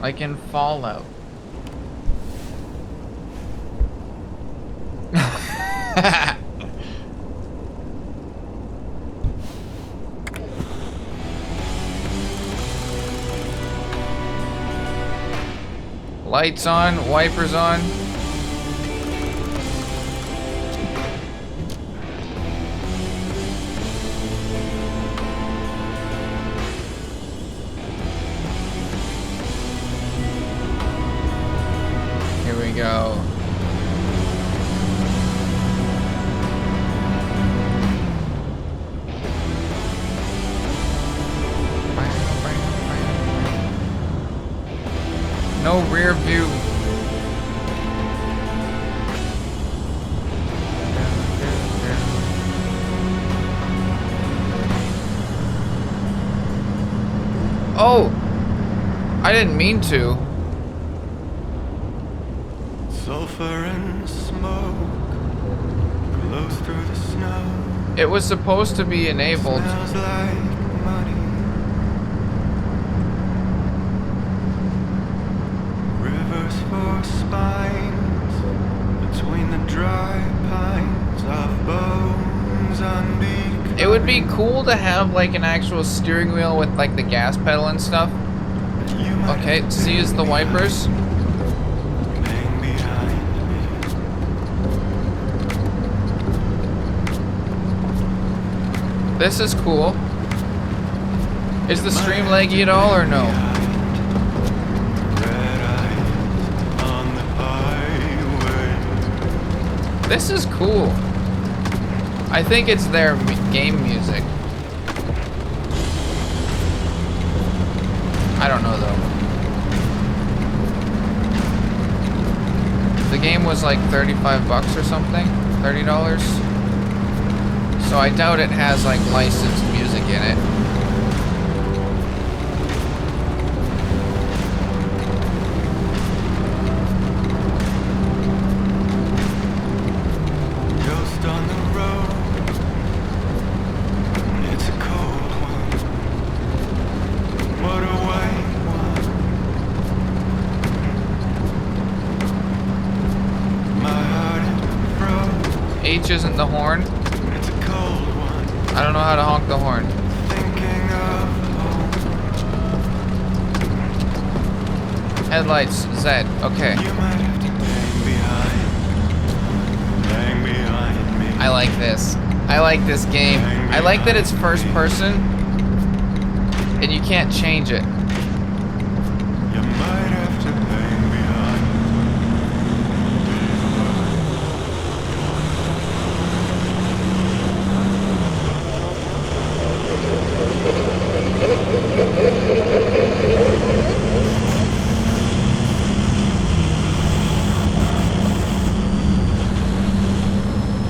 Like in Fallout. Lights on, wipers on. Here we go. No rear view. Oh! I didn't mean to. Sulfur and smoke glows through the snow. It was supposed to be enabled. Smells like money. Rivers for spines between the dry pines of bones unbecoming. It would be cool to have like an actual steering wheel with like the gas pedal and stuff. Okay, so use the wipers. This is cool. Is the stream laggy at all or no? This is cool. I think it's their game music. I don't know though. The game was like 35 bucks or something, $30. So I doubt it has like licensed music in it. Ghost on the road. It's a cold one. What a white one. My heart is froze. H isn't the horn. It's a cold one. I don't know how to honk the horn. Thinking of home. Headlights, Z, okay. You might have to hang behind me. I like this. I like this game. I like that it's first person and you can't change it. You might have to hang behind.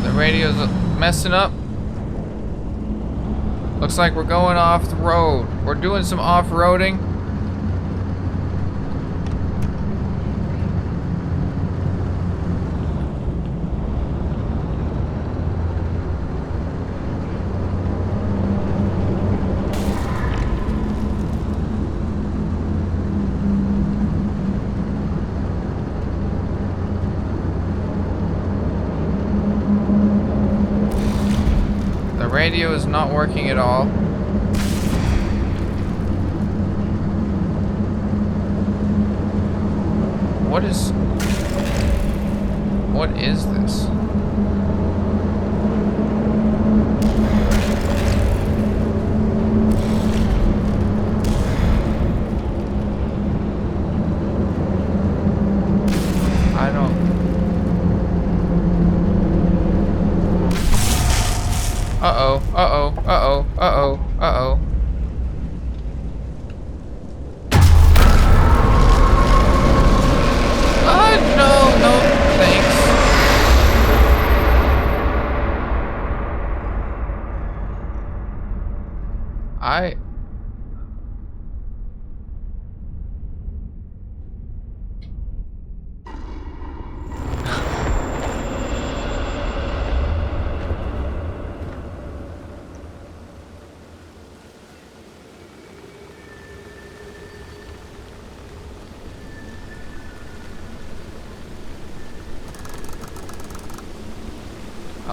The radio's messing up. Looks like we're going off the road. We're doing some off-roading. The radio is not working at all. What is this? I don't. Uh-oh, uh-oh, uh-oh, uh-oh, uh-oh. No, thanks.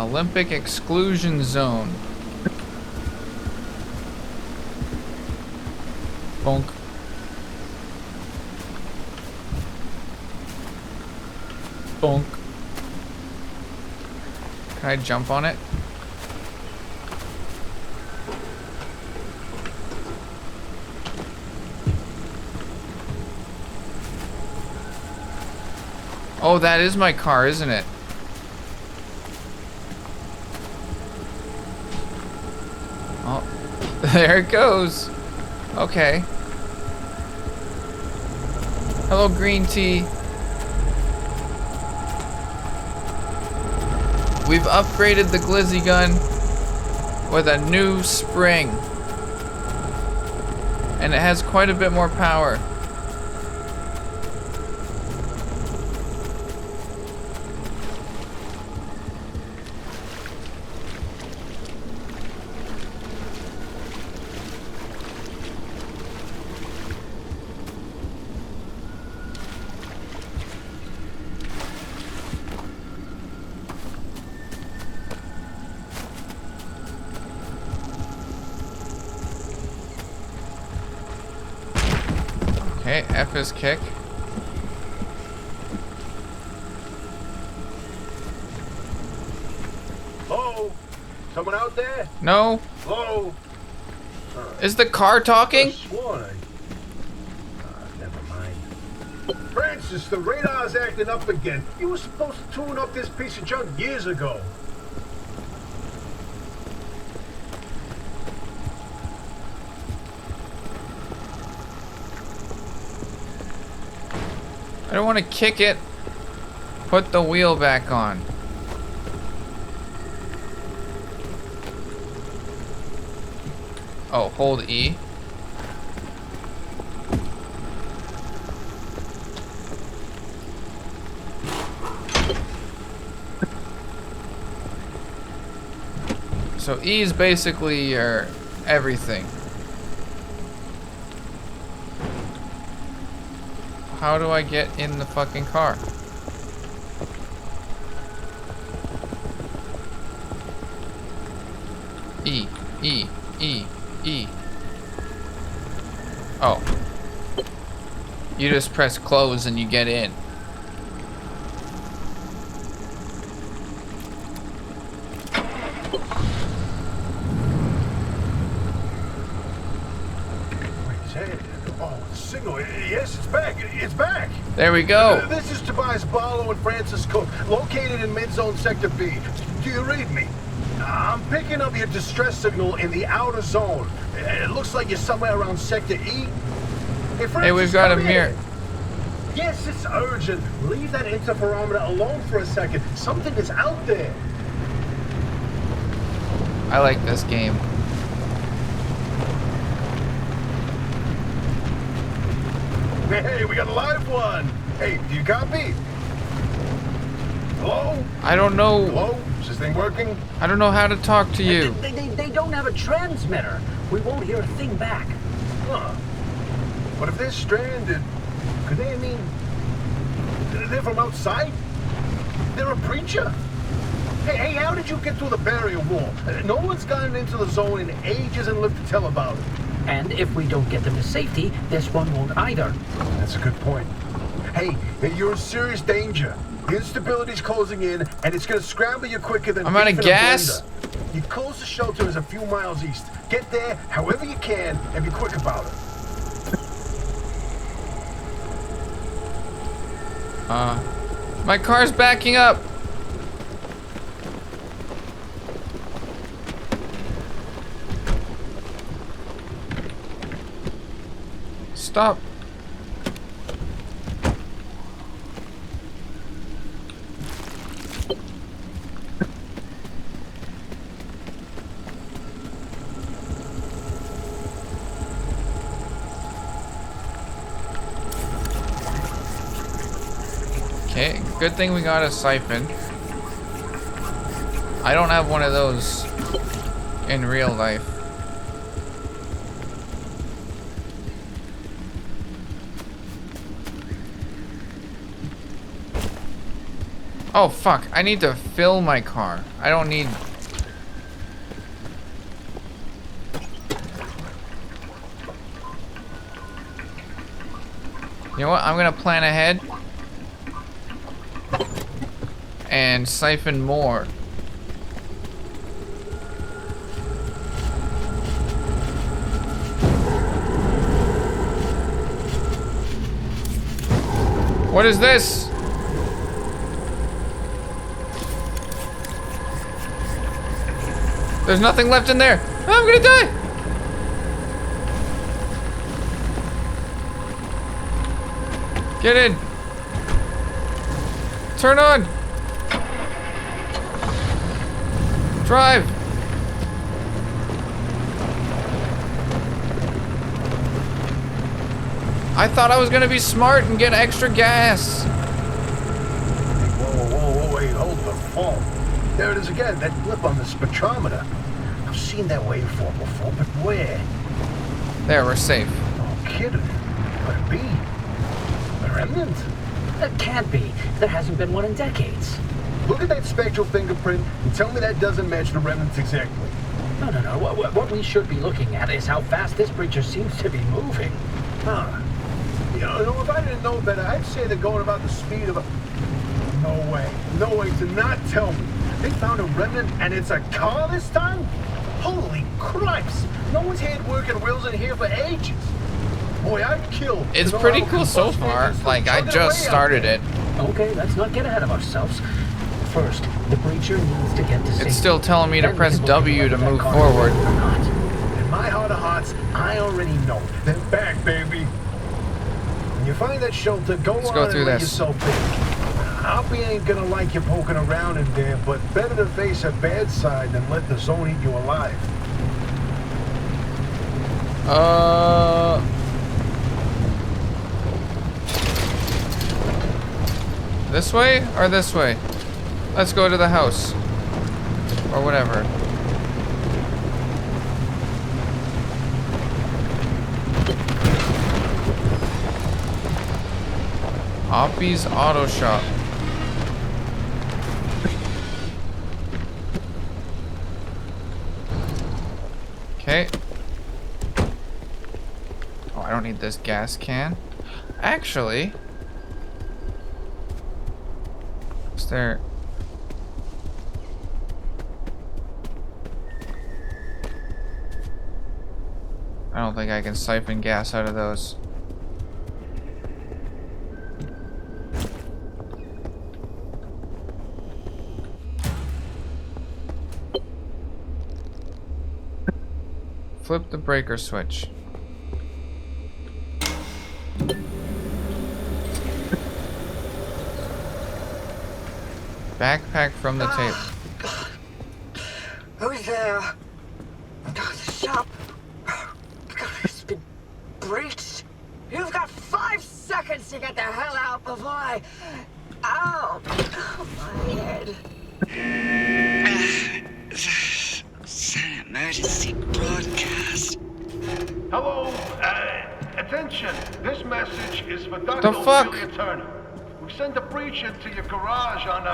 Olympic exclusion zone. Bonk. Bonk. Can I jump on it? Oh, that is my car, isn't it? Oh, there it goes. Okay. Hello, green tea. We've upgraded the glizzy gun with a new spring. And it has quite a bit more power. Okay, F is kick. Oh, someone out there? No. Hello? Is the car talking? Never mind. Francis, the radar's acting up again. You were supposed to tune up this piece of junk years ago. I don't want to kick it. Put the wheel back on. Oh, hold E. So E is basically your everything. How do I get in the fucking car? E, E, E, E. Oh. You just press close and you get in. Yes, it's back. It's back. There we go. This is Tobias Barlow and Francis Cook, located in mid-zone sector B. Do you read me? I'm picking up your distress signal in the outer zone. It looks like you're somewhere around sector E. Hey, Francis, we've got a come mirror. here. Yes, it's urgent. Leave that interferometer alone for a second. Something is out there. I like this game. Hey, we got a live one. Hey, do you copy? Hello? I don't know. Hello? Is this thing working? I don't know how to talk to you. They don't have a transmitter. We won't hear a thing back. Huh. But if they're stranded, could they, they're from outside? They're a preacher? Hey, how did you get through the barrier wall? No one's gotten into the zone in ages and lived to tell about it. And if we don't get them to safety, this one won't either. That's a good point. Hey, you're in serious danger. The instability's closing in, and it's gonna scramble you quicker than I'm out of beef in a gas. blender. Your closest shelter is a few miles east. Get there however you can, and be quick about it. My car's backing up. Stop. Okay, good thing we got a siphon. I don't have one of those in real life. Oh, fuck. I need to fill my car. I don't need... You know what? I'm gonna plan ahead and siphon more. What is this? There's nothing left in there. I'm gonna die. Get in. Turn on. Drive. I thought I was gonna be smart and get extra gas. Whoa, wait, hold the phone. There it is again, that blip on the spectrometer. I've seen that waveform before, but where? There, we're safe. No kidding. Could it be? A remnant? That can't be. There hasn't been one in decades. Look at that spectral fingerprint and tell me that doesn't match the remnants exactly. No. What we should be looking at is how fast this creature seems to be moving. Huh. You know, if I didn't know better, I'd say they're going about the speed of a... No way to not tell me. They found a remnant and it's a car this time? Holy cripes! No one's had working wheels in here for ages. Boy, I'd kill. It's pretty cool so far. Like, I just started it. Okay, let's not get ahead of ourselves. First, the breacher needs to get to safety. It's still telling me to Then we press can look at W to whether that move car forward. is or not. In my heart of hearts, I already know. They're back, baby. When you find that shelter, go Let's on go and through let this. yourself in. Hoppy ain't gonna like you poking around in there, but better to face a bad side than let the zone eat you alive. This way or this way? Let's go to the house. Or whatever. Oppie's Auto Shop. Okay. Oh, I don't need this gas can. Actually, is there... I don't think I can siphon gas out of those. Flip the breaker switch. Backpack from the tape. Who's there? The shop. God, it's been breached. You've got 5 seconds to get the hell out before I... Ow! My head. It's an emergency broadcast. Hello, attention. This message is for Dr. The fuck? Ophelia Turner. We've sent a breach into your garage on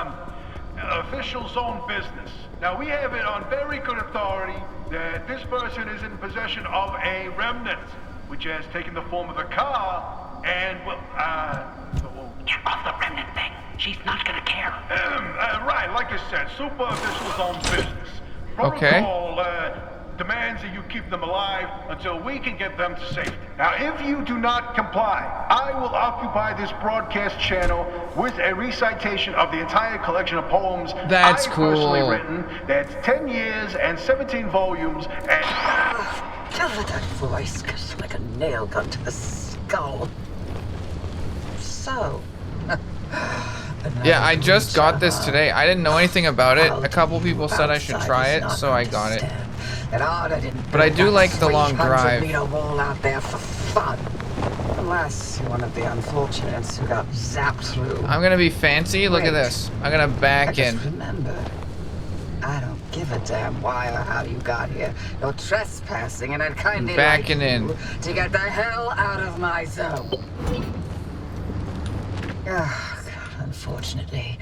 official zone business. Now, we have it on very good authority that this person is in possession of a remnant, which has taken the form of a car, and, well, Get off the remnant thing. She's not gonna care. right, like I said, super official zone business. Okay. Protocol, demands that you keep them alive until we can get them to safety. Now, if you do not comply, I will occupy this broadcast channel with a recitation of the entire collection of poems That's I've personally cool. written. That's 10 years and 17 volumes and... Oh, that voice goes like a nail gun to the skull. So... Yeah, I just got this today. I didn't know anything about it. A couple people said I should try it, so I got it. But I do like the long drive. Wall out there for fun. Unless you're one of the unfortunates who got zapped through. I'm gonna be fancy. Look at this. I'm gonna back in. Remember, I don't give a damn why or how you got here. You're trespassing, and I'd kindly Backing like in. you to get the hell out of my zone. Oh, God, unfortunately,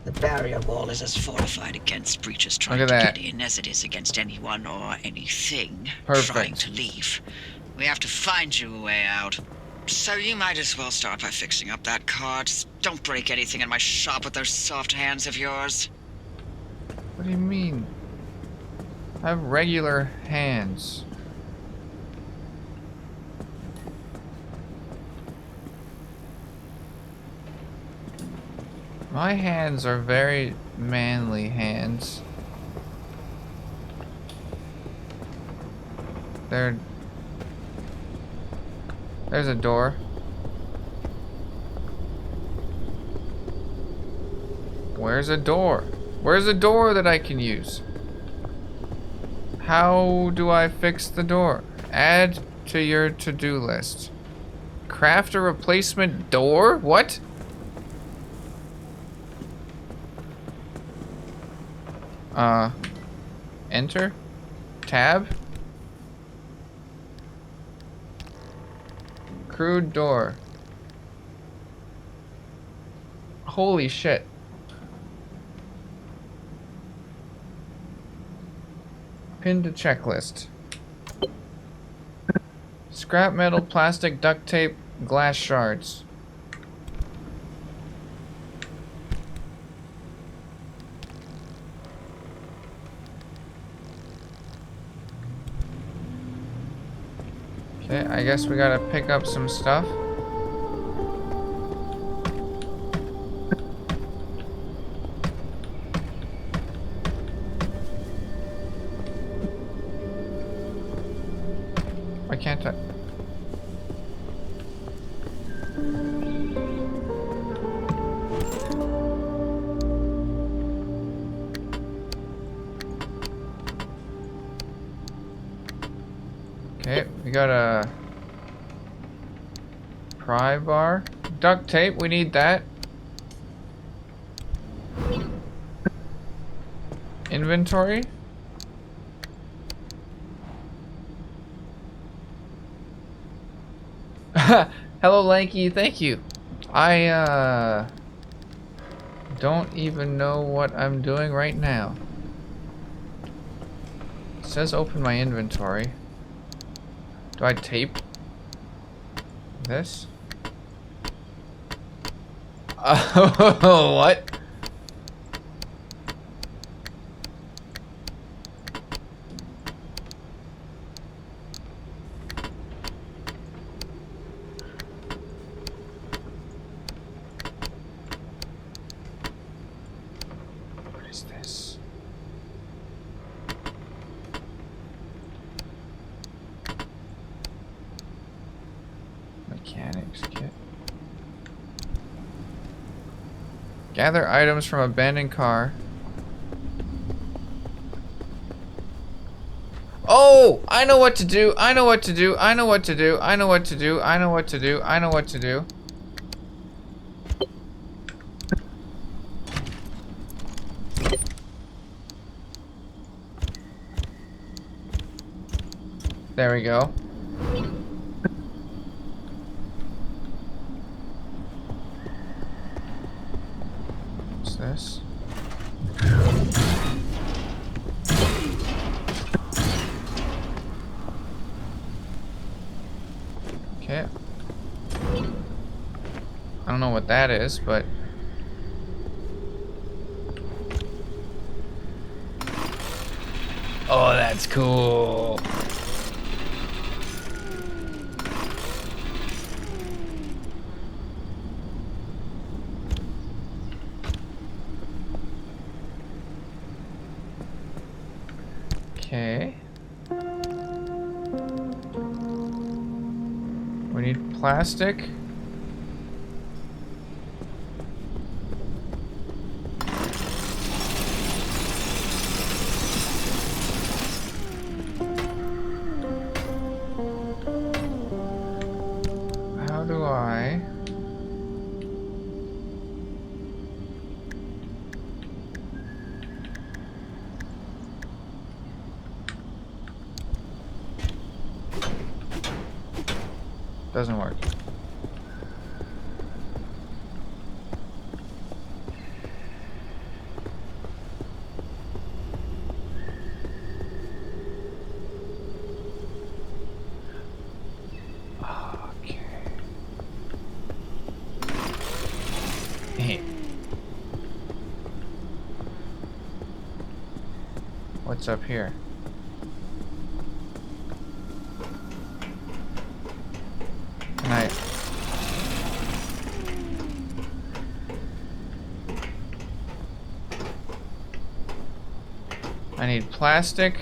The barrier wall is as fortified against breaches trying to Look at get in as it is against anyone or anything Perfect. trying to leave. We have to find you a way out. So you might as well start by fixing up that car. Just don't break anything in my shop with those soft hands of yours. What do you mean? I have regular hands. My hands are very manly hands. There's a door. Where's a door? Where's a door that I can use? How do I fix the door? Add to your to-do list. Craft a replacement door? What? Enter? Tab? Crude door. Holy shit. Pin to checklist. Scrap metal, plastic, duct tape, glass shards. Okay, I guess we gotta pick up some stuff. Why can't I? Okay, we got a pry bar. Duct tape, we need that. Inventory. Hello, Lanky, thank you. I don't even know what I'm doing right now. It says open my inventory. Do I tape this? What? What is this? Mechanics kit. Gather items from abandoned car. Oh! I know what to do! I know what to do! I know what to do! I know what to do! I know what to do! I know what to do! There we go. What's this? Okay. I don't know what that is, but... Oh, that's cool. Okay. We need plastic. How do I... Doesn't work. What's up here? Can I need plastic.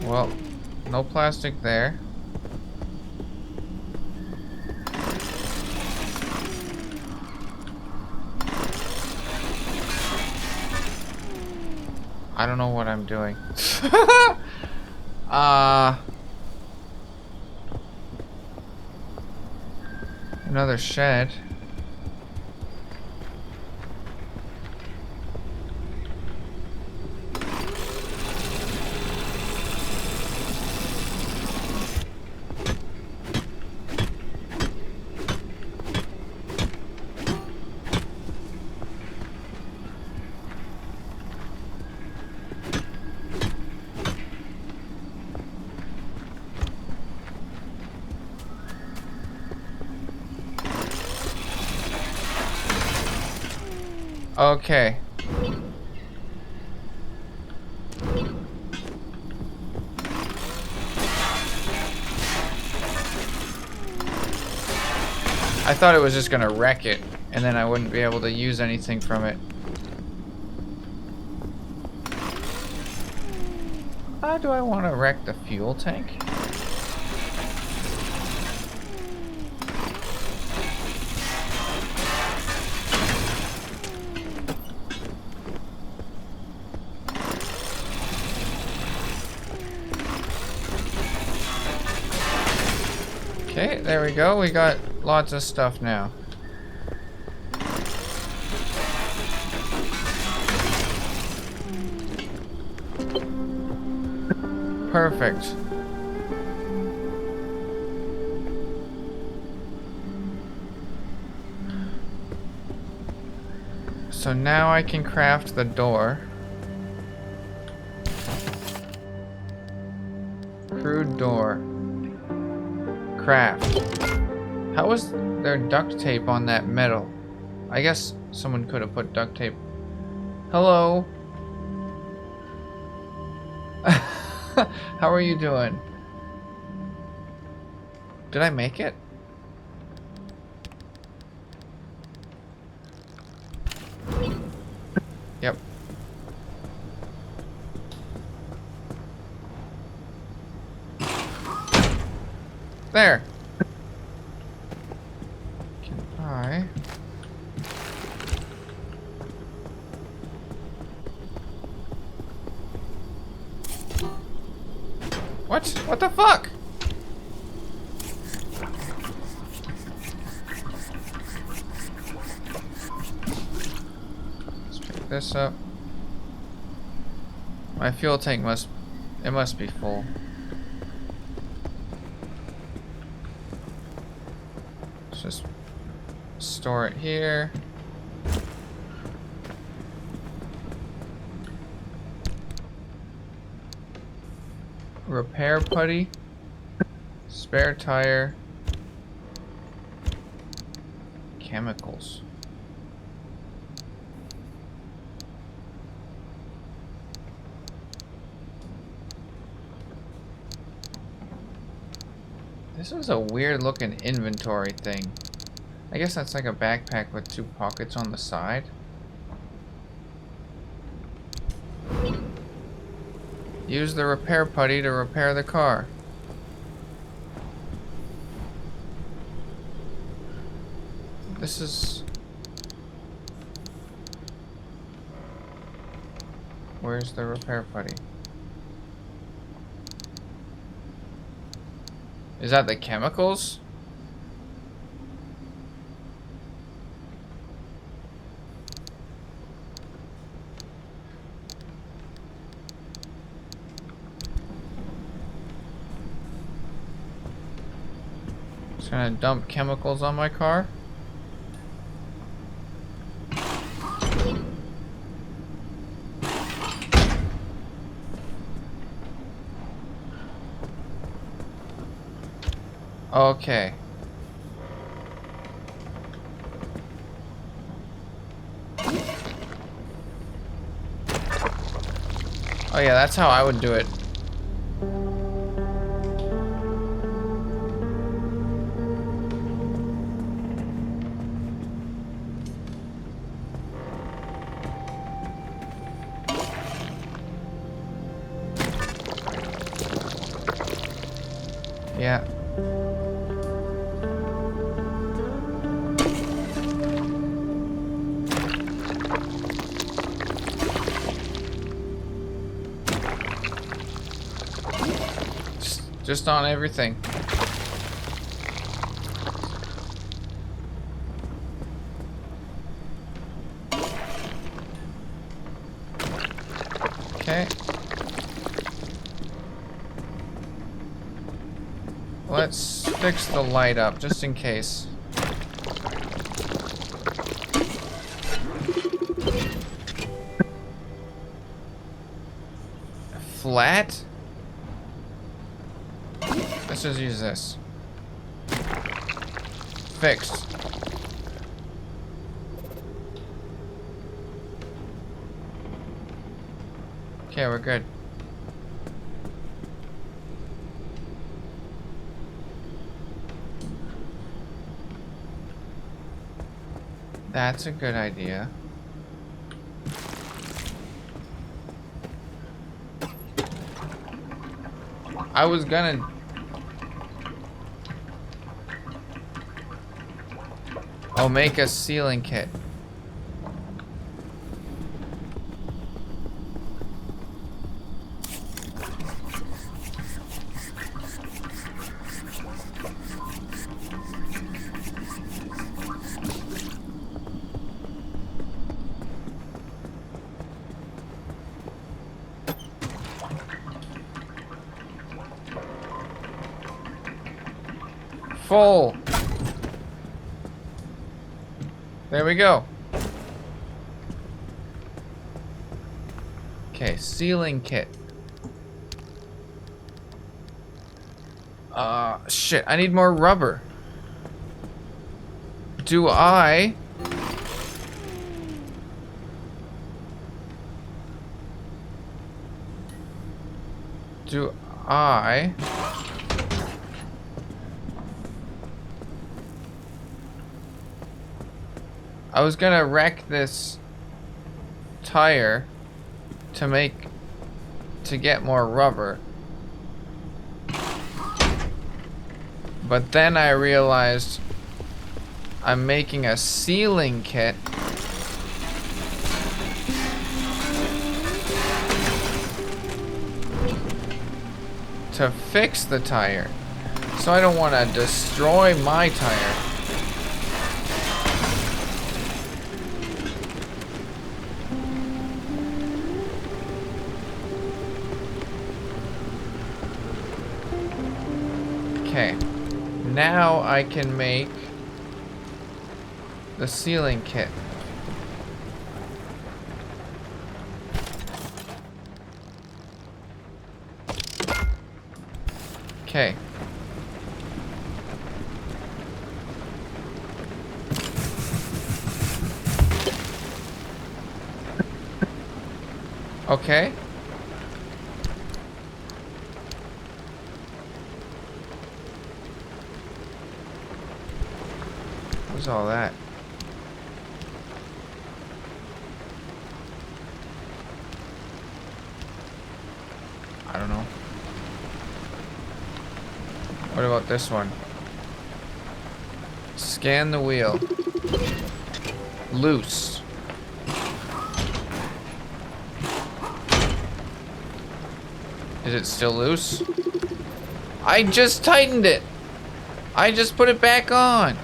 Well, no plastic there. I don't know what I'm doing. Another shed. Okay. I thought it was just gonna wreck it, and then I wouldn't be able to use anything from it. Do I want to wreck the fuel tank? Okay, there we go. We got lots of stuff now. Perfect. So now I can craft the door. Crude door. Craft. How was there duct tape on that metal? I guess someone could have put duct tape. Hello. How are you doing? Did I make it? Yep. There. Can I? What? What the fuck? Let's pick this up. My fuel tank must be full. Let's just store it here. Repair putty, spare tire, chemicals. This is a weird looking inventory thing. I guess that's like a backpack with two pockets on the side. Use the repair putty to repair the car. This is... Where's the repair putty? Is that the chemicals? Just gonna dump chemicals on my car. Okay. Oh yeah, that's how I would do it. Yeah. Just on everything. Okay. Let's fix the light up, just in case. Flat? Let's just use this. Fixed. Okay, we're good. That's a good idea. I was gonna... I'll make a sealing kit. Full. There we go. Okay, sealing kit. Shit, I need more rubber. Do I... Do I... I was gonna wreck this tire to get more rubber. But then I realized I'm making a sealing kit to fix the tire. So I don't want to destroy my tire. Okay. Now I can make the sealing kit. Okay. Okay. What's all that? I don't know. What about this one? Scan the wheel. Loose. Is it still loose? I just tightened it. I just put it back on.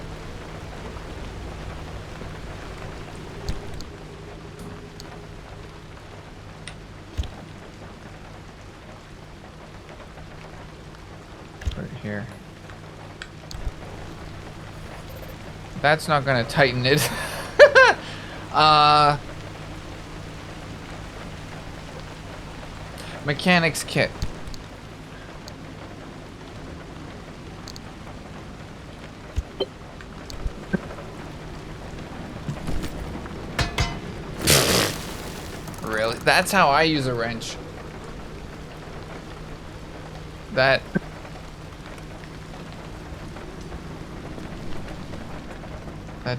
Put it here. That's not gonna tighten it. Mechanics kit. Really? That's how I use a wrench. That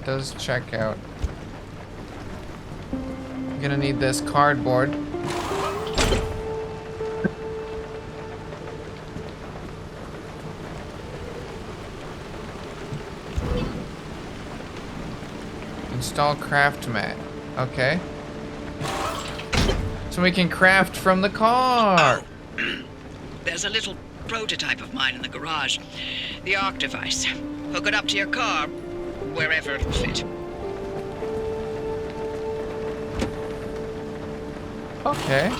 does check out. I'm gonna need this cardboard. Install craft mat. Okay. So we can craft from the car. There's a little prototype of mine in the garage. The arc device. Hook it up to your car, wherever it'll fit. Okay.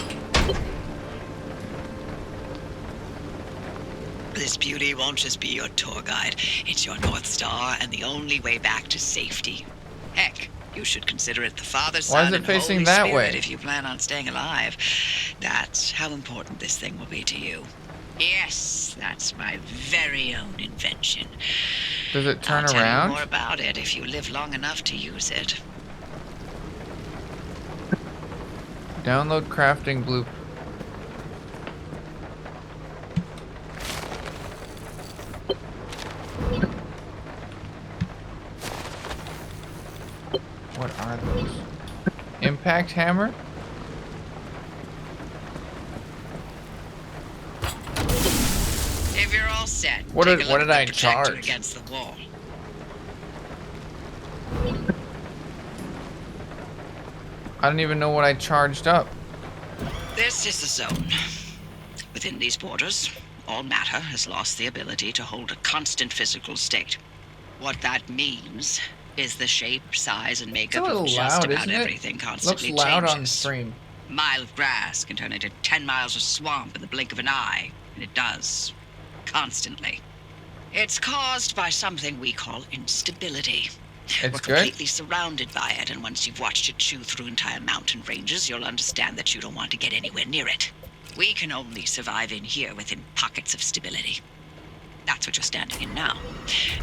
This beauty won't just be your tour guide. It's your North Star and the only way back to safety. Heck, you should consider it the Father, Son, Why is it and facing Holy that Spirit way? if you plan on staying alive. That's how important this thing will be to you. Yes, that's my very own invention. Does it turn I'll tell around? you more about it if you live long enough to use it. Download crafting blueprint. What are those? Impact hammer? If you're all set, What take did- a what look did at I the protector charge? against the wall. I don't even know what I charged up. This is the zone. Within these borders, all matter has lost the ability to hold a constant physical state. What that means is the shape, size, and It's a makeup little of just loud, about isn't it? everything Looks constantly loud on changes. stream. A mile of grass can turn into 10 miles of swamp in the blink of an eye, and it does. Constantly. It's caused by something we call instability. We're It's good. completely surrounded by it, and once you've watched it chew through entire mountain ranges, you'll understand that you don't want to get anywhere near it. We can only survive in here within pockets of stability. That's what you're standing in now.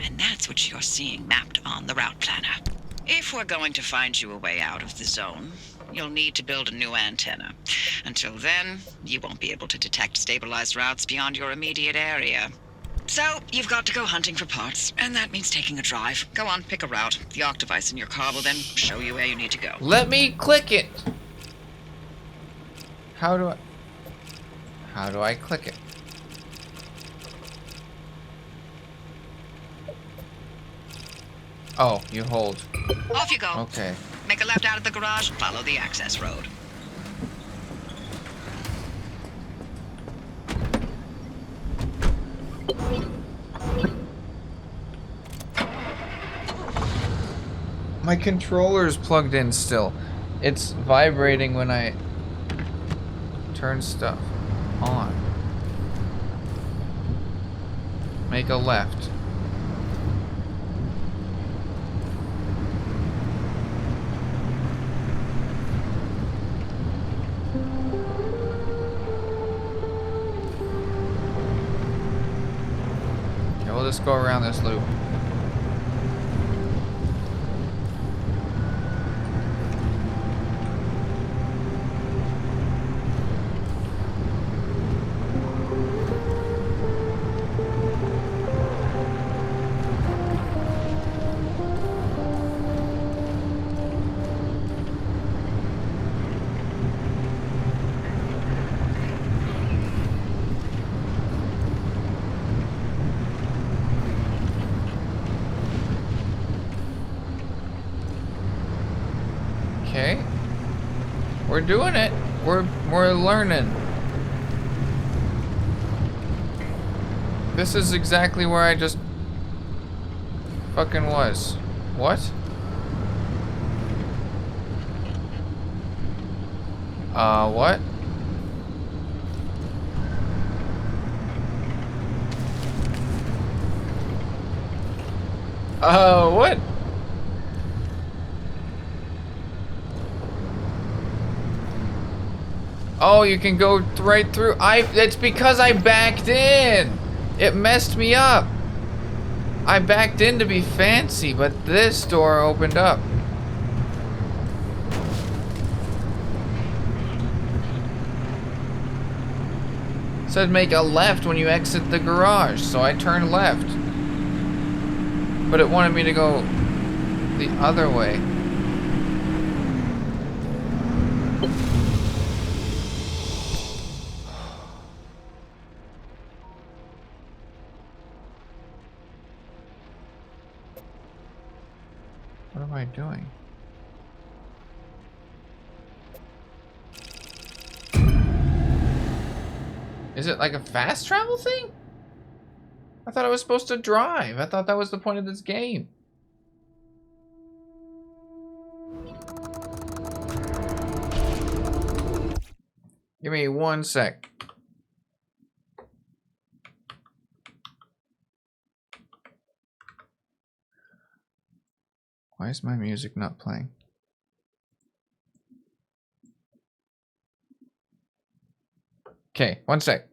And that's what you're seeing mapped on the route planner. If we're going to find you a way out of the zone, you'll need to build a new antenna. Until then, you won't be able to detect stabilized routes beyond your immediate area. So, you've got to go hunting for parts, and that means taking a drive. Go on, pick a route. The arc device in your car will then show you where you need to go. Let me click it. How do I click it? Oh, you hold. Off you go. Okay. Make a left out of the garage, follow the access road. My controller's plugged in still. It's vibrating when I turn stuff on. Make a left. Okay, we'll just go around this loop. Okay. We're doing it. We're learning. This is exactly where I just fucking was. What? What? What? Oh, you can go right through. It's because I backed in. It messed me up. I backed in to be fancy, but this door opened up. said make a left when you exit the garage, so I turned left. But it wanted me to go the other way. What am I doing? Is it like a fast travel thing? I thought I was supposed to drive. I thought that was the point of this game. Give me 1 sec. Why is my music not playing? Okay, 1 sec.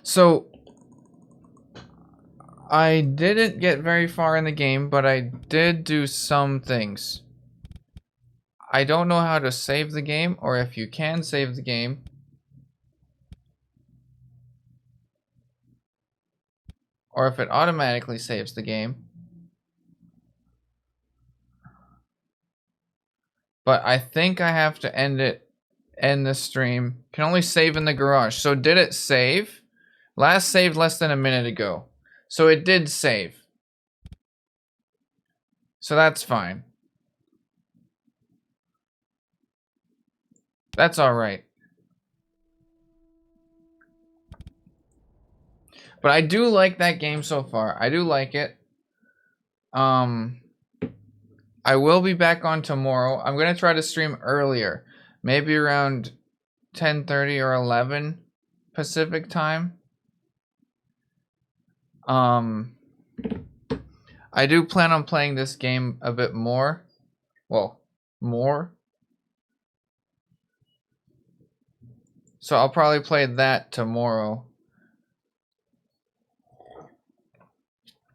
So I didn't get very far in the game, but I did do some things. I don't know how to save the game, or if you can save the game. Or if it automatically saves the game. But I think I have to end the stream. Can only save in the garage. So did it save? Last saved less than a minute ago. So it did save. So that's fine. That's alright. But I do like that game so far. I do like it. I will be back on tomorrow. I'm going to try to stream earlier. Maybe around 10:30 or 11 Pacific time. I do plan on playing this game a bit more. Well, more. So I'll probably play that tomorrow.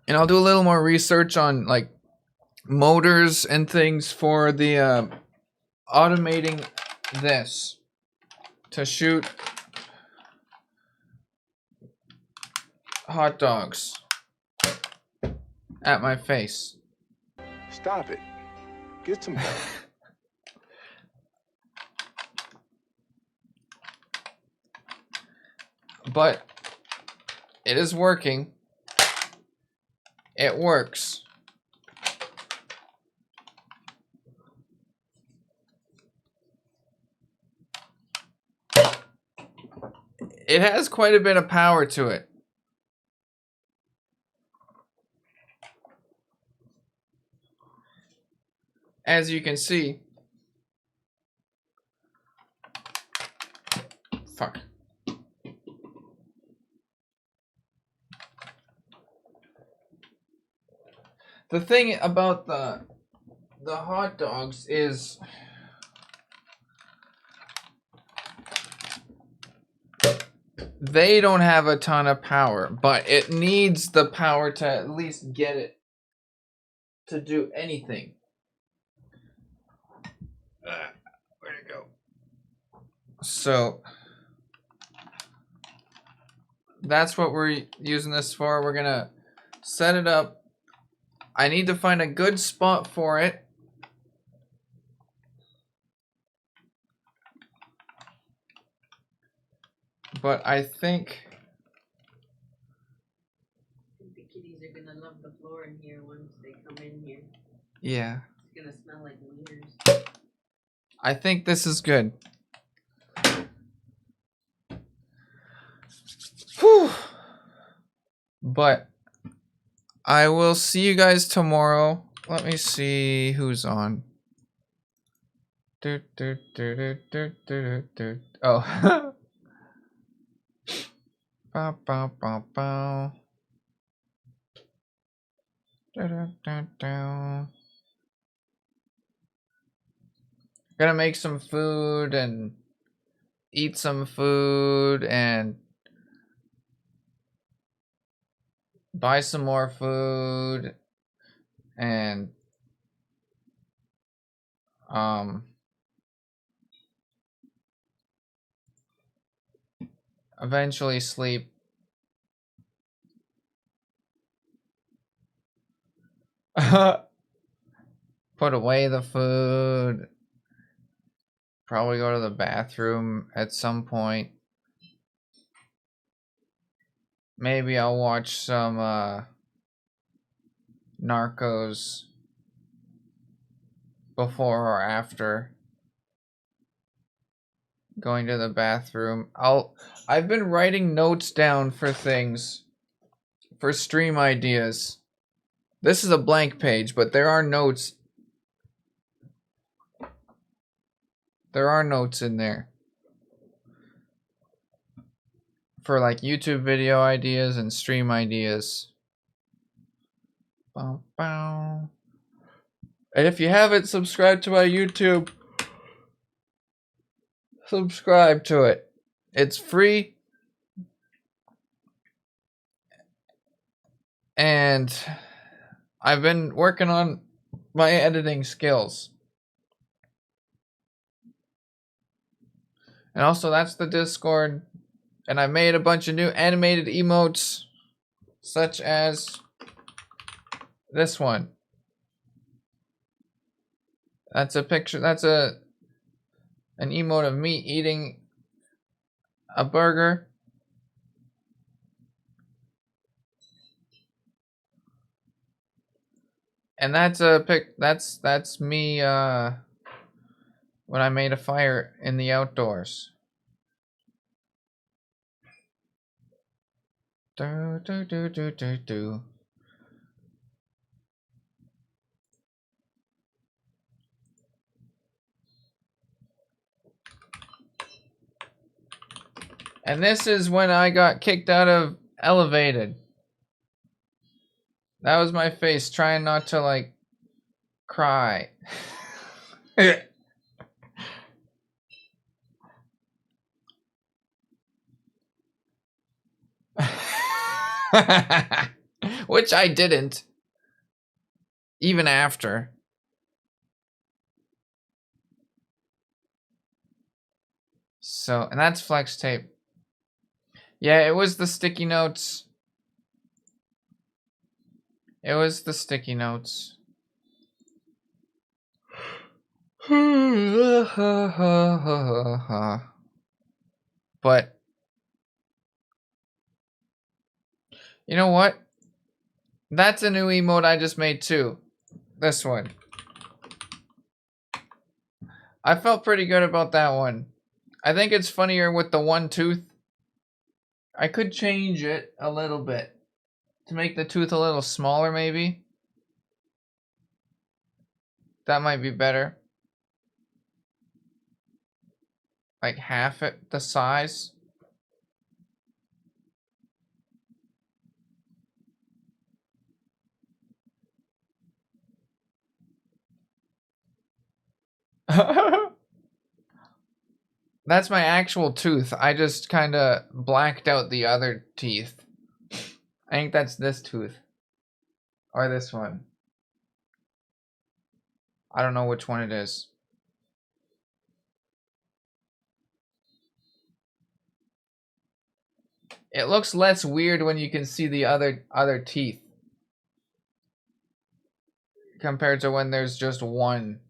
And I'll do a little more research on like motors and things for the automating this to shoot hot dogs at my face. Stop it. Get some help. but it is working. It works. It has quite a bit of power to it. As you can see. Fuck. The thing about the hot dogs is they don't have a ton of power, but it needs the power to at least get it to do anything. Where'd it go? So that's what we're using this for. We're gonna set it up. I need to find a good spot for it. But I think the kitties are gonna love the floor in here once they come in here. yeah. It's gonna smell like wieners. I think this is good. Whew. But I will see you guys tomorrow. Let me see who's on. Oh. Bow, bow, bow, bow. Gonna make some food and eat some food and buy some more food and eventually sleep. Put away the food. Probably go to the bathroom at some point. Maybe I'll watch some Narcos before or after going to the bathroom. I've been writing notes down for things, for stream ideas. This is a blank page, but there are notes. There are notes in there for like YouTube video ideas and stream ideas. Bow, bow. And if you haven't subscribed to my YouTube, subscribe to it. It's free. And I've been working on my editing skills. And also that's the Discord. And I made a bunch of new animated emotes, such as this one. That's a picture, that's an emote of me eating a burger. And that's a that's me when I made a fire in the outdoors. Do do do do do do. And this is when I got kicked out of Elevated. That was my face trying not to like cry. Which I didn't. Even after. So, and that's flex tape. Yeah, it was the sticky notes. It was the sticky notes. But You know what? That's a new emote I just made too. This one. I felt pretty good about that one. I think it's funnier with the one tooth. I could change it a little bit to make the tooth a little smaller maybe. That might be better. Like half it the size. That's my actual tooth. I just kind of blacked out the other teeth. I think that's this tooth. Or this one. I don't know which one it is. It looks less weird when you can see the other teeth. Compared to when there's just one.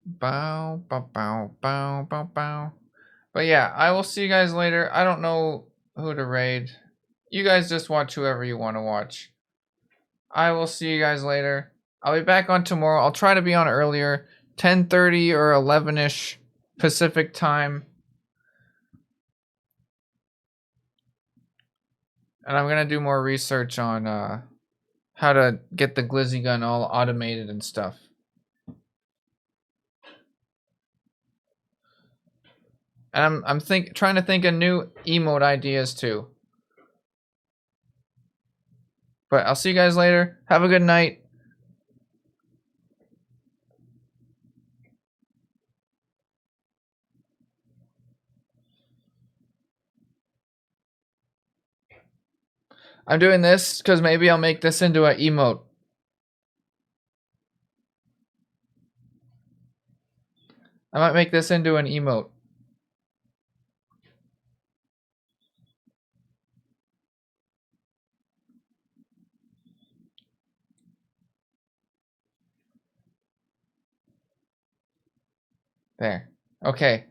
Bow, bow, bow, bow, bow, bow. But yeah, I will see you guys later. I don't know who to raid. You guys just watch whoever you want to watch. I will see you guys later. I'll be back on tomorrow. I'll try to be on earlier. 10:30 or 11ish Pacific time. And I'm going to do more research on how to get the glizzy gun all automated and stuff. And I'm trying to think of new emote ideas too. But I'll see you guys later. Have a good night. I'm doing this because maybe I'll make this into an emote. I might make this into an emote. There. Okay.